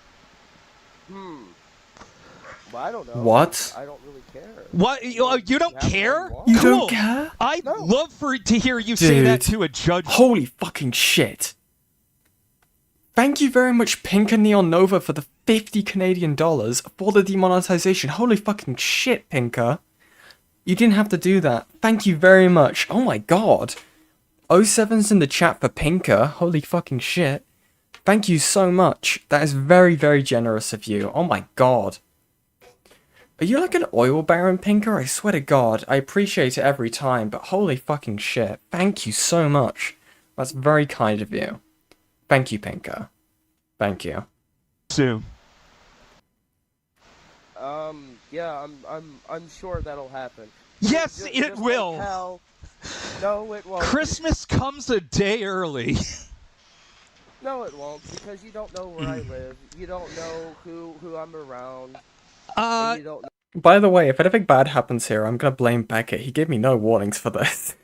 Well, I don't know. What? I don't really care. What? You don't care? You Cool. don't care? I'd love to hear you say that to a judge. Holy fucking shit. Thank you very much, Pink and Neon Nova, for the 50 Canadian dollars for the demonetization. Holy fucking shit, Pinker. You didn't have to do that. Thank you very much. Oh my god. 07's in the chat for Pinker. Holy fucking shit. Thank you so much. That is very, very generous of you. Oh my god. Are you like an oil baron, Pinker? I swear to god. I appreciate it every time, but holy fucking shit. Thank you so much. That's very kind of you. Thank you, Pinker. Thank you. Soon. Yeah, I'm sure that'll happen. Yes, Just it will. like hell. No, it won't. Christmas comes a day early. No, it won't, because you don't know where I live. You don't know who I'm around. You don't know. By the way, if anything bad happens here, I'm gonna blame Beckett. He gave me no warnings for this.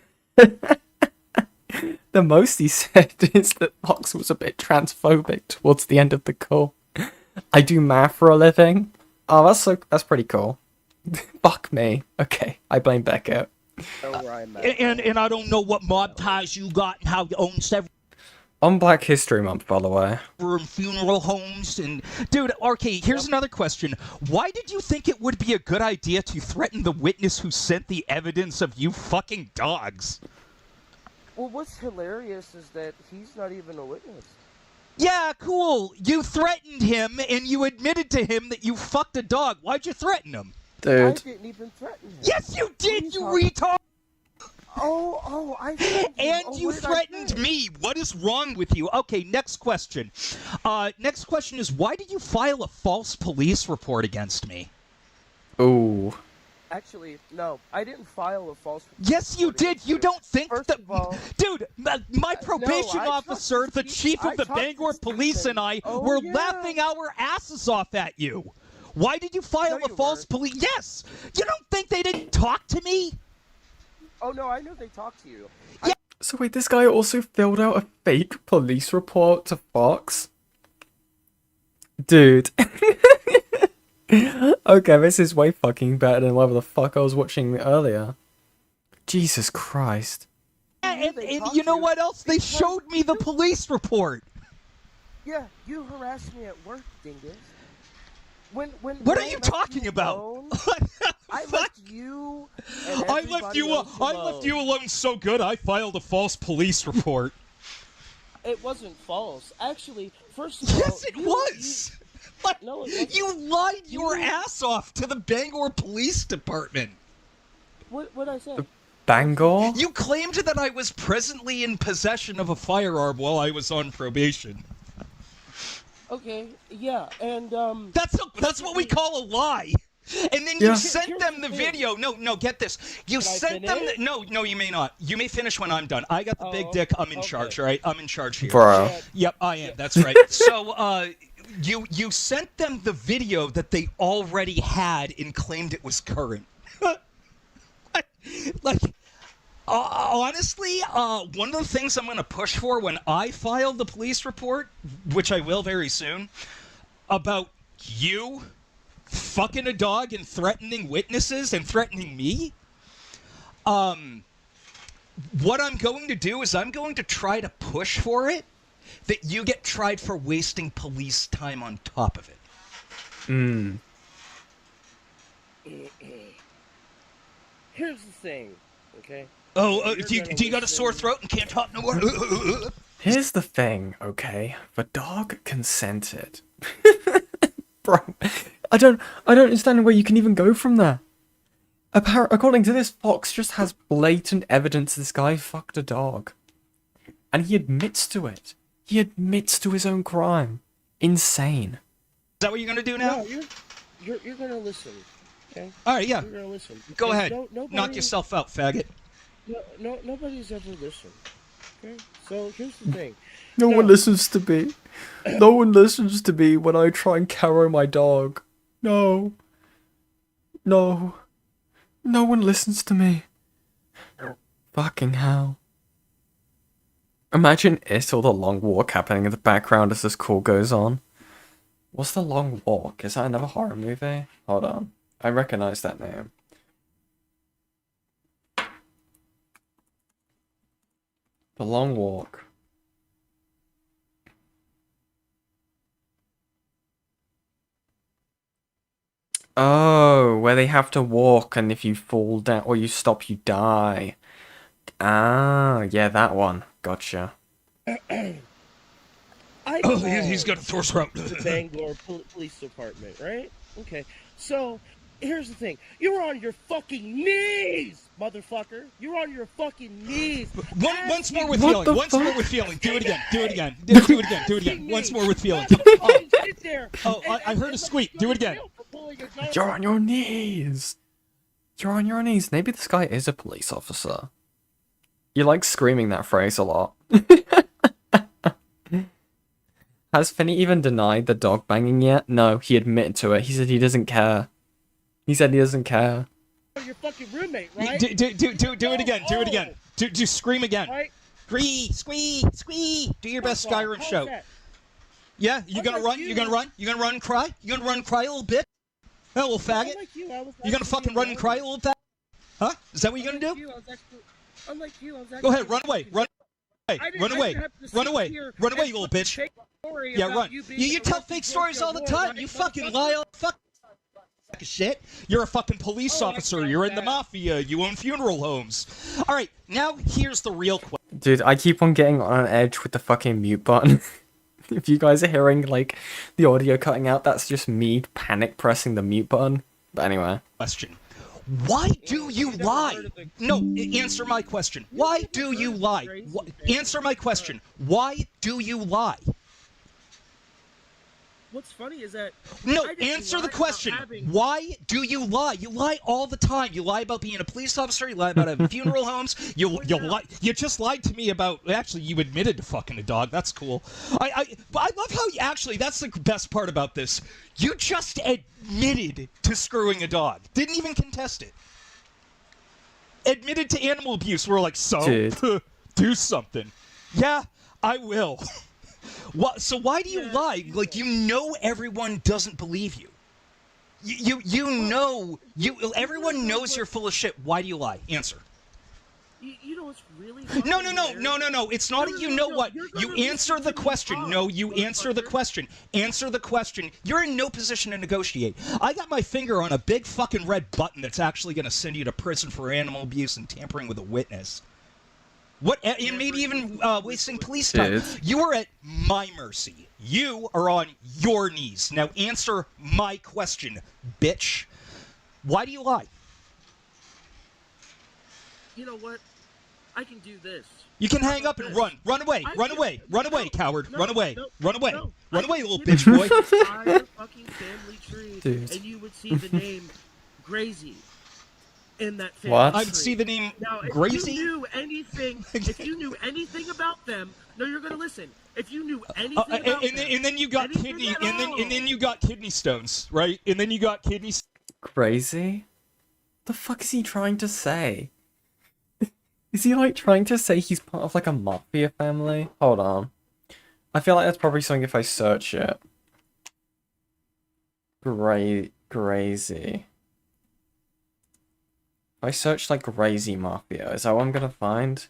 The most he said is that Fox was a bit transphobic towards the end of the call. I do math for a living. Oh, that's pretty cool. Fuck me. Okay, I blame Beckett. Know where I'm at. And I don't know what mob ties you got and how you own several On Black History Month, by the way. funeral homes and dude, okay, here's another question. Why did you think it would be a good idea to threaten the witness who sent the evidence of you fucking dogs? Well, what's hilarious is that he's not even a witness. Yeah, cool. You threatened him and you admitted to him that you fucked a dog. Why'd you threaten him? I Dude. didn't even threaten him. Yes, you did, you talking- retard! I threatened him. And you threatened me. What is wrong with you? Okay, next question. Next question is, why did you file a false police report against me? Ooh. Actually, no, I didn't file a false. Yes, you did. You don't think First that, of all, dude? My probation I officer, talked the to chief of the I talked Bangor to Police, Stephen. and I Oh, were yeah. laughing our asses off at you. Why did you file No, a you false weren't. police? Yes. You don't think they didn't talk to me? Oh no, I know they talked to you. So wait, this guy also filled out a fake police report to Fox? Dude. Okay, this is way fucking better than whatever the fuck I was watching earlier. Jesus Christ. And they talked you know to you what else? They because showed me the police report. Yeah, you harassed me at work, dingus. When What are I you left talking about? alone, What the I fuck? left you. And I left you. else I left you alone so good. I filed a false police report. It wasn't false, actually. First of all, Yes, it was. What? No, it wasn't. You lied your ass off to the Bangor Police Department. What I say? Bangor? You claimed that I was presently in possession of a firearm while I was on probation. Okay, yeah, and That's what we call a lie. And then Yeah. you sent Here's them the the thing. video. No, get this. You Can I sent them. finish? No, you may not. You may finish when I'm done. I got the big Oh, dick. I'm in okay. charge. All right, I'm in charge here. Bro. Yep, I am. That's right. So, you sent them the video that they already had and claimed it was current. Honestly, one of the things I'm going to push for when I file the police report, which I will very soon, about you fucking a dog and threatening witnesses and threatening me, what I'm going to do is I'm going to try to push for it that you get tried for wasting police time on top of it. here's the thing, okay? Oh, You're do you gonna got a sore listen- throat and can't talk no more? Here's the thing, okay? The dog consented. Bro, I don't understand where you can even go from there. According to this, Fox just has blatant evidence this guy fucked a dog. And he admits to it. He admits to his own crime. Insane. Is that what you're gonna do now? you're gonna listen, okay? All right, yeah. You're gonna listen. Go And ahead. Nobody, Knock yourself out, faggot. Nobody's ever listened. Okay. So here's the thing. No one listens to me. No one listens to me when I try and carry my dog. No. No. No one listens to me. Fucking hell. Imagine it or The Long Walk happening in the background as this call goes on. What's The Long Walk? Is that another horror movie? Hold on. I recognize that name. The Long Walk. Oh, where they have to walk and if you fall down or you stop, you die. Ah, yeah, that one. Gotcha. He's got a sore throat. The Bangor Police Department, right? Okay. So, here's the thing. You're on your fucking knees, motherfucker. You're on your fucking knees. Once more with feeling. Once more with feeling. Do it again. Do it again. Do it again. Do it again. Once more with feeling. I heard a squeak. Do it again. You're on your knees. You're on your knees. Maybe this guy is a police officer. You like screaming that phrase a lot. Has Finny even denied the dog banging yet? No, he admitted to it. He said he doesn't care. He said he doesn't care. Your fucking roommate, right? Do it again. Do it again. Do scream again. Right? Squee. Do your best Skyrim shout. Yeah, you gonna run? You gonna run? You gonna run and cry? You gonna run and cry a little bit? A little faggot? You gonna fucking run and cry a little faggot? Huh? Is that what you're gonna do? Unlike you, I was Go ahead, run away. Run away, you little bitch. Yeah, run. You tell fake stories all the time. You fucking lie all fuck shit. You're a fucking police officer. You're in the mafia. You own funeral homes. All right, now here's the real question. Dude, I keep on getting on edge with the fucking mute button. If you guys are hearing, like, the audio cutting out, that's just me panic pressing the mute button. But anyway. Question. Why do you lie? No, answer my question. Why do you lie? Answer my question. Why do you lie? What's funny is that... No, answer the question. Why do you lie? You lie all the time. You lie about being a police officer. You lie about having funeral homes. You lie. You just lied to me about... Actually, you admitted to fucking a dog. That's cool. I love how... Actually, that's the best part about this. You just admitted to screwing a dog. Didn't even contest it. Admitted to animal abuse. We're like, so? Do something. Yeah, I will. So why do you lie? Like, you know everyone doesn't believe you. Everyone knows you're full of shit. Why do you lie? Answer. You know what's really... No. It's not you know what. You answer the question. No, you answer the question. Answer the question. You're in no position to negotiate. I got my finger on a big fucking red button that's actually going to send you to prison for animal abuse and tampering with a witness. What, and maybe even wasting police time. You are at my mercy. You are on your knees. Now answer my question, bitch. Why do you lie? You know what? I can do this. You can hang up and run. Run away, coward. Run away, little bitch boy. Entire fucking family tree, and you would see the name Grazy in that family what? tree. I'd see the name now, Grazy? If you knew anything about them, no, you're gonna listen. If you knew anything about them, and then you got kidney, and then you got kidney stones, right? And then you got kidney. Crazy? The fuck is he trying to say? Is he like trying to say he's part of like a mafia family? Hold on. I feel like that's probably something if I search it. Crazy. If I search like Crazy Mafia, is that what I'm gonna find?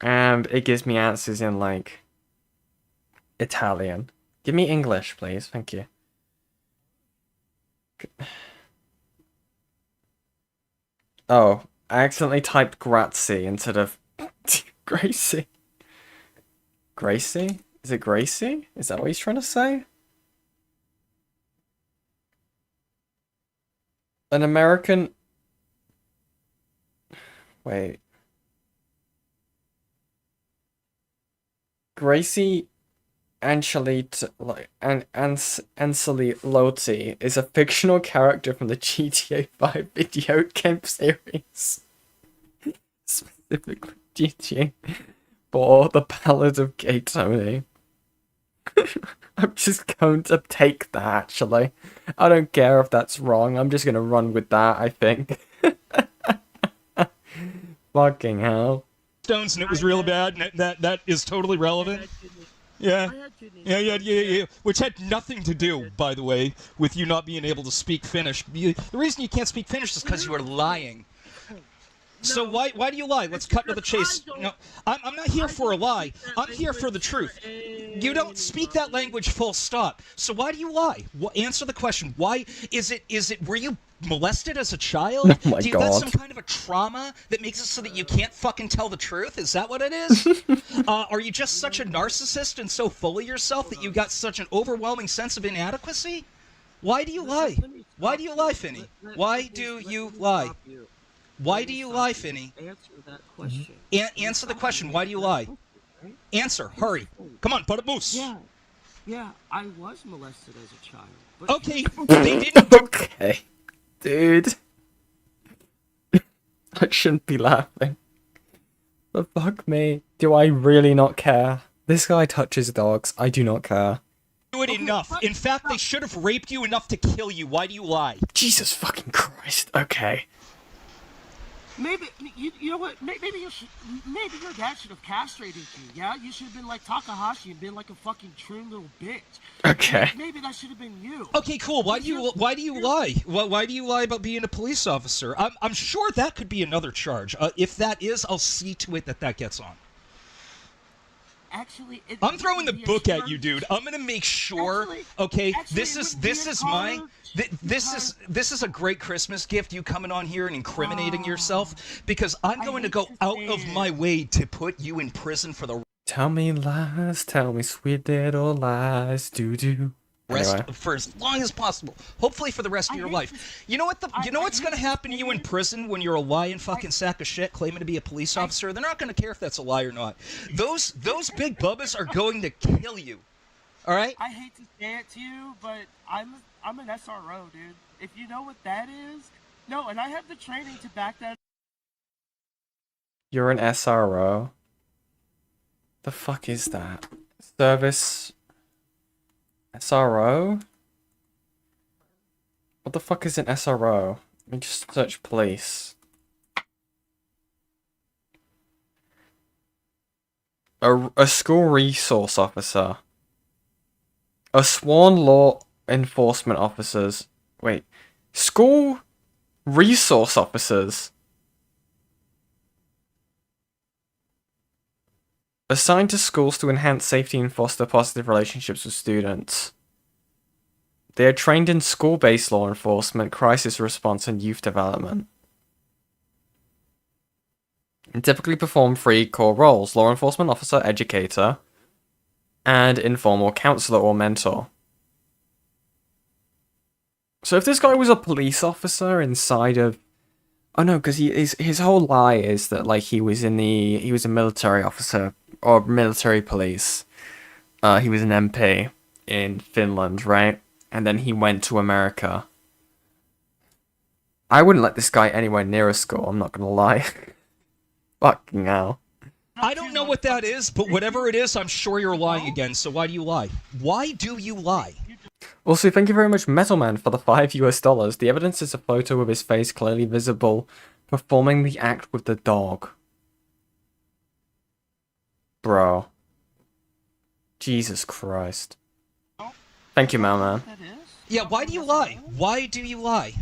And it gives me answers in like Italian. Give me English, please. Thank you. Oh, I accidentally typed Grazie instead of Gracie. Gracie? Is it Gracie? Is that what he's trying to say? An American... Wait. Gracie Ancelotti is a fictional character from the GTA 5 video game series. Specifically GTA 4, The Ballad of Gay Tony. I'm just going to take that, actually. I don't care if that's wrong, I'm just going to run with that, I think. Fucking hell. Stones, and it was real bad, and that is totally relevant. Yeah. Yeah. Which had nothing to do, by the way, with you not being able to speak Finnish. The reason you can't speak Finnish is because you are lying. So why do you lie? Let's cut to the chase. No, I'm not here for a lie. I'm here for the truth. You don't speak that language full stop. So why do you lie? Answer the question. Why is it were you molested as a child? Oh my Do you God. got some kind of a trauma that makes it so that you can't fucking tell the truth? Is that what it is? Are you just such a narcissist and so full of yourself that you got such an overwhelming sense of inadequacy? Why do you lie? Why do you lie, Finny? Why do you lie? Why do you lie, Finny? Answer that question. Answer the question. Why do you lie? Answer. Hurry. Come on, Buttermoose. Yeah, I was molested as a child. But Okay, they didn't. Okay. Dude. I shouldn't be laughing. But fuck me. Do I really not care? This guy touches dogs. I do not care. Do it enough. In fact, they should have raped you enough to kill you. Why do you lie? Jesus fucking Christ. Okay. maybe you know what? Maybe your dad should have castrated you. Yeah, you should have been like Takahashi and been like a fucking true little bitch. Okay. Maybe that should have been you. Okay, cool. Why do you lie? Why do you lie about being a police officer? I'm sure that could be another charge. If that is, I'll see to it that gets on. Actually, I'm throwing the book at you, dude. I'm gonna make sure. Okay, this is a great Christmas gift. You coming on here and incriminating yourself because I'm going to go out of my way to put you in prison for the Tell me lies, tell me sweet little lies, do. rest Anyway. for as long as possible. Hopefully for the rest of your life. You know what? You know what's gonna happen to you in prison when you're a lying fucking sack of shit claiming to be a police officer? They're not gonna care if that's a lie or not. Those big bubbas are going to kill you. All right? I hate to say it to you, but I'm an SRO, dude. If you know what that is, no, and I have the training to back that. You're an SRO. The fuck is that? Service SRO? What the fuck is an SRO? Let me just search police. A school resource officer. A sworn law enforcement officers. Wait. School resource officers. Assigned to schools to enhance safety and foster positive relationships with students. They are trained in school-based law enforcement, crisis response, and youth development. And typically perform three core roles: law enforcement officer, educator, and informal counselor or mentor. So if this guy was a police officer inside of... Oh no, because his whole lie is that like he was a military officer or military police. He was an MP in Finland, right? And then he went to America. I wouldn't let this guy anywhere near a school, I'm not gonna lie. Fucking hell. I don't know what that is, but whatever it is, I'm sure you're lying again. So why do you lie? Why do you lie? Also, thank you very much, Metalman, for the $5. The evidence is a photo of his face clearly visible, performing the act with the dog. Bro. Jesus Christ. Thank you, Mailman. Yeah, why do you lie? Why do you lie?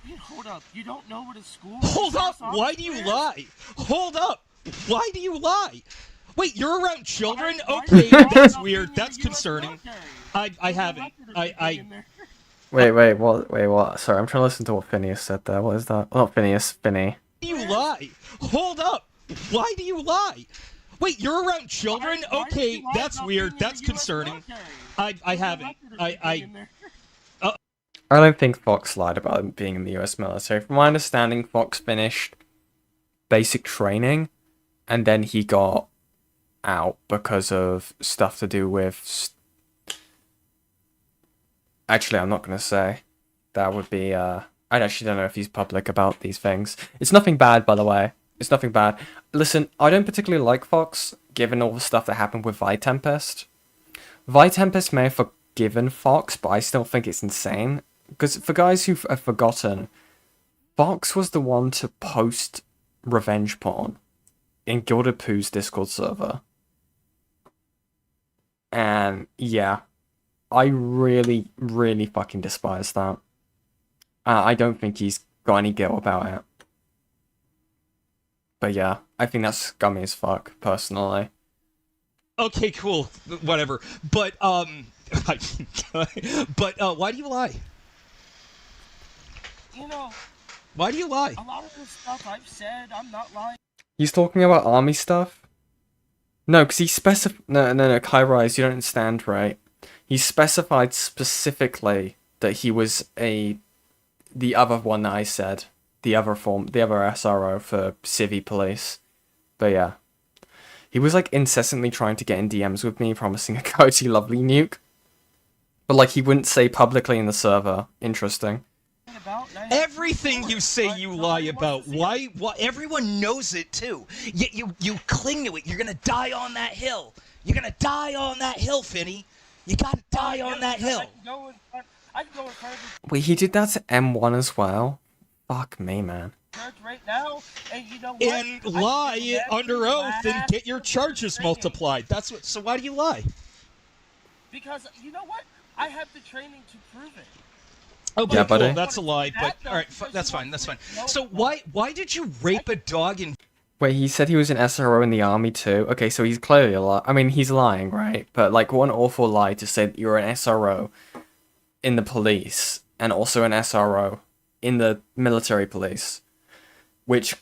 Hey, hold up. You don't know what a school. Hold up! resource Why do you officer is? lie? Hold up! Why do you lie? Wait, you're around children? Why Okay, are you that's lying weird. about That's being in the US concerning. military? I There's no haven't. record of you being there. Wait, what? Sorry, I'm trying to listen to what Phineas said there. What is that? Oh, not Phineas, Finny. Why do you lie? Hold up! Why do you lie? Wait, you're around children? Why did Okay, you lie that's about weird. being in the That's US concerning. military? I There's no haven't. record of you being there. I don't think Fox lied about him being in the US military. From my understanding, Fox finished basic training, and then he got out because of stuff to do with... Actually, I'm not going to say. That would be... I actually don't know if he's public about these things. It's nothing bad, by the way. It's nothing bad. Listen, I don't particularly like Fox, given all the stuff that happened with Vi Tempest. Vi Tempest may have forgiven Fox, but I still think it's insane. Because for guys who have forgotten, Fox was the one to post revenge porn in Gilded Pooh's Discord server. And yeah, I really, really fucking despise that. I don't think he's got any guilt about it. But yeah, I think that's scummy as fuck, personally. Okay, cool. Whatever. But, why do you lie? You know, why do you lie? a lot of the stuff I've said, I'm not lying. He's talking about army stuff? No, because he specified... No, Kai-Rise, you don't understand, right? He specified specifically that he was the other one that I said. The other SRO for Civvy Police. But yeah. He was, like, incessantly trying to get in DMs with me, promising a Cozy Lovely nuke. But, like, he wouldn't say publicly in the server. Interesting. Everything you say you lie about. Why? Everyone knows it too. You cling to it. You're gonna die on that hill. You're gonna die on that hill, Finny. You gotta die on that hill. I can go in front of Wait, he did that to M1 as well? Fuck me, man. the church right now, and you know what? And lie under oath and get your charges multiplied. That's what. So why do you lie? Because you know what? I have the training to prove it. Okay, yeah, cool. buddy. That's a lie. But all right, that's fine. That's fine. So why did you rape a dog in? Wait, he said he was an SRO in the army too? Okay, so he's clearly a lie. I mean, he's lying, right? But, like, what an awful lie to say that you're an SRO in the police and also an SRO in the military police. Which,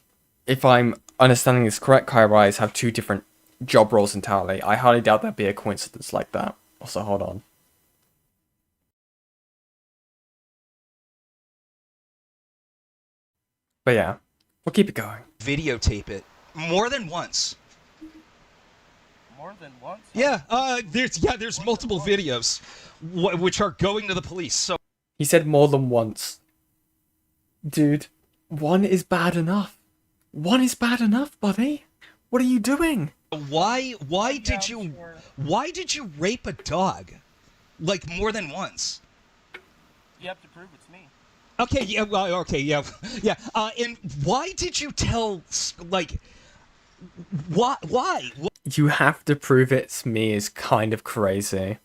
if I'm understanding this correct, Kai-Rise have two different job roles entirely. I highly doubt there'd be a coincidence like that. Also, hold on. But yeah, we'll keep it going. Videotape it more than once. More than once? Yeah, there's multiple videos which are going to the police. So He said more than once. Dude, one is bad enough. One is bad enough, buddy. What are you doing? why did you rape a dog? Like more than once? You have to prove it's me. Okay, yeah, well, okay, yeah, yeah. And why did you tell, like, why? You have to prove it's me is kind of crazy.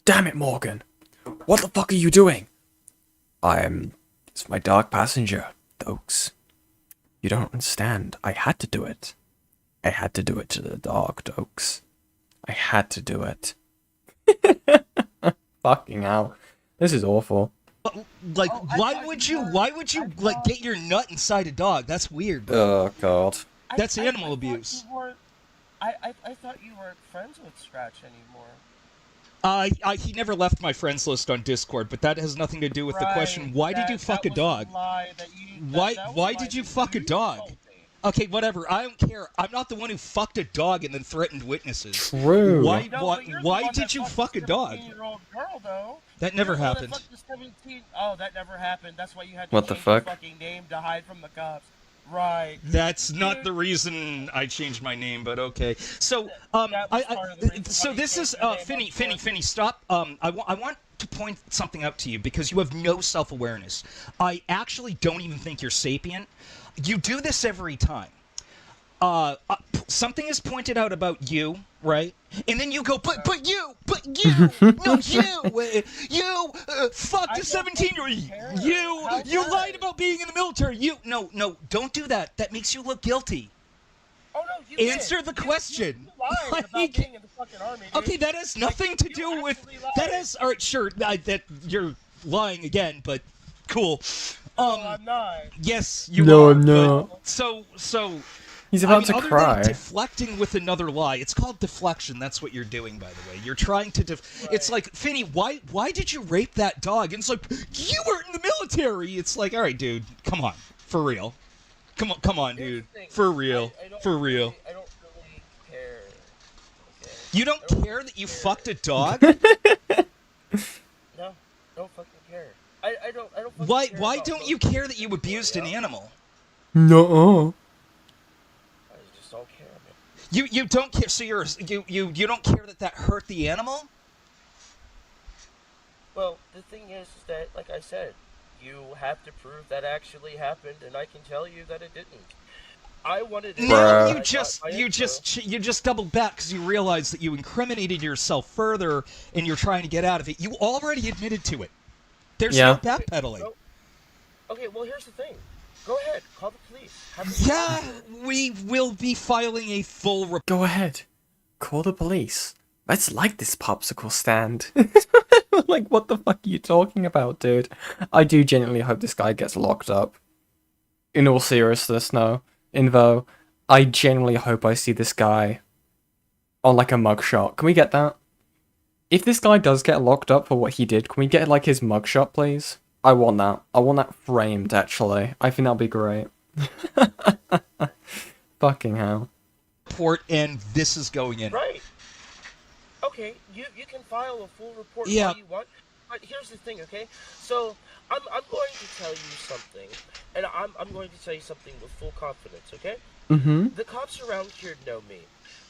Damn it, Morgan. What the fuck are you doing? It's my dog passenger, Dokes. You don't understand. I had to do it. I had to do it to the dog, Dokes. I had to do it. Fucking hell. This is awful. Like, why would you like get your nut inside a dog? That's weird. Bro. Oh god. That's animal abuse. I thought you weren't friends with Scratch anymore. He never left my friends list on Discord, but that has nothing to do with the question. Why did you fuck a dog? Why did you fuck a dog? Okay, whatever. I don't care. I'm not the one who fucked a dog and then threatened witnesses. True. Why did you fuck a dog? Girl, though. That never happened. Oh, that never happened. That's why you had to What the change your fuck? fucking name to hide from the cops. Right. That's not the reason I changed my name, but okay. So, so this is Finny. Stop. I want to point something out to you because you have no self-awareness. I actually don't even think you're sapient. You do this every time. Something is pointed out about you, right? And then you go, but you, no, you fucked a 17-year-old. You lied about being in the military. No, don't do that. That makes you look guilty. Oh no, you answer did. the question. You lied about being in the fucking army, dude. Okay, that has nothing to do with. That has. All right, sure. That you're lying again, but cool. No, I'm not. Yes, you No, are. I'm not. But so. He's about to other cry. Than deflecting with another lie. It's called deflection. That's what you're doing, by the way. You're trying to It's like, Finny, why did you rape that dog? And it's like, you were in the military. It's like, all right, dude, come on, for real. Come on, dude, for real, for real. I don't really You don't care that you fucked a dog? No, don't fucking care. I don't fucking Why care why about don't most you care that people you abused an yeah. animal? No. I just don't care, man. You don't care, so you don't care that hurt the animal? Well, the thing is that, like I said, you have to prove that actually happened, and I can tell you that it didn't. I wanted it. Now Bruh. you just doubled back because you realized that you incriminated yourself further and you're trying to get out of it. You already admitted to it. There's no backpedaling. No. Okay, well, here's the thing. Go ahead, call the police. Yeah, we will be filing a full report. Go ahead. Call the police. Let's light this popsicle stand. Like, what the fuck are you talking about, dude? I do genuinely hope this guy gets locked up. In all seriousness, no. Invo, I genuinely hope I see this guy on, like, a mugshot. Can we get that? If this guy does get locked up for what he did, can we get, like, his mugshot, please? I want that. I want that framed, actually. I think that'll be great. Fucking hell. Report, and this is going in. Right. Okay, you can file a full report Yeah. all you want, but here's the thing, okay? So I'm going to tell you something, and I'm going to tell you something with full confidence, okay? Mm-hmm. The cops around here know me.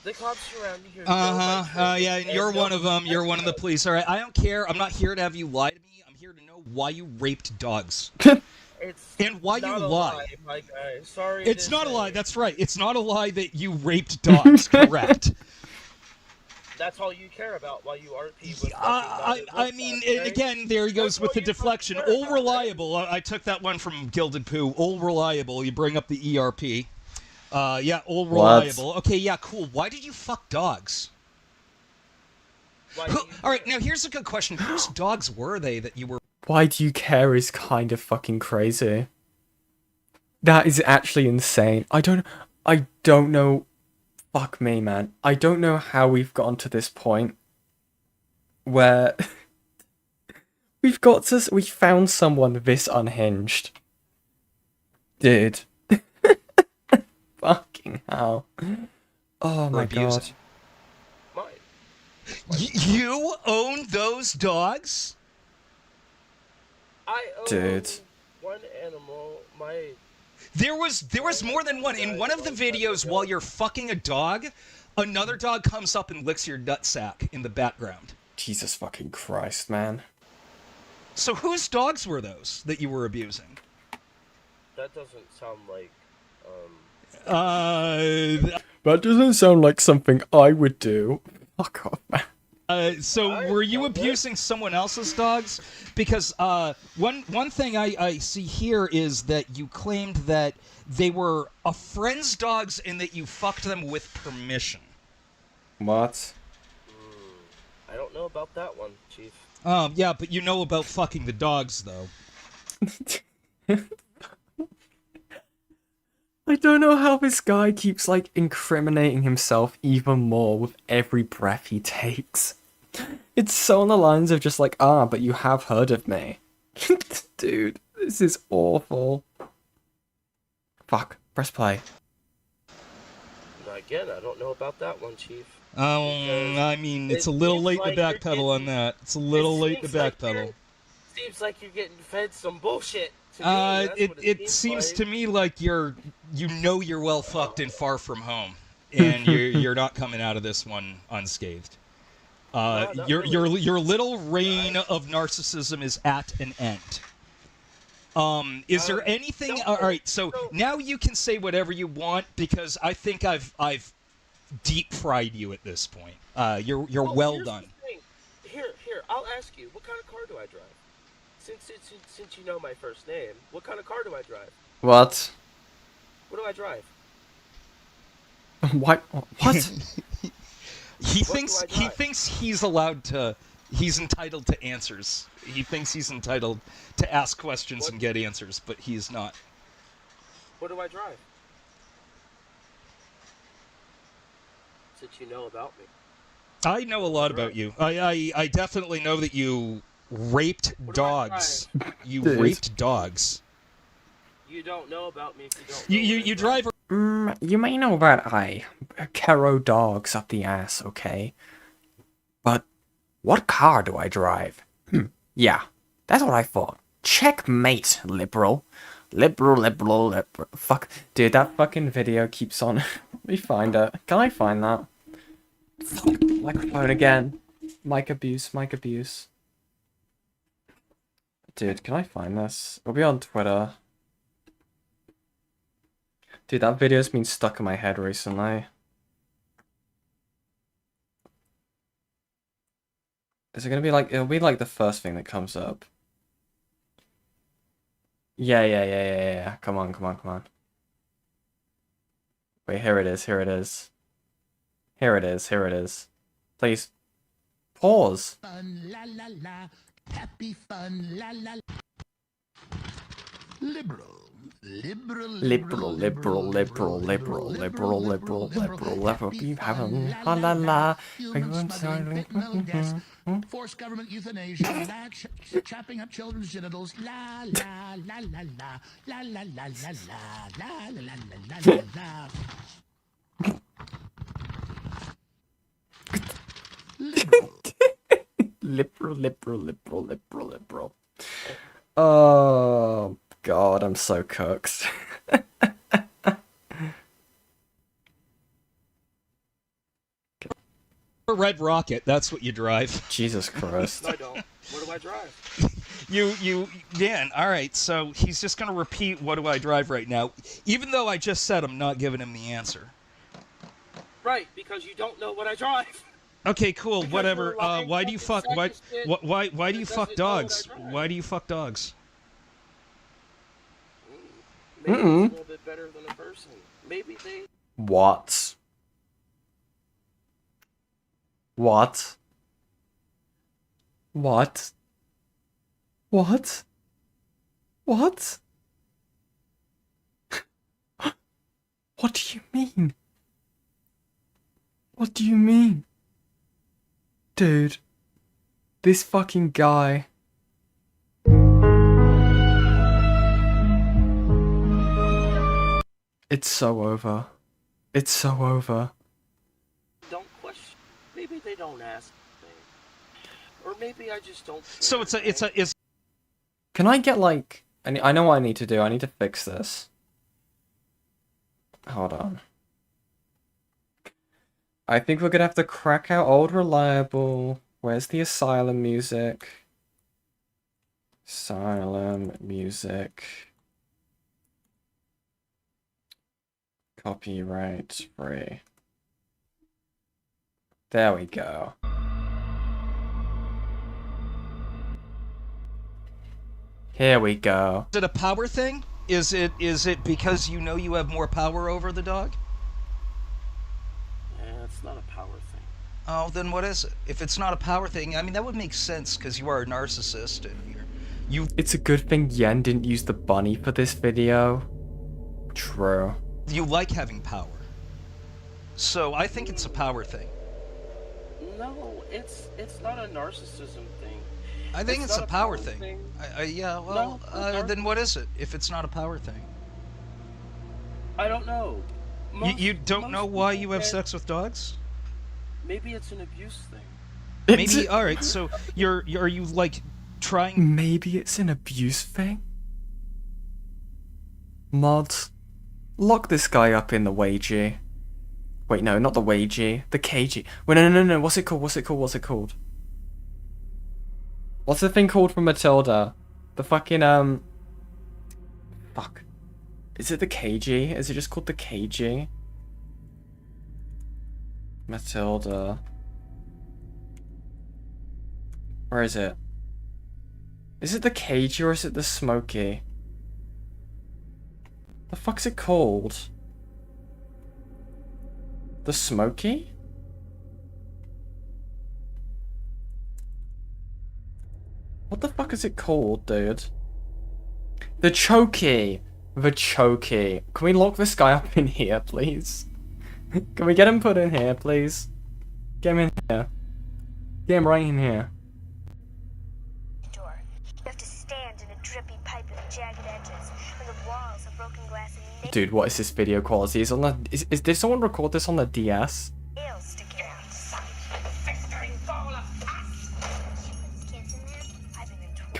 The cops around here know my Yeah, and you're one of them. You're one of the police. All right, I don't care. I'm not here to have you lie to me. I'm here to know why you raped dogs. It's and why not you a lie. my guy. Sorry. It's not a lie. That's right. It's not a lie that you raped dogs. Correct. That's all you care about while you RP with I mean, again, there he goes with the deflection. All reliable. I took that one from Gilded Poo. All reliable. You bring up the ERP. Yeah, all reliable. What? Okay, yeah, cool. Why did you fuck dogs? All right, now here's a good question. Whose dogs were they that you were... Why do you care is kind of fucking crazy. That is actually insane. I don't know. Fuck me, man. I don't know how we've gotten to this point where we found someone this unhinged. Dude. Fucking hell. Oh my god. You own those dogs? I own Dude. one animal. There was more than one. In one of the videos, while you're fucking a dog, another dog comes up and licks your nutsack in the background. Jesus fucking Christ, man. So whose dogs were those that you were abusing? That doesn't sound like, That doesn't sound like something I would do. Fuck off, man. So were you abusing someone else's dogs? Because one thing I see here is that you claimed that they were a friend's dogs and that you fucked them with permission. What? I don't know about that one, Chief. Yeah, but you know about fucking the dogs, though. I don't know how this guy keeps, like, incriminating himself even more with every breath he takes. It's so on the lines of just like, but you have heard of me. Dude, this is awful. Fuck, press play. Again, I don't know about that one, Chief. I mean, it's a little late to backpedal on that. It's a little late to backpedal. Seems like you're getting fed some bullshit. It seems to me like you're well fucked and far from home, and you're not coming out of this one unscathed. Your little reign of narcissism is at an end. Is there anything? All right, so now you can say whatever you want because I think I've deep fried you at this point. You're well done. Here, I'll ask you. What kind of car do I drive? Since you know my first name, what kind of car do I drive? What? What do I drive? What? He thinks he's allowed to. He's entitled to answers. He thinks he's entitled to ask questions and get answers, but he's not. What do I drive? Since you know about me. I know a lot about you. I definitely know that you raped dogs. You raped dogs. You don't know about me if you don't. You drive. You may know that I carry dogs up the ass, okay? What car do I drive? Yeah, that's what I thought. Checkmate, liberal. Liberal. Fuck. Dude, that fucking video keeps on. Let me find it. Can I find that? Fuck, microphone again. Mic abuse. Dude, can I find this? It'll be on Twitter. Dude, that video's been stuck in my head recently. Is it gonna be like, it'll be like the first thing that comes up. Yeah. Come on. Wait, here it is. Please. Pause. Fun, la la la. Happy fun, la la la. Liberal. You have la la la. Forced government euthanasia, chopping up children's genitals. La la la la la la la la la la la la la. Liberal. Oh God, I'm so cooked. A red rocket, that's what you drive. Jesus Christ. No, I don't. What do I drive? Dan, alright, so he's just gonna repeat what do I drive right now, even though I just said I'm not giving him the answer. Right, because you don't know what I drive. Okay, cool, Because whatever. you're lying Why do you fuck fucking why do you that fuck doesn't know what I dogs? drive. Why do you fuck dogs? Maybe it's a little bit better than a person. Maybe they... What? What? What? What? What? What do you mean? What do you mean? Dude, this fucking guy. It's so over. It's so over. don't question. Maybe they don't ask me. Or maybe I just don't care, So it's Can I get like... I know what I need to do. I need to fix this. Hold on. I think we're gonna have to crack out Old Reliable. Where's the Asylum music? Asylum music. Copyright free. There we go. Here we go. Is it a power thing? Is it because you know you have more power over the dog? It's not a power thing. Oh, then what is it? If it's not a power thing, I mean, that would make sense because you are a narcissist and you. It's a good thing Yen didn't use the bunny for this video. True. You like having power. So I think it's a power thing. No, it's not a narcissism thing. I think it's a not power thing. Yeah, well, No, then what is it if it's not a power thing? I don't know. You don't most know why people you have say- sex with dogs? Maybe it's an abuse thing. Maybe, alright, so are you like trying... Maybe it's an abuse thing? Mods, lock this guy up in the Ouija. Wait, no, not the Ouija. The KG. Wait, no. What's it called? What's the thing called from Matilda? The fucking, Fuck. Is it the KG? Is it just called the KG? Matilda. Where is it? Is it the KG or is it the Smoky? The fuck's it called? The Smoky? What the fuck is it called, dude? The Chokey! The Chokey. Can we lock this guy up in here, please? Can we get him put in here, please? Get him in here. Get him right in here. Door. You have to stand in a drippy pipe with jagged edges, when the walls are broken glass and Dude, what is this video quality? Is on the did someone record this on the DS? nails sticking out.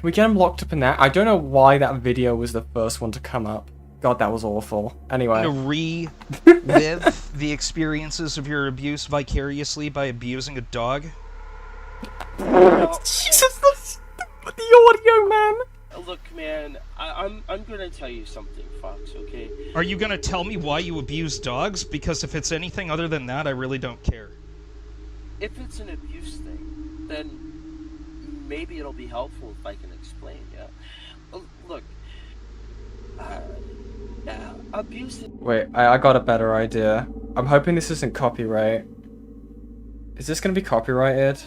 We get him locked up in there. I don't know why that video was the first one to come up. God, that was awful. Anyway. To relive the experiences of your abuse vicariously by abusing a dog? Jesus, the audio, man. Look, man, I'm gonna tell you something, Fox, okay? Are you gonna tell me why you abuse dogs? Because if it's anything other than that, I really don't care. If it's an abuse thing, then maybe it'll be helpful if I can explain, yeah? Look, abuse... Wait, I got a better idea. I'm hoping this isn't copyright. Is this gonna be copyrighted?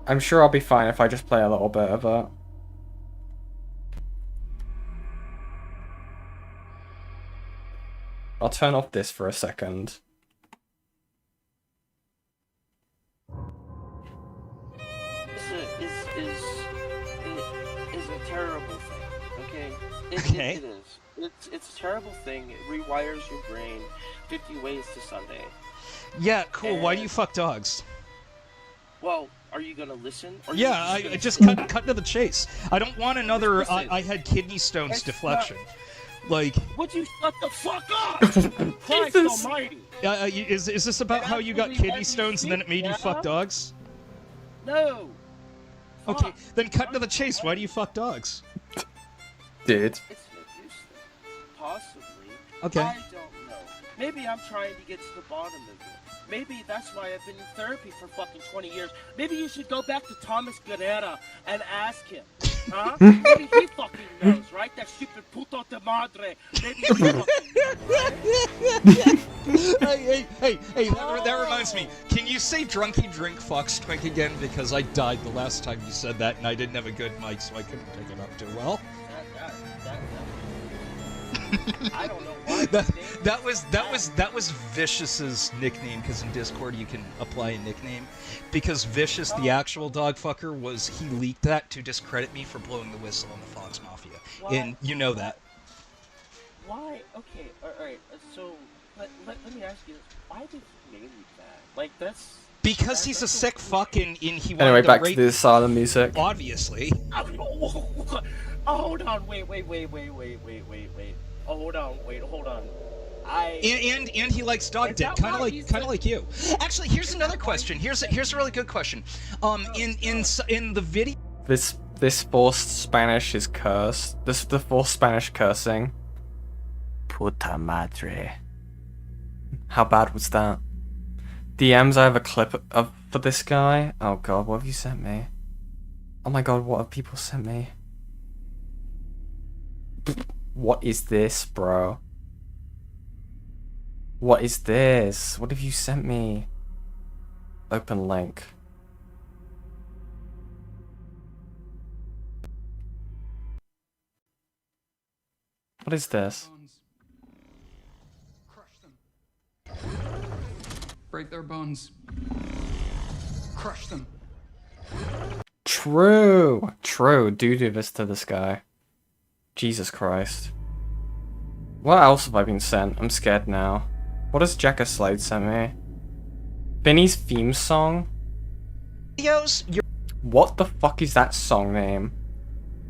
I'm sure I'll be fine if I just play a little bit of it. I'll turn off this for a second. Is a terrible thing, okay? Okay. It is. It's a terrible thing. It rewires your brain 50 ways to Sunday. Yeah, cool. Why do you fuck dogs? Well, are you gonna listen? Or Yeah, I just cut to the chase. I don't want another I had kidney stones deflection. Like, would you shut the fuck up? Christ almighty! Is this about how you got kidney stones and then it made you fuck dogs? No. Okay, then cut to the chase. Why do you fuck dogs? Dude. It's an abuse thing. Possibly. Okay. I don't know. Maybe I'm trying to get to the bottom of it. Maybe that's why I've been in therapy for fucking 20 years. Maybe you should go back to Thomas Guerrera and ask him. Huh? Maybe he fucking knows, right? That stupid puto de madre. Maybe he fucking Hey, that reminds me. Can you say drunky drink fox twink again? Because I died the last time you said that and I didn't have a good mic, so I couldn't pick it up too well. I don't know why. That was Vicious's nickname, because in Discord you can apply a nickname. Because Vicious, the actual dog fucker, he leaked that to discredit me for blowing the whistle on the Fox Mafia. Why? And you know that. Why? Okay, alright, so, let me ask you this. Why did he name you that? Like, that's... Because he's a sick fuck and he wanted Anyway, to back rape... to the asylum music. Obviously. Oh, hold on, wait. Oh, hold on. And he likes dog dick, kind of like you. Actually, here's another question. Here's a really good question. In the video, this forced Spanish is cursed. The forced Spanish cursing. Puta madre. How bad was that? DMs, I have a clip of for this guy. Oh god, what have you sent me? Oh my god, what have people sent me? What is this, bro? What is this? What have you sent me? Open link. What is this? Crush them. Break their bones. Crush them. True. Do this to this guy. Jesus Christ. What else have I been sent? I'm scared now. What has Jacka Slade sent me? Finny's theme song? What the fuck is that song name?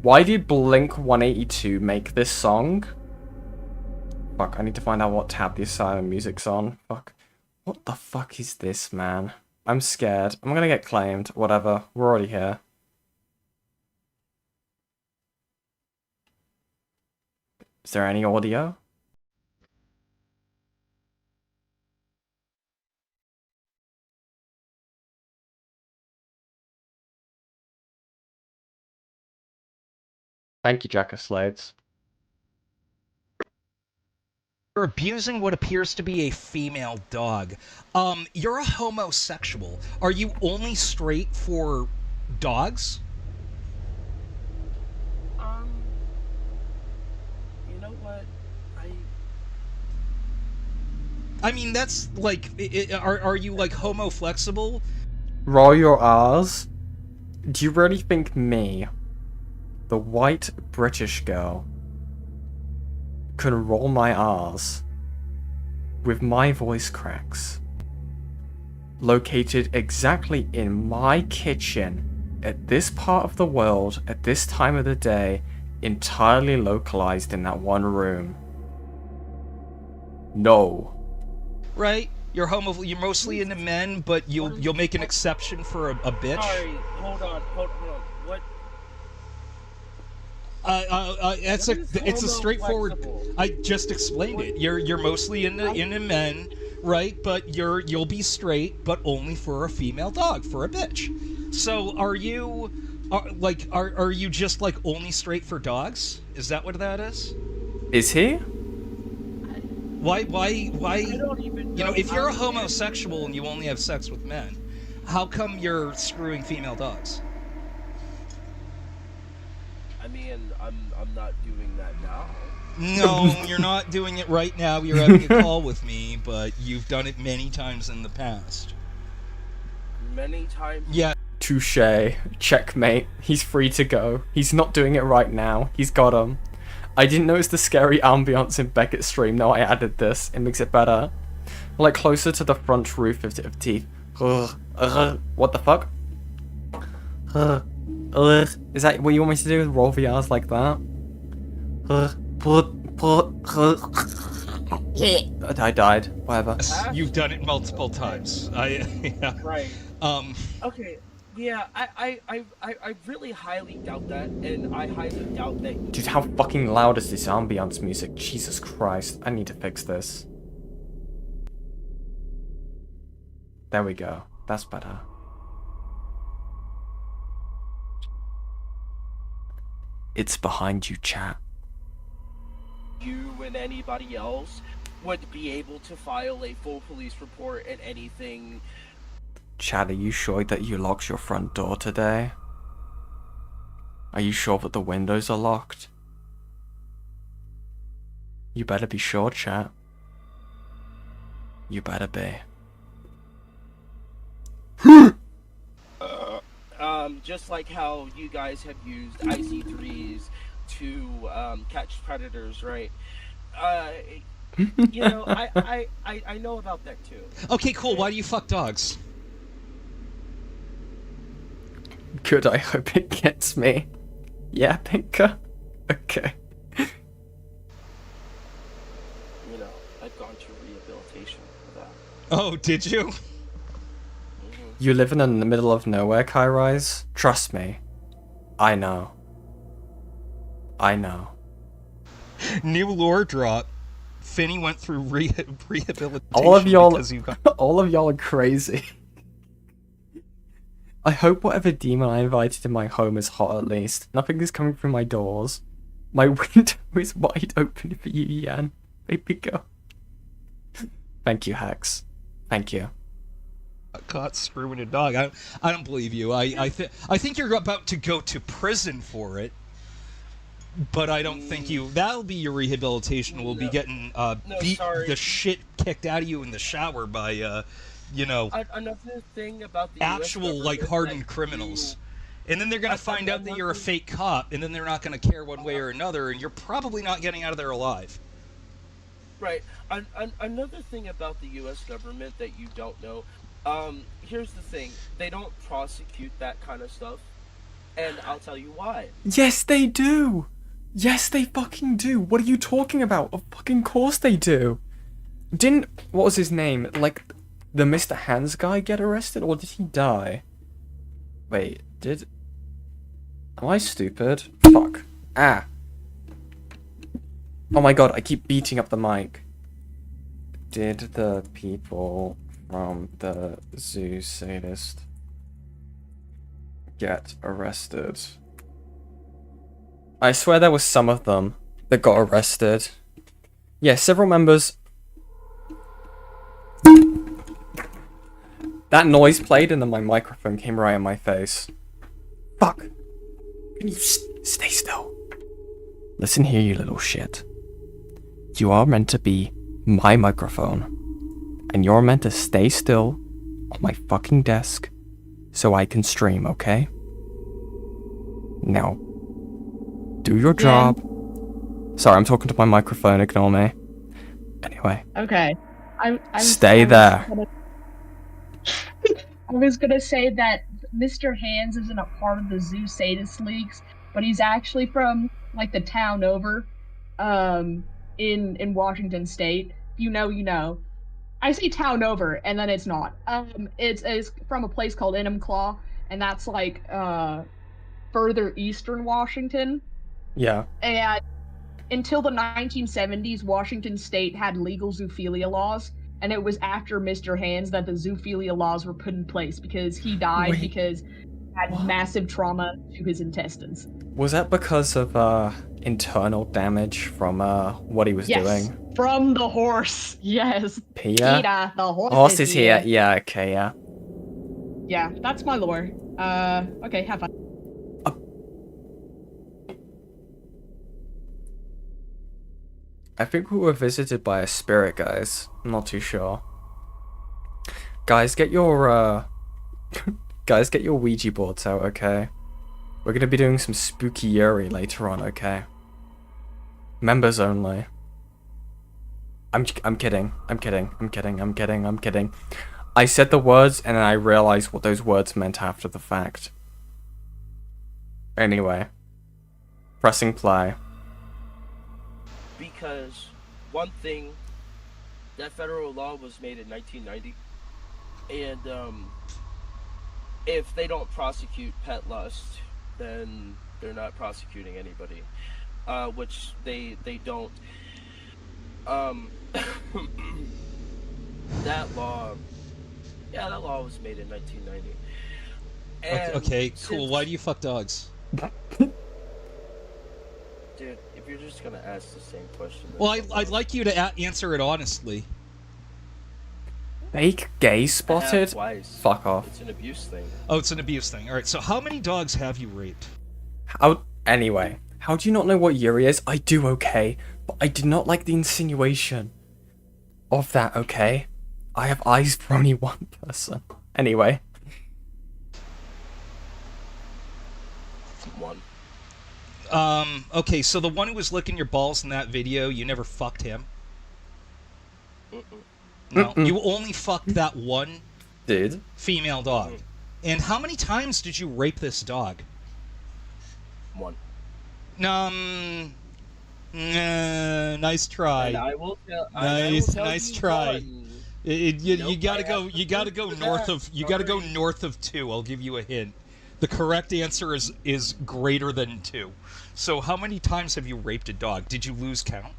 Why did Blink 182 make this song? Fuck, I need to find out what tab the asylum music's on. Fuck. What the fuck is this, man? I'm scared. I'm gonna get claimed. Whatever. We're already here. Is there any audio? Thank you, Jacka Slades. you're abusing what appears to be a female dog. You're a homosexual. Are you only straight for dogs? You know what? I mean, that's like, are you like homo flexible? Roll your R's. Do you really think me, the white British girl, can roll my R's with my voice cracks located exactly in my kitchen at this part of the world, at this time of the day, entirely localized in that one room. No. Right? You're mostly into men, but you'll make an exception for a bitch. Sorry, hold on. What? It's a straightforward. I just explained it. You're mostly into men, right? But you'll be straight, but only for a female dog, for a bitch. So are you just like only straight for dogs? Is that what that is? Is he? Why? I don't even know. If you're a homosexual and you only have sex with men, how come you're screwing female dogs? I mean, I'm not doing that now. No, you're not doing it right now. You're having a call with me, but you've done it many times in the past. Many times? Yeah. Touche. Checkmate. He's free to go. He's not doing it right now. He's got him. I didn't notice the scary ambience in Beckett's stream. Now I added this. It makes it better. Like closer to the front roof of teeth. What the fuck? Is that what you want me to do? Roll VRs like that? I died. Whatever. You've done it multiple times. Yeah. Right. Okay. Yeah, I really highly doubt that, and I highly doubt that. Dude, how fucking loud is this ambience music? Jesus Christ, I need to fix this. There we go. That's better. It's behind you, chat. You and anybody else would be able to file a full police report and anything. Chad, are you sure that you locked your front door today? Are you sure that the windows are locked? You better be sure, chat. You better be. Just like how you guys have used IC3s to catch predators, right? I know about that too. Okay, cool. Why do you fuck dogs? Good, I hope it gets me. Yeah, Pinker? Okay. I've gone to rehabilitation for that. Oh, did you? You living in the middle of nowhere, Kai-Rise? Trust me. I know. I know. New lore drop. Finny went through rehabilitation. All of y'all are crazy. I hope whatever demon I invited in my home is hot at least. Nothing is coming through my doors. My window is wide open for you, Yan. Baby girl. Thank you, Hex. Thank you. Caught screwing a dog. I don't believe you. I think you're about to go to prison for it. But I don't think that'll be your rehabilitation. We'll be getting beat the shit kicked out of you in the shower by another thing about the actual like hardened criminals. And then they're gonna find out that you're a fake cop, and then they're not gonna care one way or another, and you're probably not getting out of there alive. Right. Another thing about the U.S. government that you don't know. Here's the thing. They don't prosecute that kind of stuff. And I'll tell you why. Yes, they do! Yes, they fucking do! What are you talking about? Of fucking course they do! What was his name? Like, the Mr. Hands guy get arrested, or did he die? Wait, am I stupid? Fuck. Ah. Oh my god, I keep beating up the mic. Did the people from the zoo sadist get arrested? I swear there was some of them that got arrested. Yeah, several members. That noise played and then my microphone came right in my face. Fuck. Can you stay still? Listen here, you little shit. You are meant to be my microphone. And you're meant to stay still on my fucking desk so I can stream, okay? Now, do your job. Sorry, I'm talking to my microphone, ignore me. Anyway. Okay. Stay there. I was gonna say that Mr. Hands isn't a part of the Zoo Sadist Leagues, but he's actually from like the town over, in Washington State. If you know, you know. I say town over, and then it's not. It's from a place called Enumclaw, and that's like further eastern Washington. Yeah. And until the 1970s, Washington State had legal zoophilia laws, and it was after Mr. Hands that the zoophilia laws were put in place because he died because he had massive trauma to his intestines. Was that because of internal damage from what he was doing? From the horse. Yes. Peter? Peter, the horse, Horse is here. Yeah, okay, yeah. Yeah, that's my lore. Okay, have fun. I think we were visited by a spirit, guys. I'm not too sure. Guys, get your guys, get your Ouija boards out, okay? We're gonna be doing some spooky Yuri later on, okay? Members only. I'm kidding. I'm kidding. I said the words and then I realized what those words meant after the fact. Anyway. Pressing play. Because one thing, that federal law was made in 1990, and if they don't prosecute pet lust, then they're not prosecuting anybody, which they don't. That law was made in 1990. And okay, cool. Why do you fuck dogs? Dude, if you're just gonna ask the same question... Well, I'd like you to answer it honestly. Fake gay spotted? Twice. Fuck off. It's an abuse thing. Oh, it's an abuse thing. Alright, so how many dogs have you raped? Anyway, how do you not know what Yuri is? I do, okay? But I did not like the insinuation of that, okay? I have eyes for only one person. Anyway. Okay, so the one who was licking your balls in that video, you never fucked him? No, you only fucked that one female dog. And how many times did you rape this dog? One. Nice try. And I will tell, nice try. You gotta go north of 2. I'll give you a hint. The correct answer is greater than 2. So how many times have you raped a dog? Did you lose count?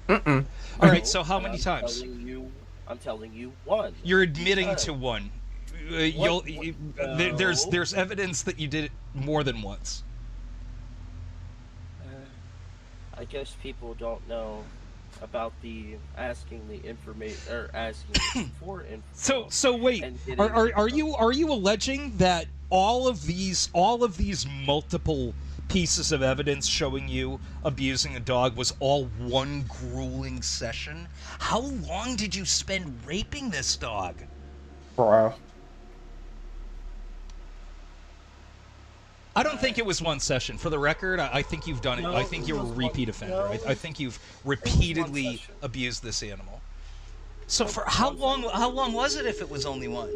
All right, so how many times? I'm telling you one. You're admitting to one. There's evidence that you did it more than once. I guess people don't know about the asking the information or asking for information. So wait, are you alleging that all of these multiple pieces of evidence showing you abusing a dog was all one grueling session? How long did you spend raping this dog? Bro. I don't think it was one session. For the record, I think you've done it. I think you're a repeat offender. I think you've repeatedly abused this animal. So for how long was it if it was only one?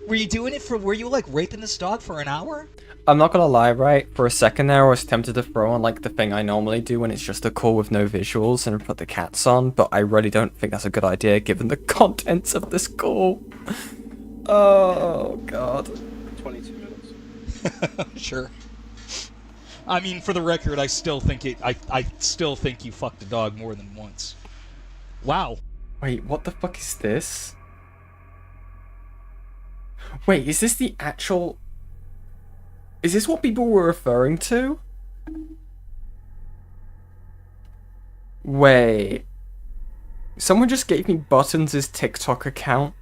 Were you like raping this dog for an hour? I'm not gonna lie, right? For a second there, I was tempted to throw on like the thing I normally do when it's just a call with no visuals and put the cats on, but I really don't think that's a good idea given the contents of this call. Oh god. 22 minutes. Sure. I mean, for the record, I still think you fucked a dog more than once. Wow. Wait, what the fuck is this? Wait, is this the actual... Is this what people were referring to? Wait. Someone just gave me Buttons' TikTok account.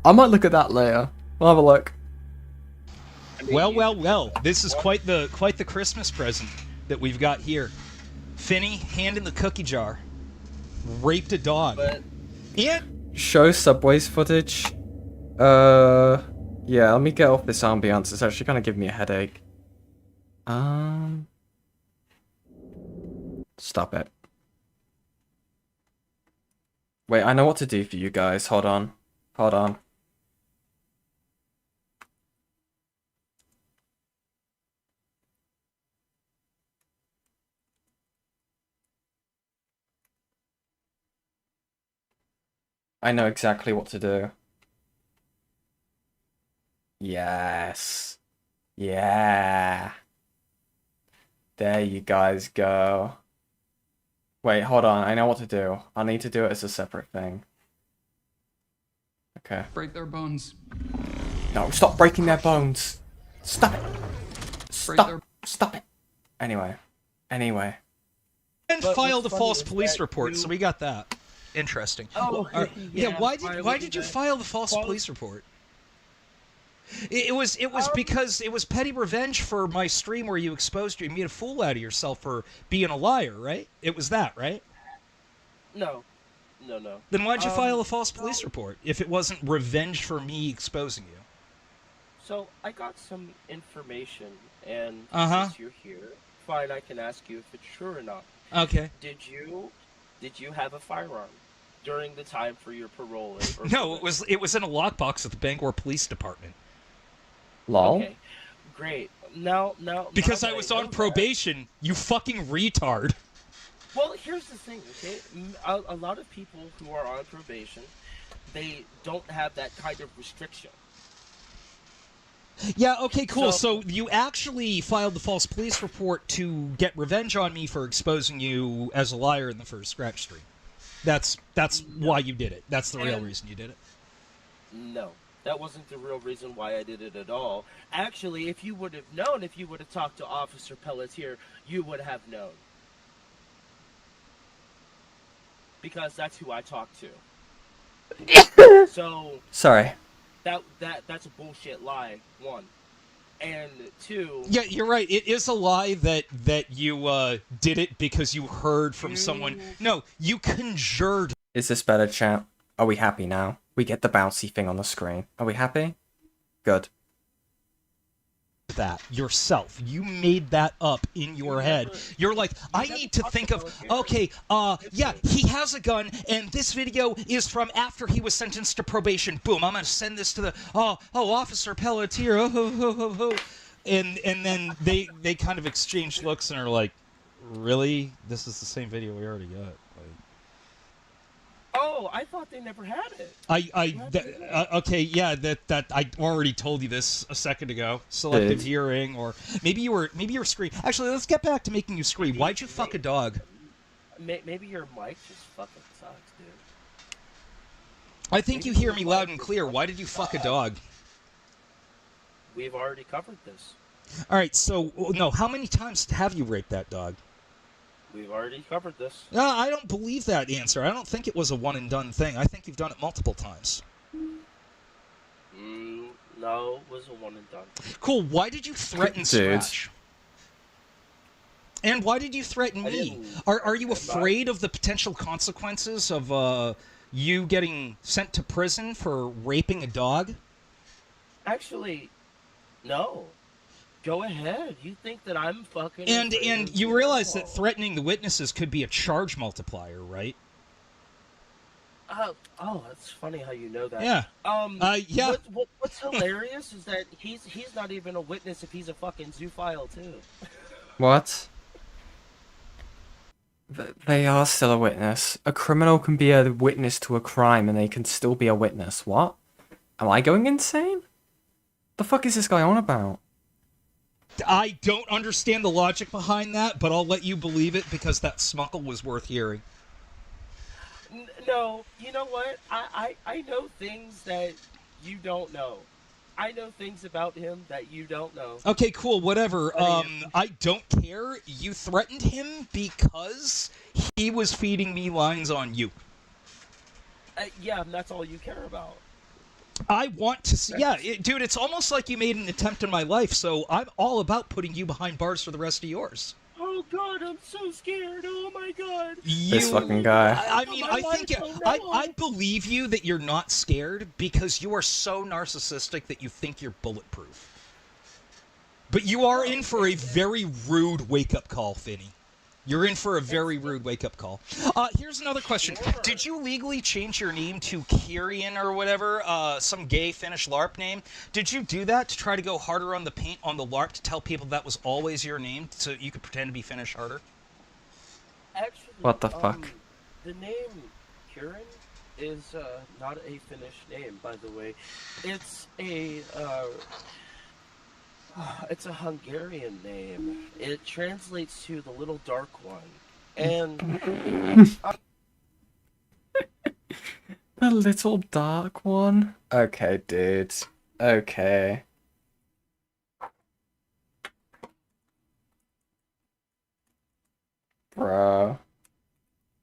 I might look at that later. I'll have a look. Well. This is quite the Christmas present that we've got here. Finny, hand in the cookie jar. Raped a dog. Show Subways footage. Yeah, let me get off this ambiance. It's actually kind of giving me a headache. Stop it. Wait, I know what to do for you guys. Hold on. Hold on. I know exactly what to do. Yes. Yeah. There you guys go. Wait, hold on. I know what to do. I need to do it as a separate thing. Okay. Break their bones. No, stop breaking their bones. Stop it. Stop. Stop it. Anyway. And filed a false police report, so we got that. Interesting. Oh, yeah. Why did you file the false police report? It was because it was petty revenge for my stream where you exposed you made a fool out of yourself for being a liar, right? It was that, right? No. Then why'd you file a false police report if it wasn't revenge for me exposing you? So I got some information, and Uh-huh. since you're here, fine, I can ask you if it's true or not. Okay. Did you have a firearm during the time for your parole? Or No, it was in a lockbox at the Bangor Police Department. Lol. Okay, great. Now, Because now I that was know on probation, you fucking retard. Well, here's the thing, okay? A lot of people who are on probation, they don't have that kind of restriction. Yeah, okay, cool. So you actually filed the false police report to get revenge on me for exposing you as a liar in the first scratch stream. That's why you did it. That's the real reason you did it. No, that wasn't the real reason why I did it at all. Actually, if you would have known, if you would have talked to Officer Pelletier, you would have known. Because that's who I talked to. So Sorry. That's a bullshit lie, one. And two... Yeah, you're right. It is a lie that you did it because you heard from someone. No, you conjured. Is this better, chat? Are we happy now? We get the bouncy thing on the screen. Are we happy? Good. That yourself. You made that up in your head. You're like, I need to think of, okay, yeah, he has a gun, and this video is from after he was sentenced to probation. Boom, I'm gonna send this to the, Officer Pelletier, and then they kind of exchange looks and are like, really? This is the same video we already got. Oh, I thought they never had it. Okay, yeah, that I already told you this a second ago. Selective hearing, or maybe you were screaming. Actually, let's get back to making you scream. Why'd you fuck a dog? Maybe your mic just fucking sucks, dude. I think you hear me loud and clear. Why did you fuck a dog? We've already covered this. All right, so no, how many times have you raped that dog? We've already covered this. No, I don't believe that answer. I don't think it was a one and done thing. I think you've done it multiple times. No, it was a one and done. Cool. Why did you threaten Scratch? And why did you threaten me? Are you afraid of the potential consequences of you getting sent to prison for raping a dog? Actually, no. Go ahead. You think that I'm fucking... And you realize that threatening the witnesses could be a charge multiplier, right? Oh, that's funny how you know that. Yeah. Yeah. What's hilarious is that he's not even a witness if he's a fucking zoophile too. What? They are still a witness. A criminal can be a witness to a crime and they can still be a witness. What? Am I going insane? The fuck is this guy on about? I don't understand the logic behind that, but I'll let you believe it because that smuckle was worth hearing. No, you know what? I know things that you don't know. I know things about him that you don't know. Okay, cool, whatever. I don't care. You threatened him because he was feeding me lines on you. Yeah, and that's all you care about. I want to see... Yeah, dude, it's almost like you made an attempt in my life, so I'm all about putting you behind bars for the rest of yours. Oh god, I'm so scared. Oh my god. This fucking guy. I mean, I think... I believe you that you're not scared because you are so narcissistic that you think you're bulletproof. But you are in for a very rude wake-up call, Finny. You're in for a very rude wake-up call. Here's another question. Did you legally change your name to Kyrian or whatever, some gay Finnish LARP name? Did you do that to try to go harder on the paint on the LARP to tell people that was always your name so you could pretend to be Finnish harder? Actually, What the fuck? The name Kieran is not a Finnish name, by the way. It's a Hungarian name. It translates to the little dark one. And the little dark one? Okay, dude. Okay. Bro.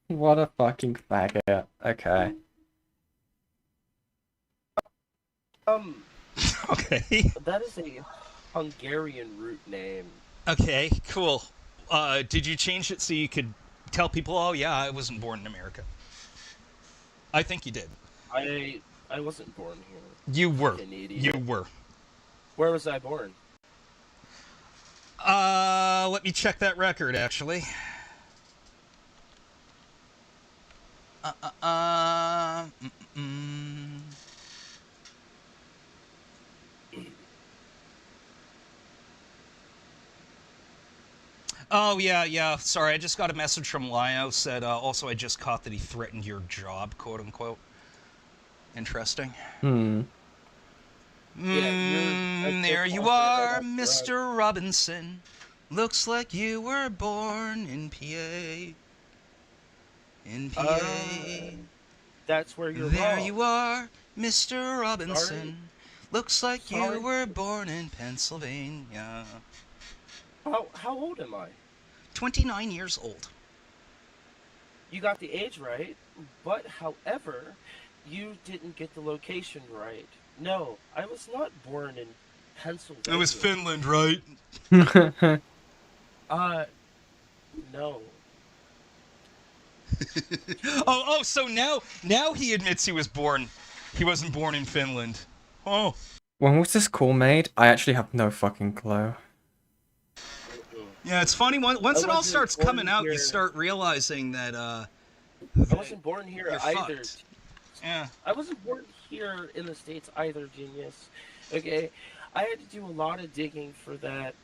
What a fucking faggot. Okay. Okay. That is a Hungarian root name. Okay, cool. Did you change it so you could tell people, oh yeah, I wasn't born in America? I think you did. I wasn't born here. You were. Canadian. You were. Where was I born? Let me check that record, actually. Oh, yeah. Sorry, I just got a message from Lio. Said, also, I just caught that he threatened your job, quote-unquote. Interesting. There you are, Mr. Robinson. Looks like you were born in PA. In PA. That's where you're There wrong. you are, Mr. Robinson. Sorry. Looks like Sorry. you were born in Pennsylvania. How old am I? 29 years old. You got the age right, but however, you didn't get the location right. No, I was not born in Pennsylvania. It was Finland, right? No. So now he admits he wasn't born in Finland. Oh. When was this call made? I actually have no fucking clue. Yeah, it's funny, once it all starts coming out, here. you start realizing that, I wasn't born here you're either. fucked. Yeah. I wasn't born here in the States either, genius. Okay? I had to do a lot of digging for that.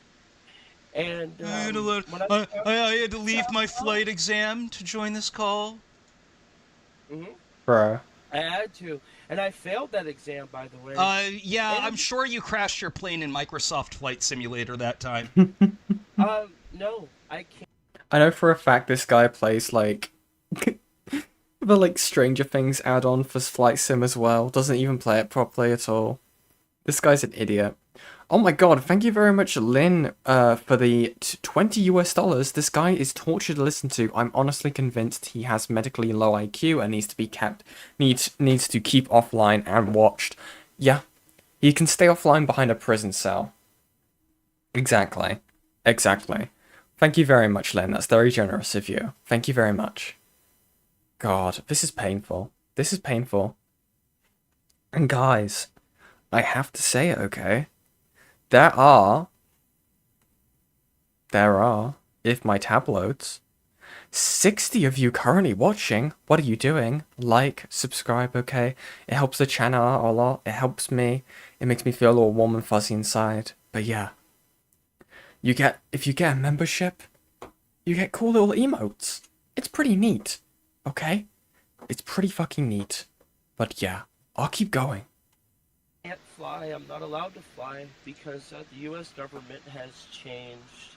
And I had to leave my flight exam to join this call. Bro. I had to. And I failed that exam, by the way. Yeah, I'm sure you crashed your plane in Microsoft Flight Simulator that time. No, I can't. I know for a fact this guy plays, like, the, like, Stranger Things add-on for Flight Sim as well. Doesn't even play it properly at all. This guy's an idiot. Oh my god, thank you very much, Lynn, for the $20 US. This guy is torture to listen to. I'm honestly convinced he has medically low IQ and needs to be needs to keep offline and watched. Yeah, he can stay offline behind a prison cell. Exactly. Thank you very much, Lynn. That's very generous of you. Thank you very much. God, this is painful. And guys, I have to say it, okay? There are, if my tab loads, 60 of you currently watching. What are you doing? Like, subscribe, okay? It helps the channel a lot. It helps me. It makes me feel a little warm and fuzzy inside. But yeah. If you get a membership, you get cool little emotes. It's pretty neat, okay? It's pretty fucking neat. But yeah, I'll keep going. I can't fly. I'm not allowed to fly because the U.S. government has changed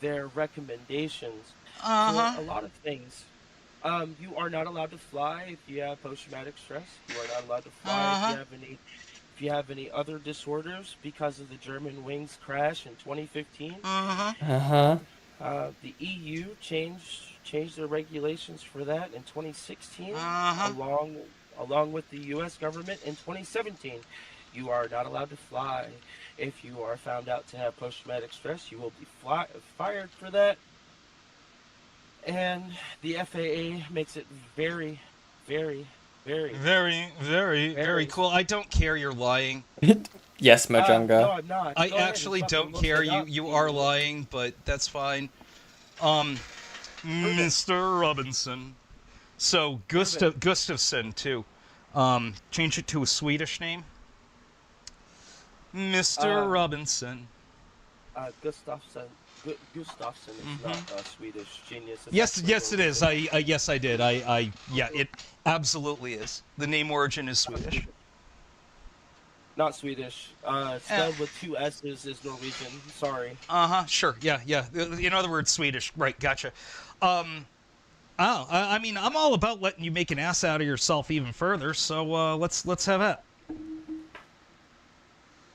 their recommendations for a lot of things. You are not allowed to fly if you have post-traumatic stress. You are not allowed to fly if you have any other disorders because of the German wings crash in 2015. The EU changed their regulations for that in 2016, along with the U.S. government in 2017. You are not allowed to fly. If you are found out to have post-traumatic stress, you will be fired for that. And the FAA makes it very, very, very, very cool. I don't care you're lying. Yes, Mojanga. No, I'm not. I actually don't care. You are lying, but that's fine. Mr. Robinson. So Gustafsson too. Change it to a Swedish name. Mr. Robinson. Gustafsson. Gustafsson is not a Swedish genius. Yes, it is. Yes, I did. Yeah, it absolutely is. The name origin is Swedish. Not Swedish. Spelled with 2 S's is Norwegian. Sorry. Sure. Yeah. In other words, Swedish. Right. Gotcha. I mean, I'm all about letting you make an ass out of yourself even further. So let's have that.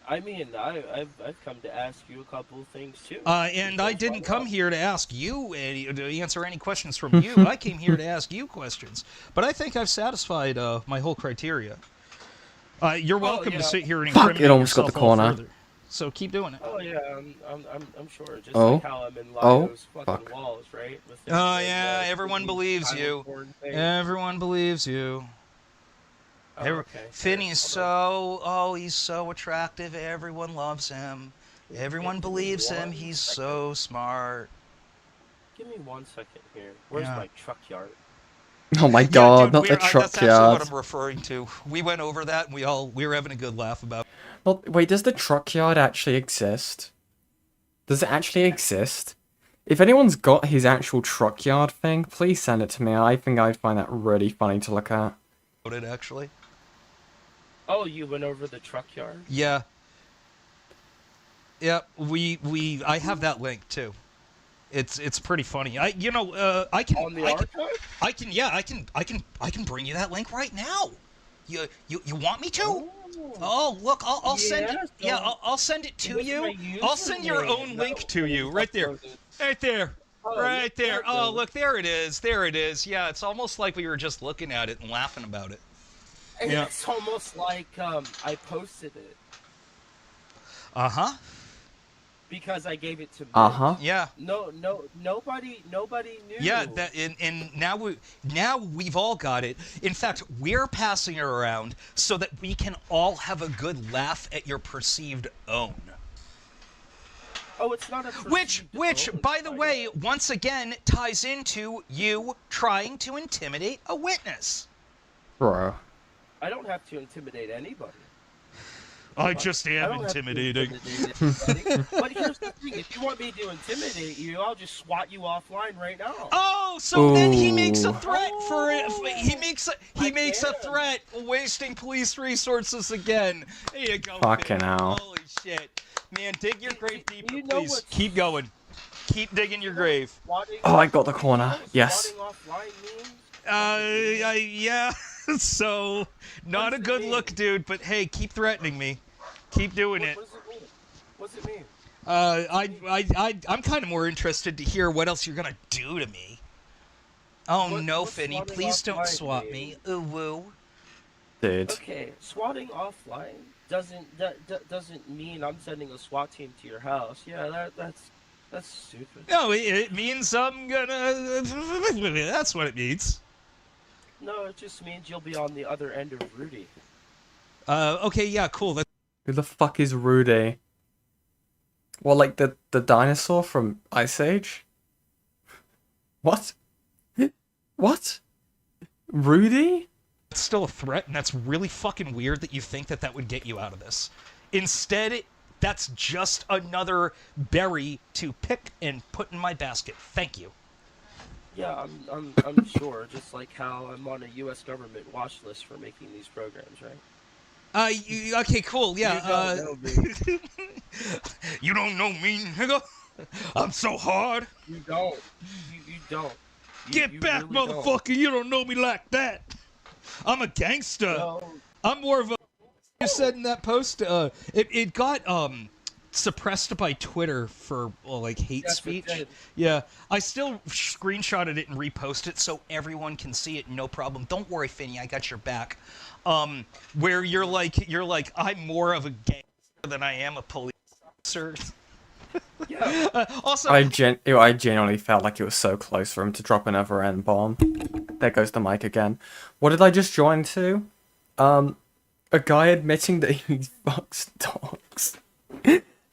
I mean, I've come to ask you a couple of things too. And I didn't come here to ask you to answer any questions from you. I came here to ask you questions. But I think I've satisfied my whole criteria. You're welcome to sit here and incriminate Fuck! It almost got the corner. Further. So keep doing it. Oh yeah, I'm sure. Just like how I'm in Lio's fucking walls, right? Oh yeah, everyone believes you. Everyone believes you. Finny's he's so attractive. Everyone loves him. Everyone believes him. He's so smart. Give me 1 second here. Where's my truck yard? Oh my god, dude, not the truck that's actually yard. what I'm referring to. We went over that and we were having a good laugh about it. Well, wait, does the truck yard actually exist? Does it actually exist? If anyone's got his actual truck yard thing, please send it to me. I think I'd find that really funny to look at. It actually. Oh, you went over the truck yard? Yeah. Yeah, I have that link too. It's pretty funny. I can on the archive? I can bring you that link right now. You want me to? Oh, look, I'll send it. Yeah, I'll send it to you. I'll send your own link to you right there. Right there. Right there. Oh, look, there it is. There it is. Yeah, it's almost like we were just looking at it and laughing about it. Yeah. It's almost like I posted it. Because I gave it to me. Yeah. Nobody knew. Yeah, and now we've all got it. In fact, we're passing it around so that we can all have a good laugh at your perceived own. Oh, it's not a Which, by the way, once again ties into you trying to intimidate a witness. Bro. I don't have to intimidate anybody. I just am intimidating. But here's the thing: if you want me to intimidate you, I'll just swat you offline right now. Oh, so then he makes a threat for it. He makes a threat, wasting police resources again. There you go. Fucking hell. Holy shit, man! Dig your grave deeper, please. Keep going. Keep digging your grave. Oh, I got the corner. Yes. Yeah. So, not a good look, dude. But hey, keep threatening me. Keep doing it. What's it mean? I'm kind of more interested to hear what else you're gonna do to me. Oh no, Finny! Please don't swat me. Ooh woo. Dude. Okay, swatting offline doesn't mean I'm sending a SWAT team to your house. Yeah, that's stupid. No, it means I'm gonna. That's what it means. No, it just means you'll be on the other end of Rudy. Okay, yeah, cool. Who the fuck is Rudy? Well, like the dinosaur from Ice Age? What? What? Rudy? It's still a threat, and that's really fucking weird that you think that would get you out of this. Instead, that's just another berry to pick and put in my basket. Thank you. Yeah, I'm sure. Just like how I'm on a U.S. government watch list for making these programs, right? Okay, cool. Yeah. You don't know me. You don't know me, nigga. I'm so hard. You don't. You don't. Get back, really motherfucker! Don't. You don't know me like that. I'm a gangster. No. I'm more of a. You said in that post, it got suppressed by Twitter for like hate speech. Yeah, I still screenshotted it and reposted it so everyone can see it. No problem. Don't worry, Finny. I got your back. Where you're like I'm more of a gangster than I am a police officer. Yeah. Also, I genuinely felt like it was so close for him to drop another N-bomb. There goes the mic again. What did I just join to? A guy admitting that he fucks dogs.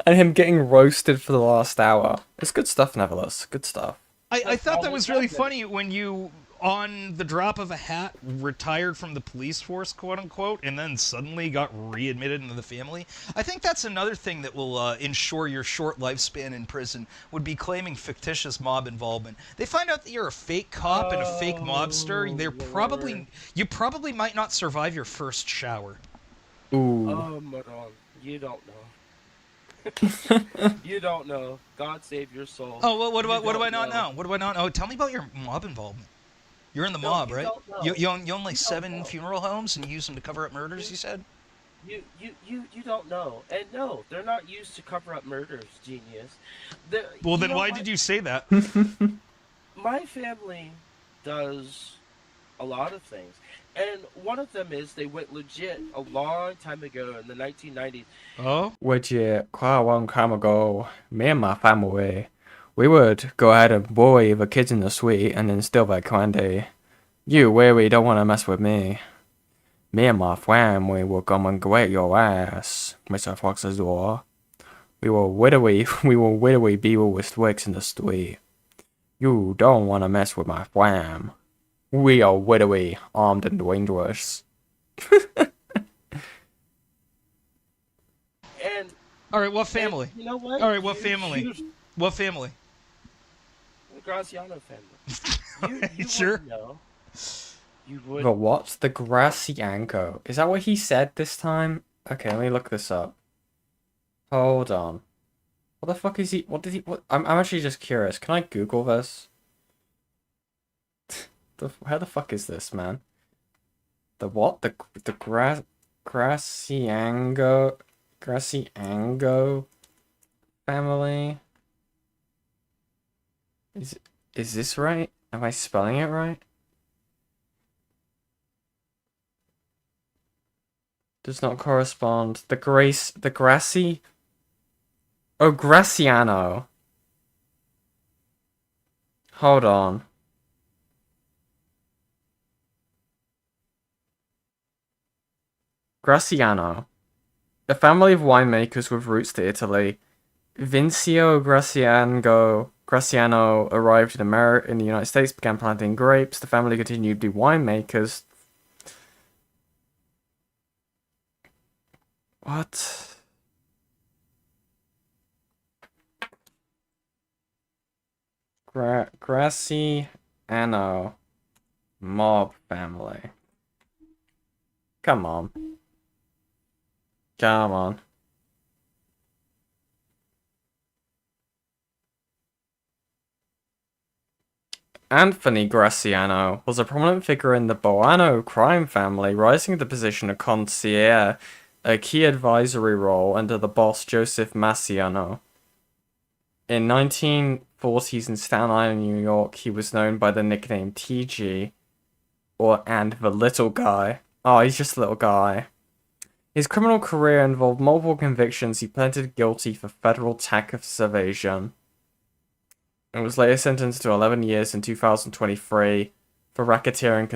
And him getting roasted for the last hour. It's good stuff, nevertheless. Good stuff. I thought that was really funny when you, on the drop of a hat, retired from the police force, quote unquote, and then suddenly got readmitted into the family. I think that's another thing that will ensure your short lifespan in prison, would be claiming fictitious mob involvement. They find out that you're a fake cop and a fake mobster, you probably might not survive your first shower. Ooh. Oh, Maron, you don't know. You don't know. God save your soul. Oh, well, what do I not know? What do I not know? Tell me about your mob involvement. You're in the mob, right? You own like 7 funeral homes and you use them to cover up murders, you said? You don't know. And no, they're not used to cover up murders, genius. Well, then why did you say that? My family does a lot of things. And one of them is they went legit a long time ago in the 1990s. Oh? Legit, quite a long time ago, me and my family, we would go ahead and bully the kids in the suite and then steal their candy. You really don't want to mess with me. Me and my family will come and get your ass, Mr. Fox's door. We will literally beat you with sticks in the street. You don't want to mess with my fam. We are literally armed and dangerous. And alright, what family? You know what? Alright, what family? What family? The Graciano family. You sure? Would know. You would. The what? The Gracianco. Is that what he said this time? Okay, let me look this up. Hold on. What the fuck is he? What did he? What? I'm actually just curious. Can I Google this? How the fuck is this, man? The what? The Graciango family? Is this right? Am I spelling it right? Does not correspond. Oh, Graciano. Hold on. Graciano. A family of winemakers with roots to Italy. Vincio Graciano arrived in the United States, began planting grapes. The family continued to be winemakers. What? Graciano mob family. Come on. Come on. Anthony Graciano was a prominent figure in the Boano crime family, rising to the position of concierge, a key advisory role under the boss Joseph Massiano. In 1940s in Staten Island, New York, he was known by the nickname TG, and the little guy. Oh, he's just a little guy. His criminal career involved multiple convictions. He pleaded guilty for federal tax evasion and was later sentenced to 11 years in 2023 for racketeering,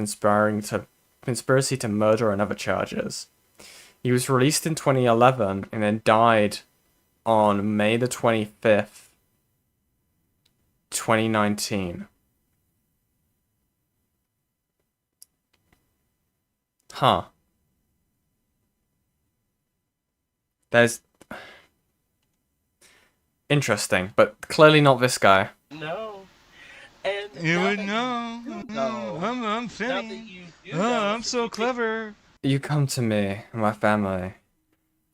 conspiracy to murder and other charges. He was released in 2011 and then died on May the 25th, 2019. Huh. There's... Interesting, but clearly not this guy. No. And you would know. I'm Finny. I'm so clever. You come to me and my family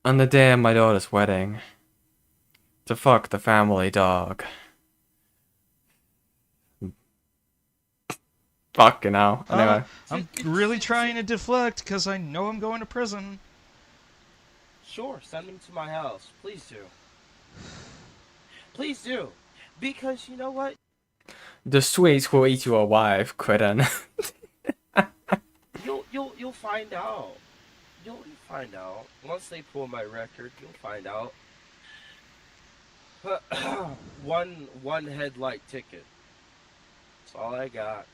on the day of my daughter's wedding to fuck the family dog. Fucking hell. Anyway. I'm really trying to deflect because I know I'm going to prison. Sure, send him to my house. Please do. Please do. Because you know what? The Swedes will eat you alive, Quidden. You'll find out. You'll find out. Once they pull my record, you'll find out. one headlight ticket. That's all I got.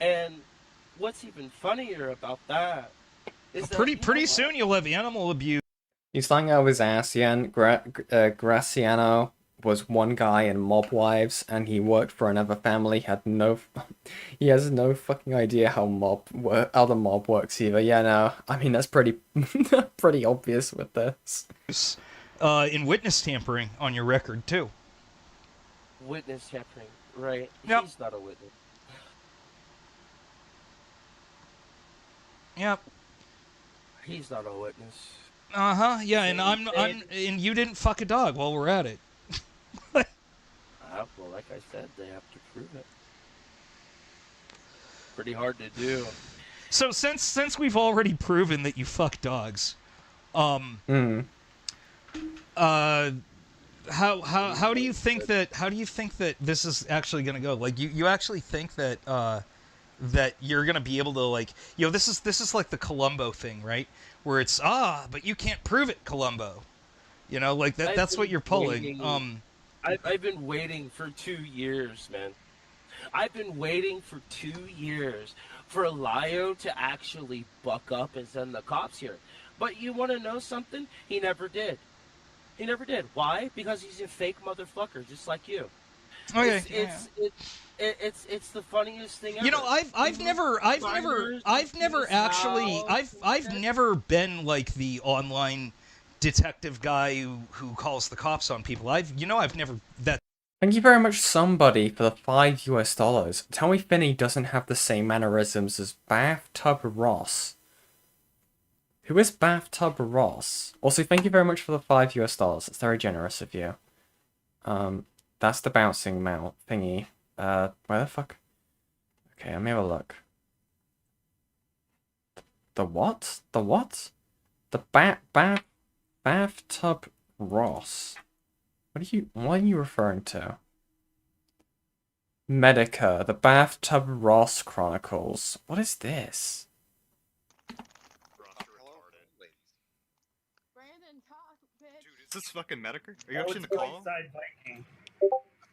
And what's even funnier about that is that pretty soon you'll have animal abuse. He's lying out of his ass, Graciano was one guy in Mob Wives, and he worked for another family. He has no fucking idea how the mob works either. Yeah, no, I mean that's pretty pretty obvious with this. In witness tampering on your record too. Witness tampering, right? Yep. He's not a witness. Yep. He's not a witness. Yeah, and and you didn't fuck a dog while we're at it. Well, like I said, they have to prove it. Pretty hard to do. So since we've already proven that you fuck dogs, how do you think that this is actually gonna go? Like you actually think that that you're gonna be able to, like, this is like the Columbo thing, right? Where it's but you can't prove it, Columbo. Like that's what you're pulling. I've been waiting for 2 years, man. I've been waiting for 2 years for Lio to actually buck up and send the cops here. But you want to know something? He never did. He never did. Why? Because he's a fake motherfucker, just like you. Okay. It's the funniest thing ever. I've never been like the online detective guy who calls the cops on people. I've never that. Thank you very much, somebody, for the $5. Tell me Finny doesn't have the same mannerisms as Bathtub Ross. Who is Bathtub Ross? Also, thank you very much for the $5. It's very generous of you. That's the bouncing mount thingy. Where the fuck? Okay, let me have a look. The what? The what? The Bathtub Ross. What are you referring to? Medica, the Bathtub Ross Chronicles. What is this? Is this fucking Medica? Are you actually in the call?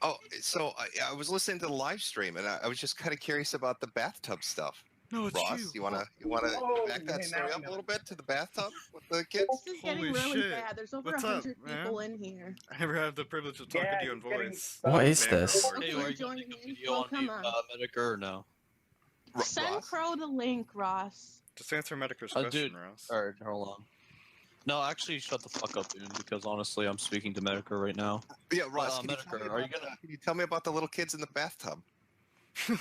Oh, so I was listening to the live stream, and I was just kind of curious about the bathtub stuff. No, it's Ross, you. you wanna back that story up a little bit to the bathtub with the kids? This is getting really bad. There's over 100 people in here. I never had the privilege of talking to you in voice. What is this? Hey, are you joining in? Oh, come on. Medica or no? Send Crow the link, Ross. Just answer Medica's question, dude. Ross. Alright, hold on. No, actually, shut the fuck up, dude, because honestly, I'm speaking to Medica right now. Yeah, Ross, Medica, can you tell me about the little kids in the bathtub?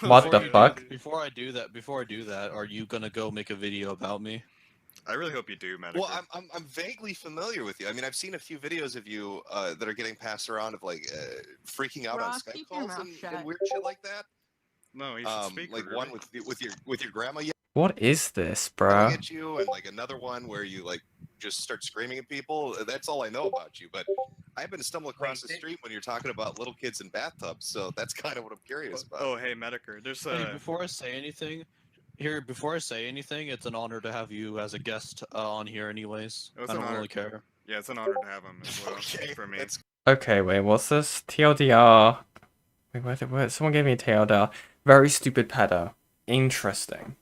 What the fuck? Before I do that, are you gonna go make a video about me? I really hope you do, Medica. Well, I'm vaguely familiar with you. I mean, I've seen a few videos of you that are getting passed around of like freaking out Ross, on Skype keep your calls mouth and shut. weird shit like that. No, you should speak. Like one with your grandma What is this, yelling bro? at you, and like another one where you like just start screaming at people. That's all I know about you. But I happen to stumble across the street when you're talking about little kids in bathtubs, so that's kind of what I'm curious about. Oh, hey, Medica, there's Hey, before I say anything, it's an honor to have you as a guest on here. Anyways, I don't really care. Yeah, it's an honor to have him as well for me. Okay, wait, what's this? TLDR. Wait, someone gave me a TLDR. Very stupid pedo. Interesting.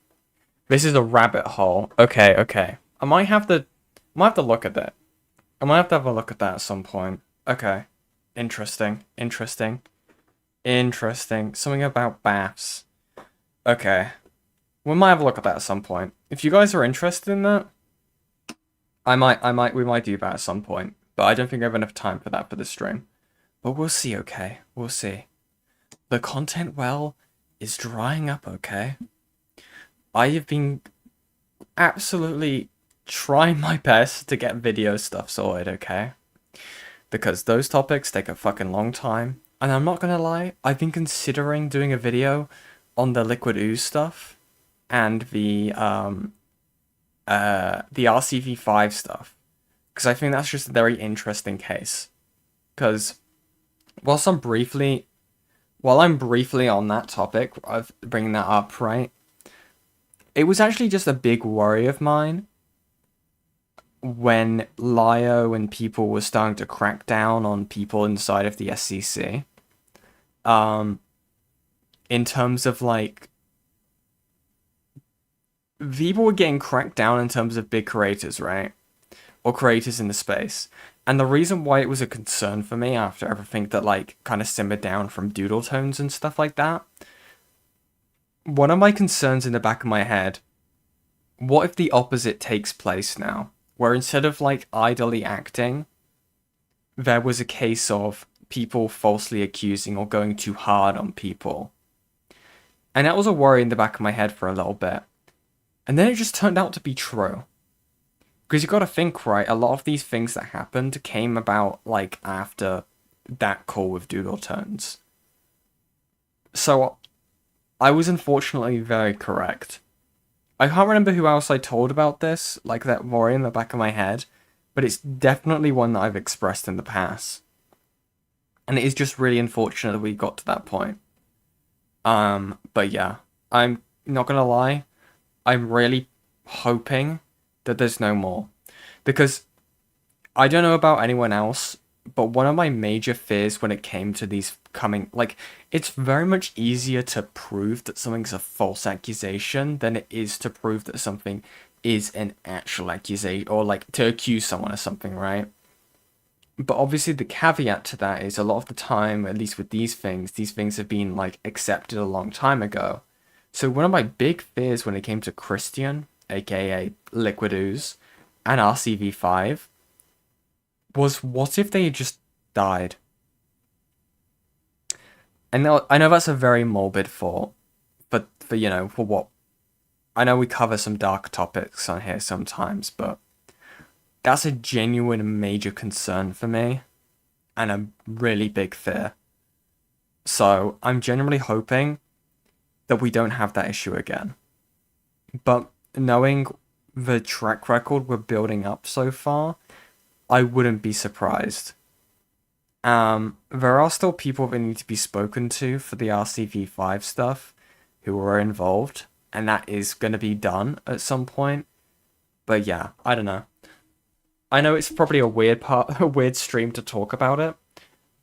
This is a rabbit hole. Okay. I might have to look at that. I might have to have a look at that at some point. Okay. Interesting. Something about baths. Okay. We might have a look at that at some point. If you guys are interested in that, we might do that at some point. But I don't think I have enough time for that for this stream. But we'll see, okay? We'll see. The content well is drying up, okay? I have been absolutely trying my best to get video stuff sorted, okay? Because those topics take a fucking long time. And I'm not gonna lie, I've been considering doing a video on the Liquid Ooze stuff and the RCV5 stuff. Because I think that's just a very interesting case. Because while I'm briefly on that topic of bringing that up, right? It was actually just a big worry of mine when Lio and people were starting to crack down on people inside of the SCC. In terms of like, people were getting cracked down in terms of big creators, right? or creators in the space. And the reason why it was a concern for me after everything that, like, kind of simmered down from doodle tones and stuff like that, one of my concerns in the back of my head, what if the opposite takes place now? Where instead of, like, idly acting, there was a case of people falsely accusing or going too hard on people. And that was a worry in the back of my head for a little bit. And then it just turned out to be true. Because you gotta think, right, a lot of these things that happened came about, like, after that call with Doodle Tones. So, I was unfortunately very correct. I can't remember who else I told about this, like that worry in the back of my head, but it's definitely one that I've expressed in the past. And it is just really unfortunate that we got to that point. But yeah, I'm not gonna lie, I'm really hoping that there's no more. Because I don't know about anyone else, but one of my major fears when it came to these coming, like, it's very much easier to prove that something's a false accusation than it is to prove that something is an actual accusation, or like to accuse someone of something, right? But obviously the caveat to that is a lot of the time, at least with these things have been like accepted a long time ago. So one of my big fears when it came to Christian, aka Liquid Ooze, and RCV5 was, what if they had just died? And now, I know that's a very morbid thought, but for, you know, for what? I know we cover some dark topics on here sometimes, but that's a genuine major concern for me, and a really big fear. So, I'm genuinely hoping that we don't have that issue again. But knowing the track record we're building up so far, I wouldn't be surprised. There are still people that need to be spoken to for the RCV5 stuff who are involved, and that is going to be done at some point. But yeah, I don't know. I know it's probably a weird stream to talk about it,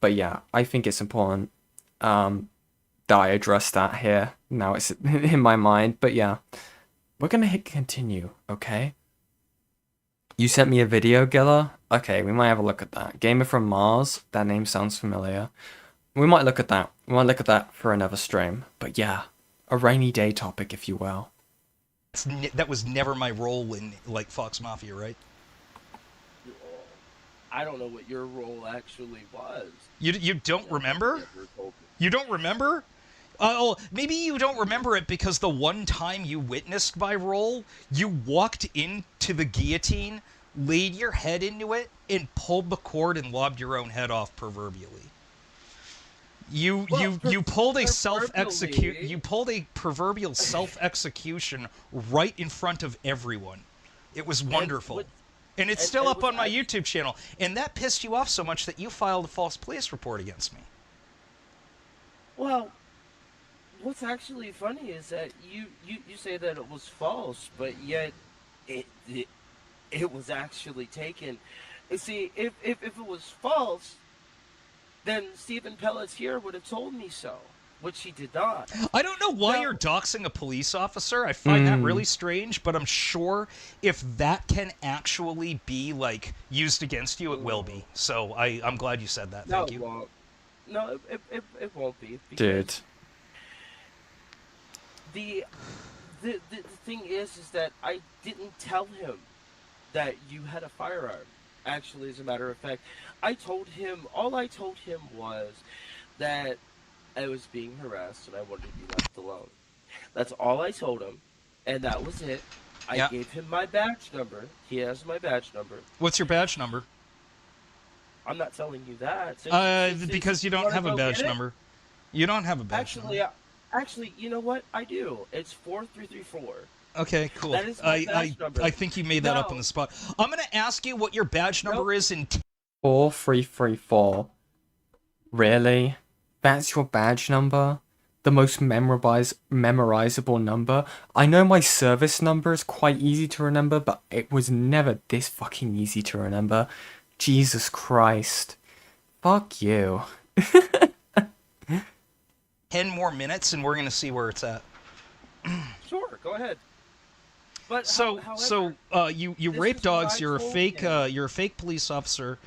but yeah, I think it's important that I address that here. Now it's in my mind, but yeah, we're gonna hit continue, okay? You sent me a video, Gilla? Okay, we might have a look at that. Gamer from Mars, that name sounds familiar. We might look at that. We might look at that for another stream. But yeah, a rainy day topic, if you will. That was never my role in, like, Fox Mafia, right? I don't know what your role actually was. You don't remember? You don't remember? Oh, maybe you don't remember it because the one time you witnessed my role, you walked into the guillotine, laid your head into it, and pulled the cord and lobbed your own head off proverbially. You pulled a proverbial self-execution right in front of everyone. It was wonderful. And it's still up on my YouTube channel. And that pissed you off so much that you filed a false police report against me. Well, what's actually funny is that you say that it was false, but yet it was actually taken. You see, if it was false, then Stephen Pelletier would have told me so, which he did not. I don't know why you're doxing a police officer. I find that really strange, but I'm sure if that can actually be, like, used against you, it will be. So I'm glad you said that. Thank you. Won't. No, it won't be. Dude. The thing is that I didn't tell him that you had a firearm. Actually, as a matter of fact, all I told him was that I was being harassed and I wanted to be left alone. That's all I told him, and that was it. I gave him my badge number. He has my badge number. What's your badge number? I'm not telling you that. Because you don't have a badge number. You don't have a badge number. Actually, you know what? I do. It's 4334. Okay, cool. That is my badge number. I think you made that up on the spot. I'm going to ask you what your badge number is in 4334. Really? That's your badge number? The most memorizable number? I know my service number is quite easy to remember, but it was never this fucking easy to remember. Jesus Christ. Fuck you. 10 more minutes and we're going to see where it's at. Sure, go ahead. But So however, you this rape is what dogs. I You're a told fake him. you're a fake police officer.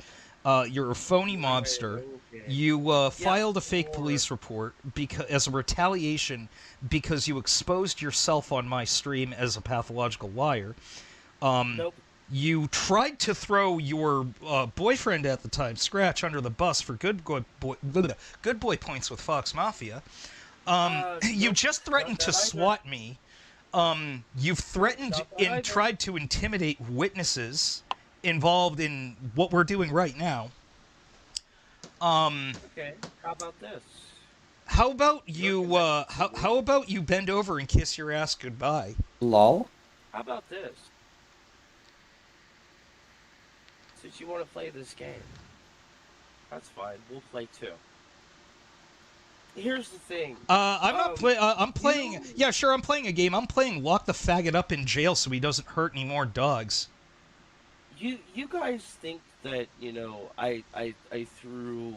You're a phony mobster. Okay. You filed a fake or- police report because as a retaliation because you exposed yourself on my stream as a pathological liar. Nope. You tried to throw your boyfriend at the time, Scratch, under the bus for good boy points with Fox Mafia. You just threatened to SWAT me. You've threatened and tried to intimidate witnesses involved in what we're doing right now. Okay, how about this? How about you? How about you bend over and kiss your ass goodbye? Lol. How about this? Since you want to play this game, that's fine. We'll play too. Here's the thing. I'm not playing. I'm playing. Yeah, sure. I'm playing a game. I'm playing Lock the Faggot Up in Jail so he doesn't hurt any more dogs. You guys think that I threw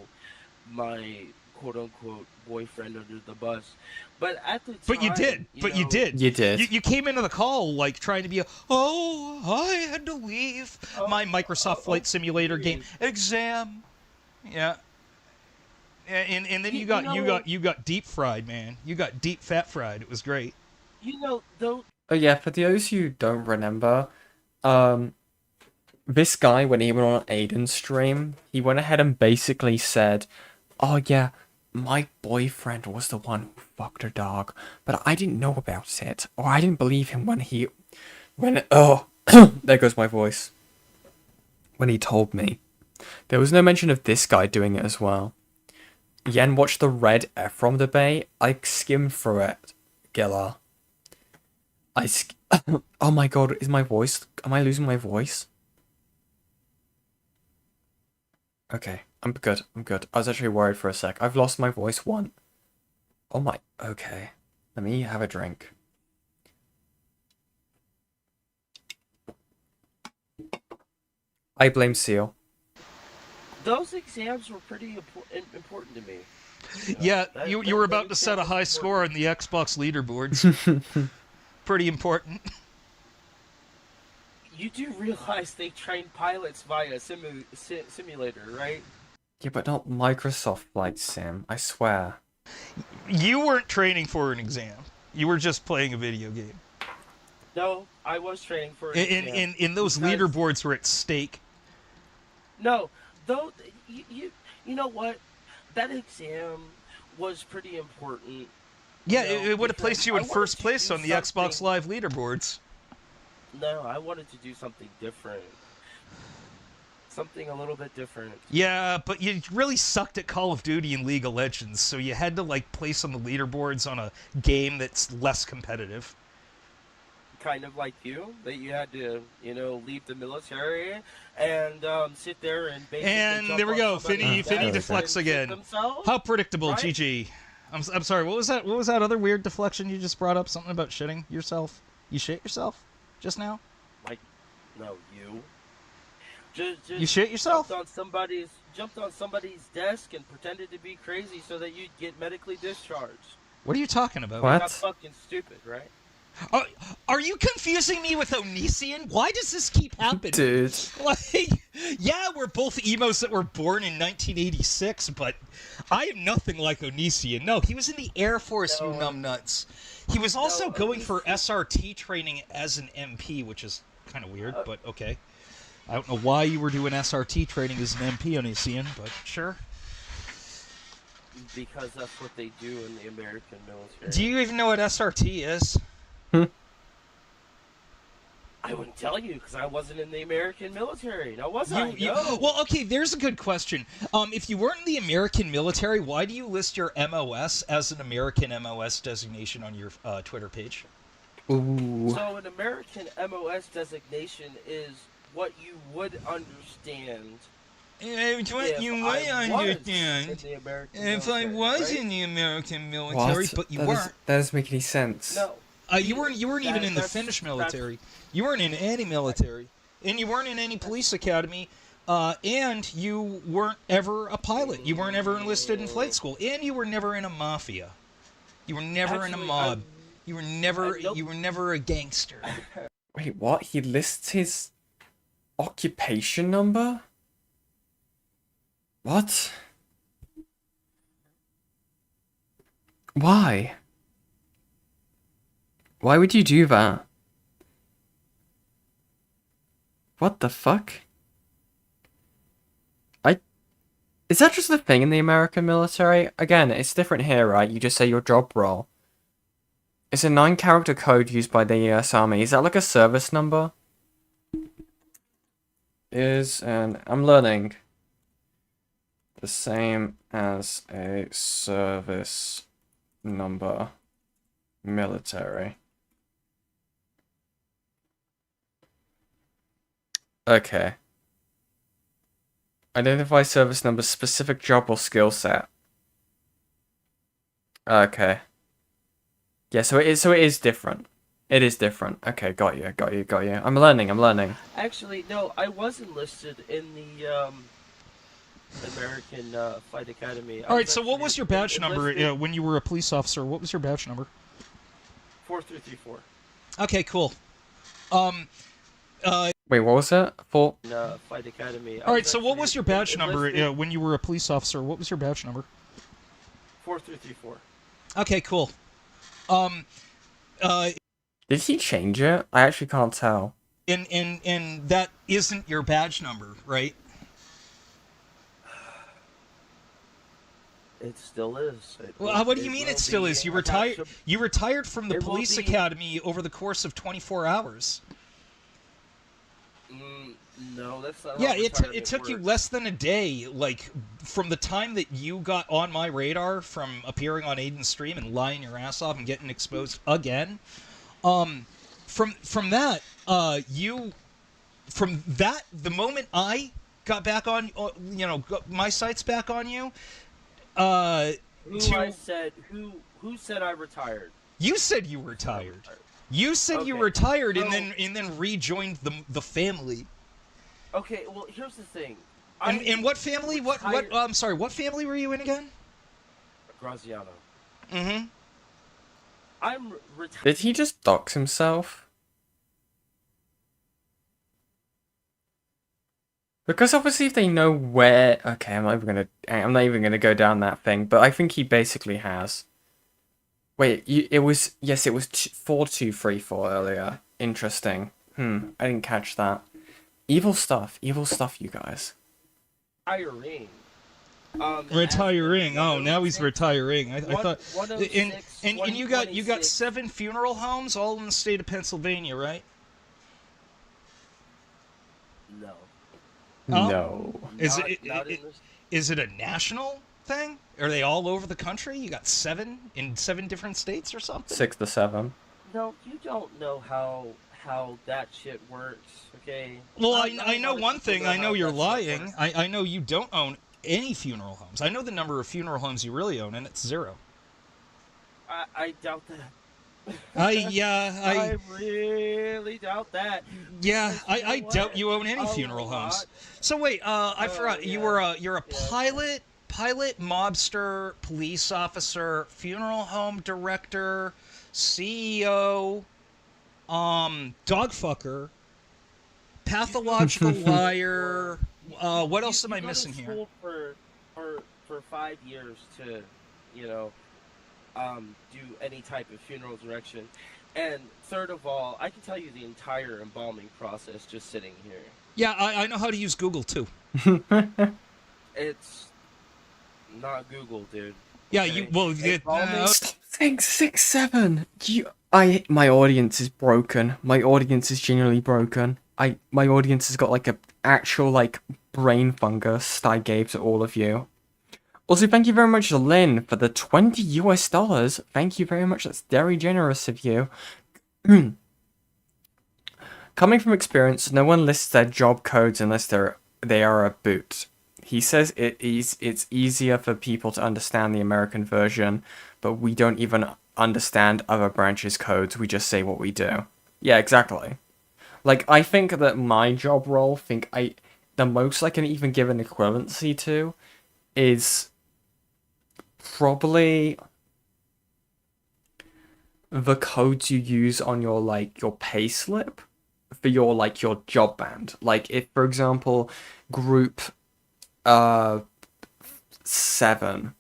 my quote unquote boyfriend under the bus, but at the time. But you did. You did. You did. You came into the call like trying to be I had to leave my Microsoft Flight Simulator game exam. Yeah. And then you got deep fried, man. You got deep fat fried. It was great. Though. Oh yeah, for those who don't remember, this guy, when he went on Aiden's stream, he went ahead and basically said, "Oh yeah, my boyfriend was the one who fucked her dog, but I didn't know about it, or I didn't believe him there goes my voice. When he told me." There was no mention of this guy doing it as well. Yen watched the Red Ephraim debate. I skimmed through it, Gilla. Oh my god, is my voice... Am I losing my voice? Okay, I'm good. I was actually worried for a sec. I've lost my voice one. Oh my... Okay. Let me have a drink. I blame Seal. Those exams were pretty important to me. Yeah, you were about to set a high score on the Xbox leaderboards. Pretty important. You do realize they train pilots via simulator, right? Yeah, but not Microsoft Flight Sim, I swear. You weren't training for an exam. You were just playing a video game. No, I was training for an exam. And those leaderboards were at stake. No, though, you know what? That exam was pretty important. Yeah, it would have placed you in first place on the Xbox Live leaderboards. No, I wanted to do something different. Something a little bit different. Yeah, but you really sucked at Call of Duty and League of Legends, so you had to, like, place on the leaderboards on a game that's less competitive. Kind of like you, that you had to, leave the military and sit there and basically. And there we go, Finny deflects again. How predictable, right? GG. I'm sorry. What was that? What was that other weird deflection you just brought up? Something about shitting yourself. You shit yourself just now? Like, no, you. Just you shit yourself? Jumped on somebody's desk and pretended to be crazy so that you'd get medically discharged. What are you talking about? What? That's fucking stupid, right? Are you confusing me with Onision? Why does this keep happening? Dude. Like, yeah, we're both emos that were born in 1986, but I am nothing like Onision. No, he was in the Air Force, you numbnuts. He was also going for SRT training as an MP, which is kind of weird, but okay. I don't know why you were doing SRT training as an MP, Onision, but sure. Because that's what they do in the American military. Do you even know what SRT is? I wouldn't tell you because I wasn't in the American military. Now, was I? No. Well, okay, there's a good question. If you weren't in the American military, why do you list your MOS as an American MOS designation on your Twitter page? Ooh. So an American MOS designation is what you would understand. If I was in the American military, but you weren't. That doesn't make any sense. No. You weren't even in the Finnish military. You weren't in any military. And you weren't in any police academy. And you weren't ever a pilot. You weren't ever enlisted in flight school. And you were never in a mafia. You were never in a mob. You were never a gangster. Wait, what? He lists his occupation number? What? Why? Why would you do that? What the fuck? Is that just a thing in the American military? Again, it's different here, right? You just say your job role. It's a 9-character code used by the US Army. Is that like a service number? I'm learning. The same as a service number. Military. Okay. Identify service number, specific job or skill set. Okay. Yeah, so it is different. It is different. Okay, got you. I'm learning. Actually, no, I was enlisted in the American Flight Academy. All right, so what was your badge number when you were a police officer? What was your badge number? 4334. Okay, cool. Wait, what was it? Flight Academy. All right, so what was your badge number when you were a police officer? What was your badge number? 4334. Okay, cool. Did he change it? I actually can't tell. And that isn't your badge number, right? It still is. Well, what do you mean it still is? You retired from the police academy over the course of 24 hours. No, that's not. Yeah, it took you less than a day, like from the time that you got on my radar from appearing on Aiden's stream and lying your ass off and getting exposed again. From that, the moment I got back on, got my sights back on you. Who said I retired? You said you retired. You said you retired and then rejoined the family. Okay, well here's the thing. And what family? What? I'm sorry. What family were you in again? Graziano. Mm-hmm. I'm retired. Did he just dox himself? Because obviously if they know where... Okay, I'm not even gonna go down that thing, but I think he basically has. Wait, it was 4234 earlier. Interesting. I didn't catch that. Evil stuff, you guys. Retiring. Retiring. Oh, now he's retiring. I thought. And you got 7 funeral homes, all in the state of Pennsylvania, right? No. No. Is it a national thing? Are they all over the country? You got 7 in 7 different states or something? 6 to 7. No, you don't know how that shit works, okay? Well, I know one thing. I know you're lying. I know you don't own any funeral homes. I know the number of funeral homes you really own, and it's 0. I doubt that. I really doubt that. Yeah, I doubt you own any funeral homes. So wait, I forgot. Yeah. You're a pilot, mobster, police officer, funeral home director, CEO, dog fucker, pathological liar. What else am I missing here? You go to school for 5 years to, do any type of funeral direction. And third of all, I can tell you the entire embalming process just sitting here. Yeah, I know how to use Google too. It's not Google, dude. Yeah, Stop saying 6, 7. My audience is broken. My audience is genuinely broken. My audience has got like a actual like brain fungus I gave to all of you. Also, thank you very much to Lynn for the $20. Thank you very much. That's very generous of you. Coming from experience, no one lists their job codes unless they are a boot. He says it's easier for people to understand the American version, but we don't even understand other branches' codes. We just say what we do. Yeah, exactly. Like, I think that my job role, the most I can even give an equivalency to is probably the codes you use on your pay slip. for your like your job band. Like if, for example, group 7,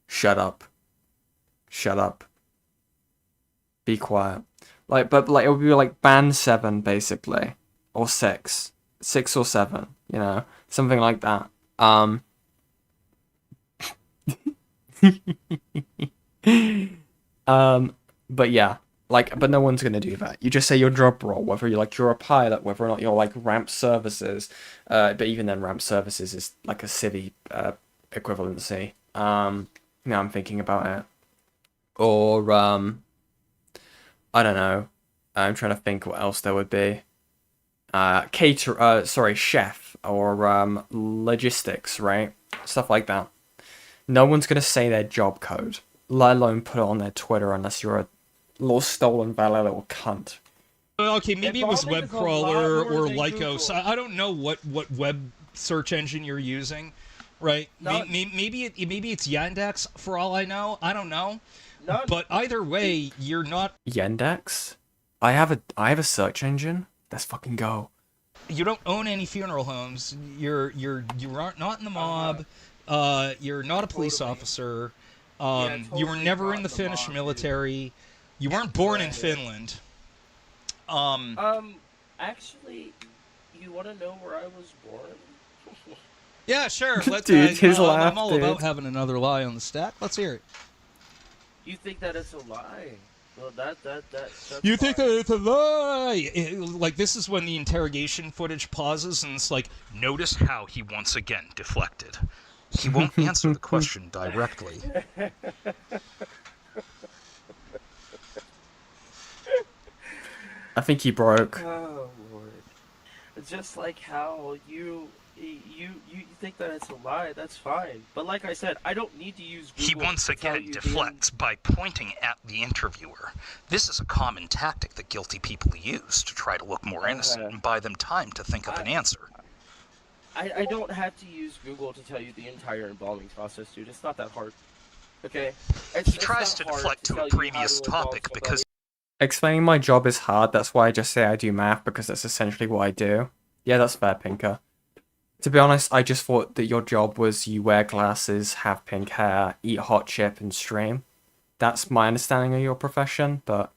shut up, be quiet. Like, but like it would be like band 7 basically, or 6 or 7, you know, something like that. But yeah, like, but no one's gonna do that. You just say your job role, whether you're a pilot, whether or not you're like ramp services. But even then, ramp services is like a civvy equivalency. Now I'm thinking about it. Or I don't know. I'm trying to think what else there would be. Chef or logistics, right? Stuff like that. No one's gonna say their job code, let alone put it on their Twitter, unless you're a little stolen valor little cunt. Okay, maybe it was web crawler or Lycos. I don't know what web search engine you're using, right? Maybe it's Yandex for all I know. I don't know. But either way, you're not. Yandex? I have a search engine. Let's fucking go. You don't own any funeral homes. You aren't not in the mob. You're not a police officer. You were never in the Finnish military. You weren't born in Finland. Actually, you want to know where I was born? Yeah, sure. Let's. Dude, his laugh, I'm all dude. about having another lie on the stack. Let's hear it. You think that it's a lie? Well, that's You think that it's a lie? Like, this is when the interrogation footage pauses and it's like, notice how he once again deflected. He won't answer the question directly. I think he broke. Oh Lord! Just like how you think that it's a lie, that's fine. But like I said, I don't need to use Google. He once again deflects by pointing at the interviewer. This is a common tactic that guilty people use to try to look more innocent and buy them time to think of an answer. I don't have to use Google to tell you the entire embalming process, dude. It's not that hard. Okay? He tries to deflect to a previous topic because... Explaining my job is hard, that's why I just say I do math, because that's essentially what I do. Yeah, that's fair, Pinker. To be honest, I just thought that your job was you wear glasses, have pink hair, eat hot chip, and stream. That's my understanding of your profession, but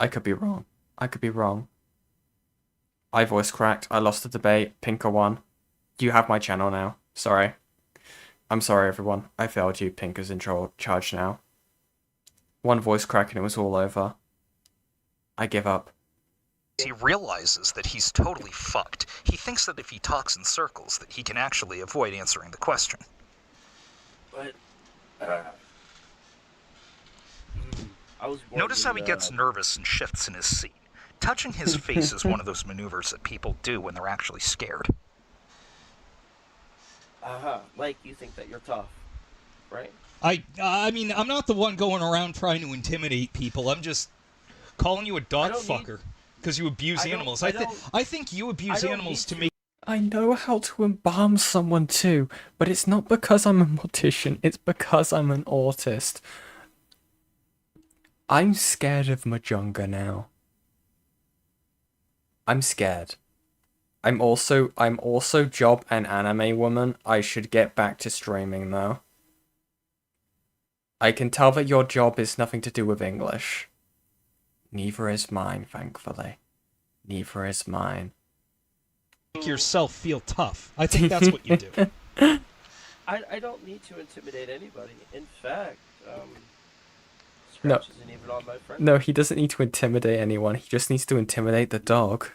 I could be wrong. I voice cracked, I lost the debate, Pinker won. You have my channel now. Sorry. I'm sorry, everyone. I failed you, Pinker's in charge now. One voice crack and it was all over. I give up. He realizes that he's totally fucked. He thinks that if he talks in circles, that he can actually avoid answering the question. But, I was born Notice how he gets nervous and shifts in his seat. Touching his face is one of those maneuvers that people do when they're actually scared. Like you think that you're tough, right? I mean, I'm not the one going around trying to intimidate people. I'm just calling you a dog fucker because you abuse animals. I think you abuse animals to make... I know how to embalm someone too, but it's not because I'm a mortician, it's because I'm an autist. I'm scared of Majunga now. I'm scared. I'm also job and anime woman. I should get back to streaming though. I can tell that your job is nothing to do with English. Neither is mine, thankfully. Neither is mine. Make yourself feel tough. I think that's what you do. I don't need to intimidate anybody. In fact, No. Scratch isn't even on my friend. No, he doesn't need to intimidate anyone. He just needs to intimidate the dog.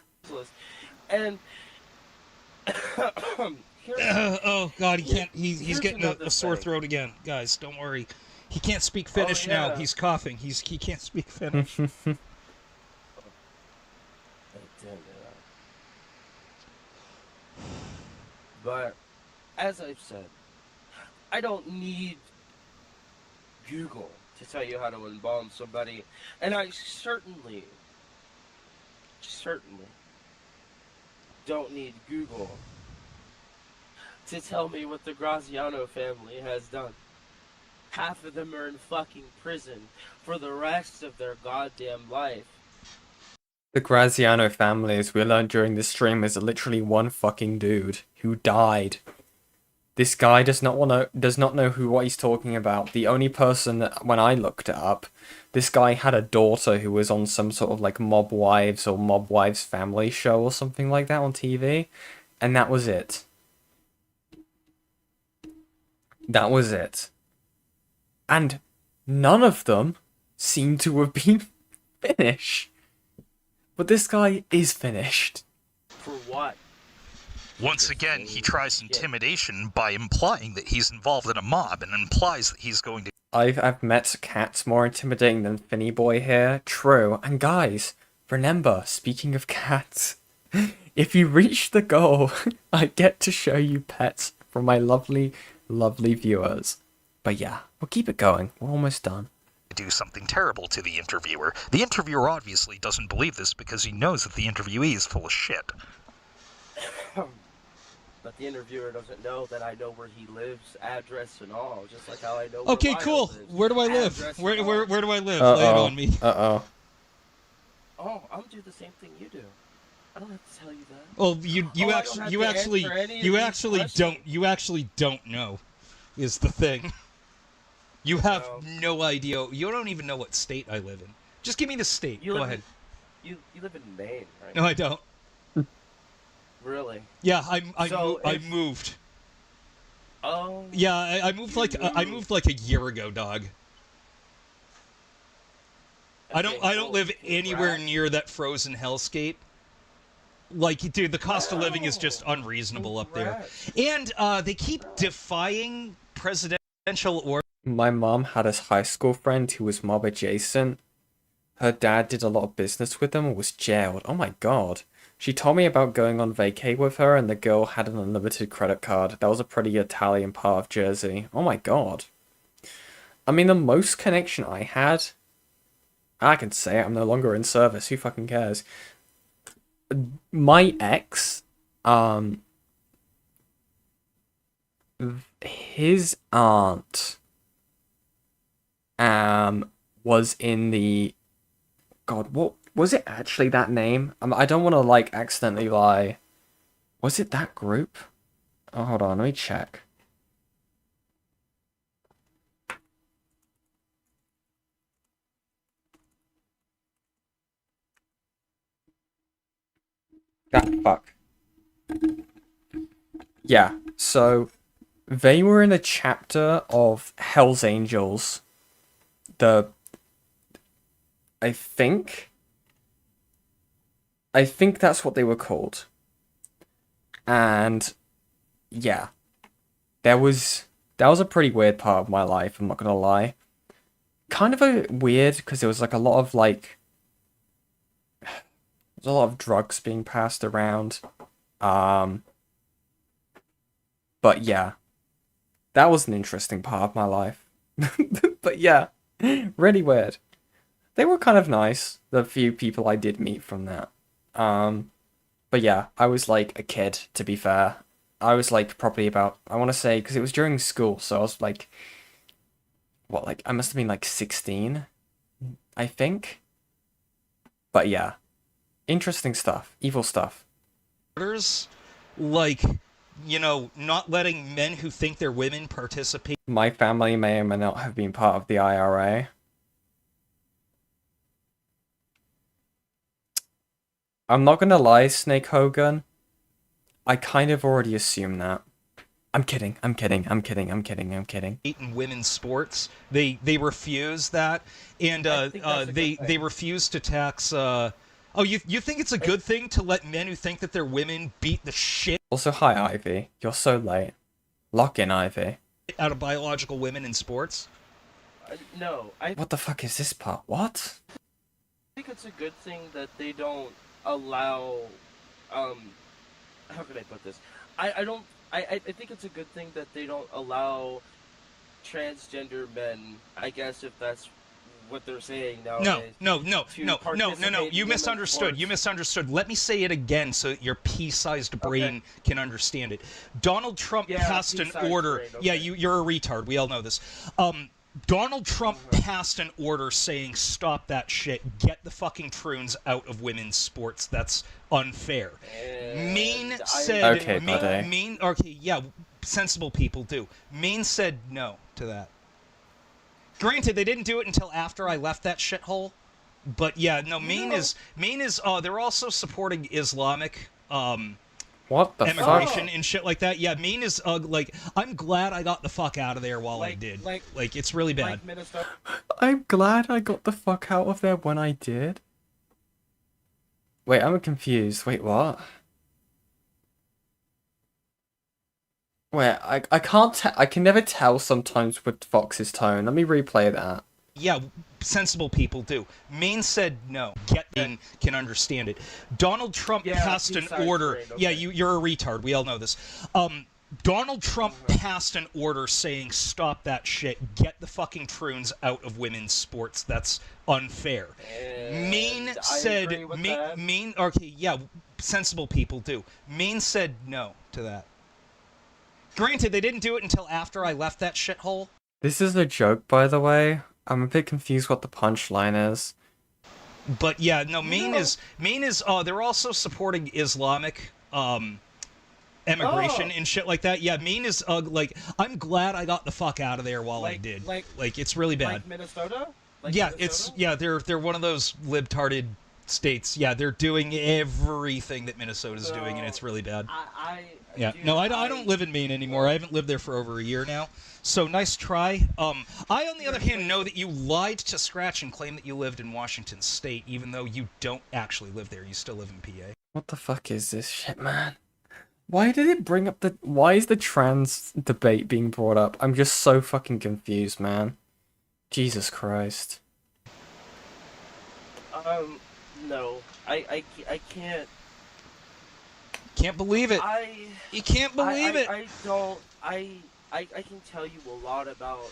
And oh god, he can't. He's getting a sore throat again, guys. Don't worry. He can't speak Finnish now. He's coughing. He can't speak Finnish. But as I've said, I don't need Google to tell you how to embalm somebody, and I certainly don't need Google to tell me what the Graziano family has done. Half of them are in fucking prison for the rest of their goddamn life. The Graziano family, as we learned during this stream, is literally one fucking dude who died. This guy does not know what he's talking about. The only person that, when I looked it up, this guy had a daughter who was on some sort of like Mob Wives or Mob Wives Family show or something like that on TV, and that was it. That was it. And none of them seem to have been Finnish. But this guy is finished. For what? Once again, he tries intimidation by implying that he's involved in a mob and implies that he's going to... I've met cats more intimidating than Finny Boy here. True. And guys, remember, speaking of cats, if you reach the goal, I get to show you pets from my lovely, lovely viewers. But yeah, we'll keep it going. We're almost done. Do something terrible to the interviewer. The interviewer obviously doesn't believe this because he knows that the interviewee is full of shit. But the interviewer doesn't know that I know where he lives, address and all, just like how I know Okay, where cool. Milo lives, Where do I live? address Where and all. do I live? Lay it on me. Uh-oh. Oh, I'll do the same thing you do. I don't have to tell you that. Well, you actually don't know, is the thing. You have no idea. You don't even know what state I live in. Just give me the state. Go ahead. You live in Maine, right? No, I don't. Really? Yeah, I moved. Oh. Yeah, I moved like a year ago, dog. I don't live anywhere near that frozen hellscape. Like, dude, the cost of living is just unreasonable up there. And they keep defying presidential orders. My mom had a high school friend who was mob adjacent. Her dad did a lot of business with them and was jailed. Oh my god. She told me about going on vacay with her and the girl had an unlimited credit card. That was a pretty Italian part of Jersey. Oh my god. I mean, the most connection I had... I can say it, I'm no longer in service. Who fucking cares? My ex, his aunt, was in the... God, what... Was it actually that name? I don't want to, like, accidentally lie. Was it that group? Oh, hold on, let me check. Fuck. Yeah, so they were in a chapter of Hell's Angels. I think that's what they were called. And yeah, that was a pretty weird part of my life, I'm not gonna lie. Kind of a weird because there was like a lot of like there's a lot of drugs being passed around. But yeah, that was an interesting part of my life. But yeah, really weird. They were kind of nice, the few people I did meet from that. But yeah, I was like a kid, to be fair. I was like probably about, I want to say, because it was during school, so I was like, what, like, I must have been like 16, I think. But yeah, interesting stuff, evil stuff. Like, you know, not letting men who think they're women participate. My family may or may not have been part of the IRA. I'm not gonna lie, Snake Hogan. I kind of already assumed that. I'm kidding. In women's sports, they refuse that, and they refuse to tax. Oh, you think it's a good thing to let men who think that they're women beat the shit? Also, hi Ivy. You're so late. Lock in, Ivy. Out of biological women in sports? No, What the fuck is this part? What? I think it's a good thing that they don't allow, how can I put this? I think it's a good thing that they don't allow transgender men, I guess if that's what they're saying nowadays. No. You misunderstood. Let me say it again so that your pea-sized brain can understand it. Donald Trump passed an order. Brain, okay. Yeah, you're a retard. We all know this. Donald Trump passed an order saying, stop that shit, get the fucking troons out of women's sports, that's unfair. Maine said, Okay, buddy. Maine, okay, yeah, sensible people do. Maine said no to that. Granted, they didn't do it until after I left that shithole, but yeah, no, Maine is, they're also supporting Islamic, what the immigration fuck? and shit like that. Yeah, Maine is like, I'm glad I got the fuck out of there while I did. Like, it's really bad. I'm glad I got the fuck out of there when I did. Wait, I'm confused. Wait, what? Wait, I can't tell. I can never tell sometimes with Fox's tone. Let me replay that. Yeah, sensible people do. Maine said no. Can understand it. Donald Trump passed an order. Right, okay. Yeah, you're a retard. We all know this. Donald Trump passed an order saying, stop that shit. Get the fucking troons out of women's sports. That's unfair. Maine said, Maine, okay, yeah, sensible people do. Maine said no to that. Granted, they didn't do it until after I left that shithole. This is a joke, by the way. I'm a bit confused what the punchline is. But yeah, no, Maine is, they're also supporting Islamic, immigration and shit like that. Yeah, Maine is, like, I'm glad I got the fuck out of there while I did. Like, it's really bad. Like Minnesota? They're one of those libtarded states. Yeah, they're doing everything that Minnesota's doing, and it's really bad. I don't live in Maine anymore. I haven't lived there for over a year now. So nice try. I, on the other hand, know that you lied to Scratch and claimed that you lived in Washington State, even though you don't actually live there. You still live in PA. What the fuck is this shit, man? Why did it bring up the... Why is the trans debate being brought up? I'm just so fucking confused, man. Jesus Christ. No. I can't... Can't believe it. You can't believe it. I can tell you a lot about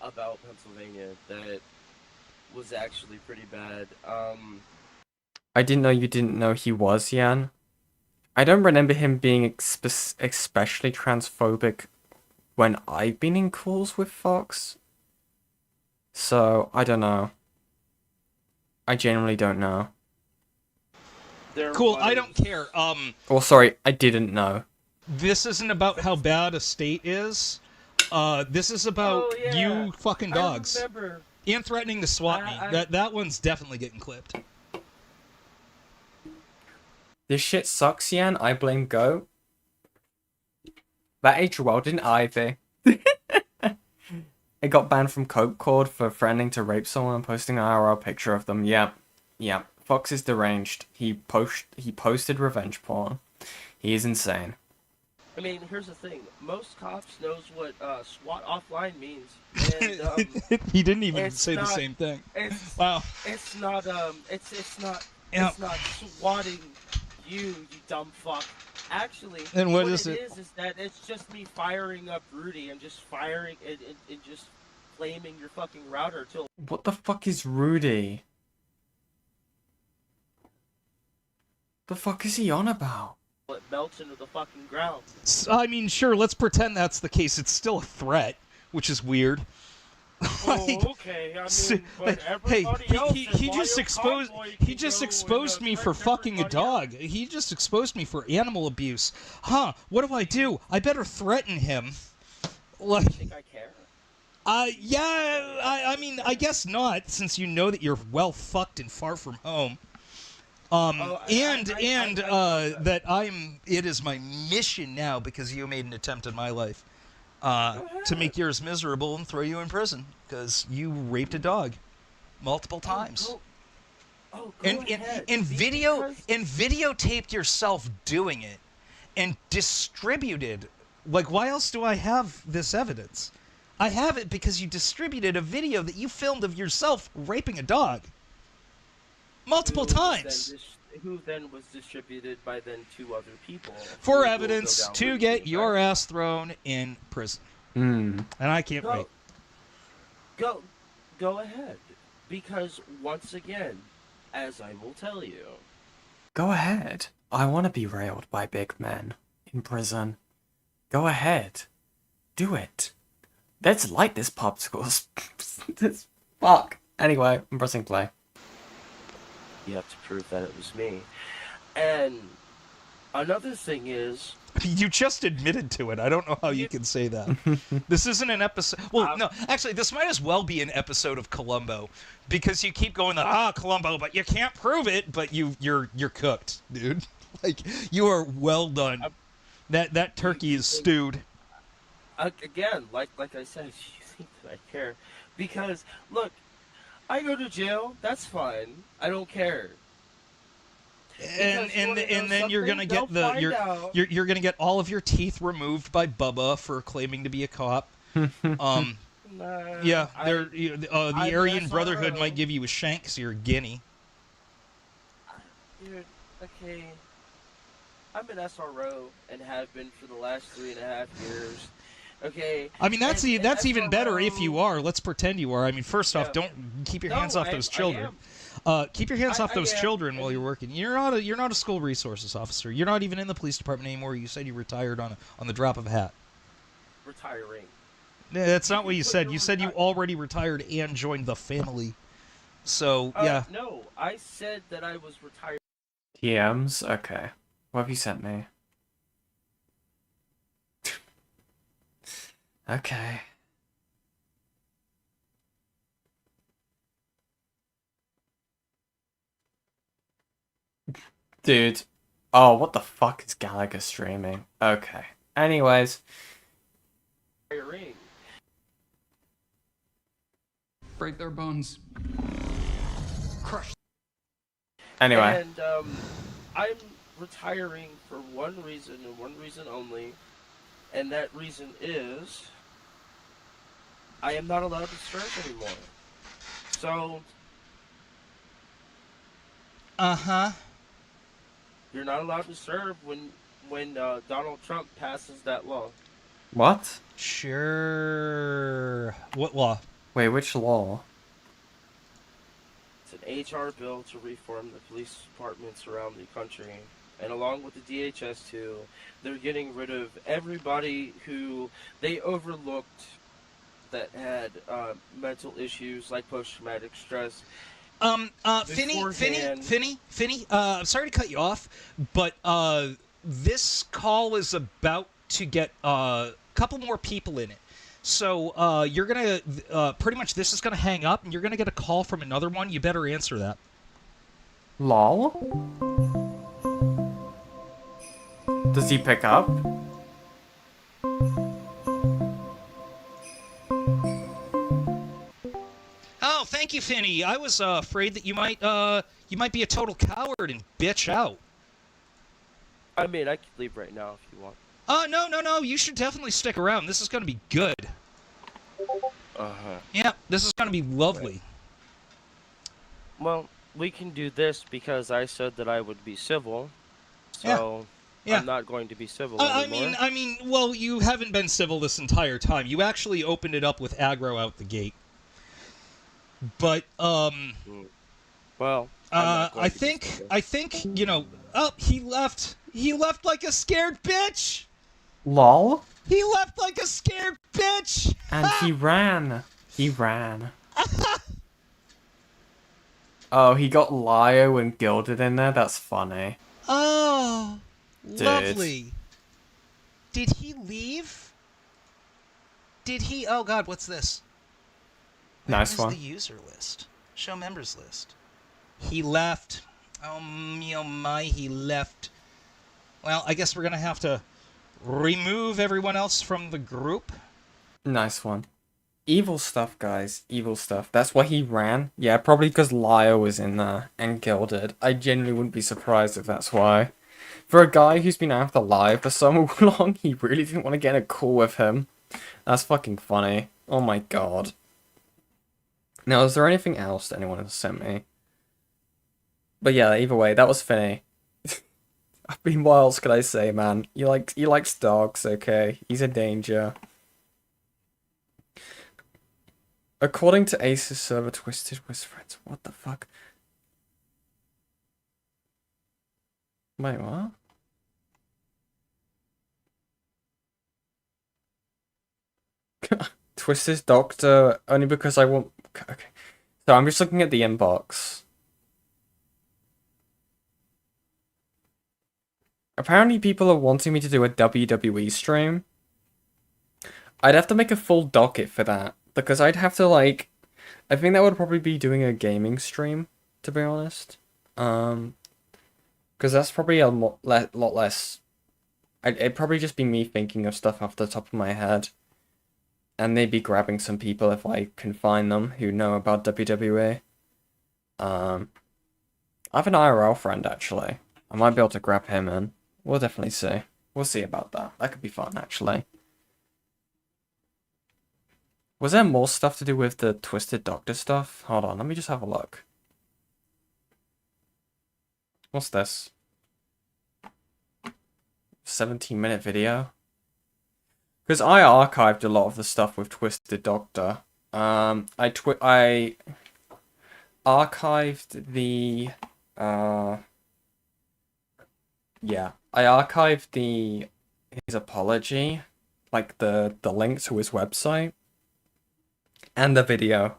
Pennsylvania that was actually pretty bad. I didn't know you didn't know he was, Yan. I don't remember him being especially transphobic when I've been in calls with Fox. So, I don't know. I genuinely don't know. Cool, I don't care. Well, sorry, I didn't know. This isn't about how bad a state is. This is about you fucking dogs. And threatening to swat me. That one's definitely getting clipped. This shit sucks, Yan. I blame Go. That aged well, didn't Ivy? It got banned from Coke Cord for threatening to rape someone and posting an IRL picture of them. Yep. Fox is deranged. He posted revenge porn. He is insane. I mean, here's the thing. Most cops knows what SWAT offline means. And, he didn't even say the same thing. Wow. It's not swatting you dumb fuck. Actually, and what is it is that it's just me firing up Rudy and just firing and just flaming your fucking router till... What the fuck is Rudy? The fuck is he on about? It melts into the fucking ground. I mean, sure, let's pretend that's the case. It's still a threat, which is weird. Okay. I mean, but everybody else he just exposed me for fucking a dog. He just exposed me for animal abuse. Huh? What do? I better threaten him. Like, you think I care? Yeah. I mean, I guess not, since you know that you're well fucked and far from home. That it is my mission now, because you made an attempt in my life, to make yours miserable and throw you in prison, because you raped a dog multiple times. And videotaped yourself doing it and distributed. Like, why else do I have this evidence? I have it because you distributed a video that you filmed of yourself raping a dog. Multiple times. Who then was distributed by then 2 other people. For evidence to get your ass thrown in prison. And I can't wait. Go ahead. Because once again, as I will tell you. Go ahead. I want to be railed by big men in prison. Go ahead. Do it. Let's light this popsicles. This fuck. Anyway, I'm pressing play. You have to prove that it was me. And another thing is... You just admitted to it. I don't know how you can say that. This isn't an episode... Well, no, actually, this might as well be an episode of Columbo. Because you keep going, Columbo, but you can't prove it, but you're cooked, dude. Like, you are well done. That turkey is stewed. Again, like I said, you think that I care. Because, look, I go to jail, that's fine. I don't care. And then you're gonna get you're gonna get all of your teeth removed by Bubba for claiming to be a cop. Yeah, the Aryan Brotherhood might give you a shank because you're a guinea. Dude, okay. I'm an SRO and have been for the last 3.5 years. Okay. I mean, that's even better if you are. Let's pretend you are. I mean, first off, don't keep your hands off those children. Keep your hands off those children while you're working. You're not a school resources officer. You're not even in the police department anymore. You said you retired on the drop of a hat. Retiring. That's not what you said. You said you already retired and joined the family. So yeah. No, I said that I was retired. TMs? Okay. What have you sent me? Okay. Dude. Oh, what the fuck is Gallagher streaming? Okay. Anyways. Break their bones. Crush. Anyway. And I'm retiring for one reason and one reason only, and that reason is I am not allowed to serve anymore. So you're not allowed to serve when Donald Trump passes that law. What? Sure. What law? Wait, which law? It's an HR bill to reform the police departments around the country. And along with the DHS too, they're getting rid of everybody who they overlooked that had mental issues like post-traumatic stress. Finny, I'm sorry to cut you off, but this call is about to get a couple more people in it. So you're gonna pretty much this is gonna hang up, and you're gonna get a call from another one. You better answer that. Lol. Does he pick up? Oh, thank you, Finny. I was afraid that you might be a total coward and bitch out. I mean, I could leave right now if you want. No. You should definitely stick around. This is gonna be good. Yeah, this is gonna be lovely. Well, we can do this because I said that I would be civil. So Yeah. I'm not going to be civil anymore. I mean, well, you haven't been civil this entire time. You actually opened it up with aggro out the gate. But well, I think you know. Oh, he left. He left like a scared bitch. Lol. He left like a scared bitch. And he ran. He ran. Oh, he got Lio and Gilded in there? That's funny. Oh, Dude. lovely. Did he leave? Did he? Oh God, what's this? Nice one. Where's the user list? Show members list. He left. Oh my, he left. Well, I guess we're gonna have to remove everyone else from the group. Nice one. Evil stuff, guys. Evil stuff. That's why he ran. Yeah, probably because Lio was in there and Gilded. I genuinely wouldn't be surprised if that's why. For a guy who's been after Lio for so long, he really didn't want to get a call with him. That's fucking funny. Oh my god. Now, is there anything else that anyone has sent me? But yeah, either way, that was Finny. I mean, what else could I say, man? He likes dogs, okay? He's a danger. According to Ace's server, Twisted was friends. What the fuck? Wait, what? Twisted Doctor only because I want... Okay. So I'm just looking at the inbox. Apparently people are wanting me to do a WWE stream. I'd have to make a full docket for that, because I'd have to, like... I think that would probably be doing a gaming stream, to be honest. Because that's probably a lot less... It'd probably just be me thinking of stuff off the top of my head. And maybe grabbing some people if I can find them who know about WWE. I have an IRL friend, actually. I might be able to grab him in. We'll definitely see. We'll see about that. That could be fun, actually. Was there more stuff to do with the Twisted Doctor stuff? Hold on, let me just have a look. What's this? 17-minute video? Because I archived a lot of the stuff with Twisted Doctor. I archived the... Yeah, I archived his apology, like the link to his website, and the video.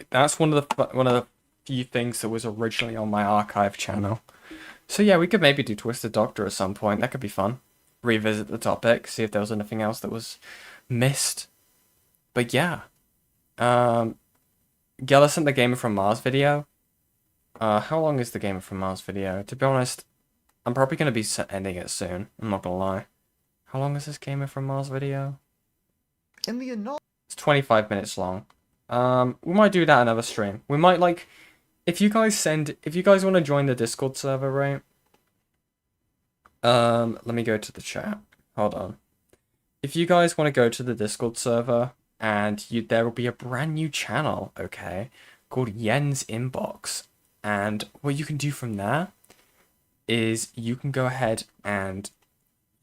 That's one of the few things that was originally on my archive channel. So yeah, we could maybe do Twisted Doctor at some point. That could be fun. Revisit the topic, see if there was anything else that was missed. But yeah, Geller sent the Gamer from Mars video. How long is the Gamer from Mars video? To be honest, I'm probably going to be ending it soon. I'm not going to lie. How long is this Gamer from Mars video? It's 25 minutes long. We might do that another stream. We might, like, if you guys want to join the Discord server, right? Let me go to the chat. Hold on. If you guys want to go to the Discord server, and there will be a brand new channel, okay, called Yen's Inbox. And what you can do from there is you can go ahead and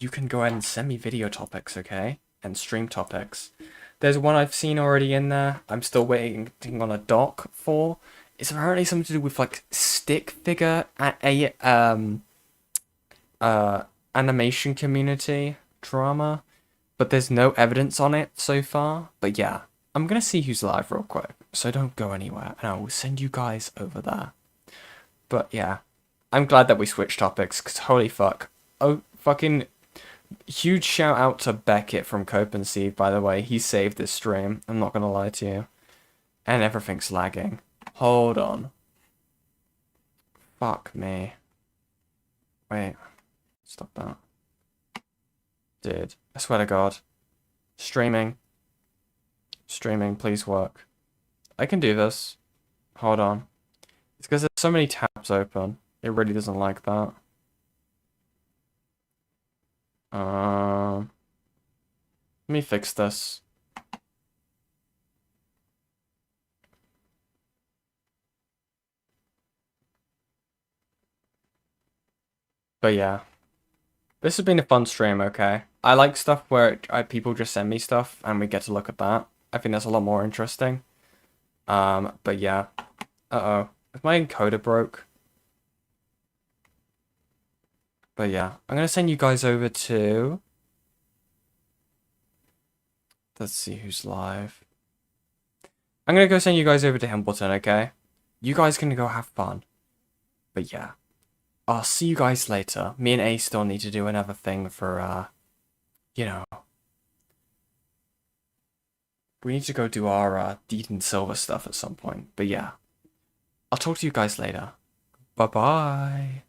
send me video topics, okay? And stream topics. There's one I've seen already in there. I'm still waiting on a doc for. It's apparently something to do with, like, stick figure animation community drama, but there's no evidence on it so far. But yeah, I'm gonna see who's live real quick, so don't go anywhere, and I will send you guys over there. But yeah, I'm glad that we switched topics, because holy fuck. Oh, fucking huge shout out to Beckett from Cope and Steve, by the way. He saved this stream, I'm not gonna lie to you. And everything's lagging. Hold on. Fuck me. Wait. Stop that. Dude, I swear to God. Streaming. Streaming, please work. I can do this. Hold on. It's because there's so many tabs open. It really doesn't like that. Let me fix this. But yeah. This has been a fun stream, okay? I like stuff where people just send me stuff and we get to look at that. I think that's a lot more interesting. But yeah. Uh-oh. Is my encoder broke? But yeah. I'm gonna send you guys over to... Let's see who's live. I'm gonna go send you guys over to Hambleton, okay? You guys can go have fun. But yeah. I'll see you guys later. Me and A still need to do another thing for, you know. We need to go do our, Deed and Silver stuff at some point. But yeah. I'll talk to you guys later. Bye-bye.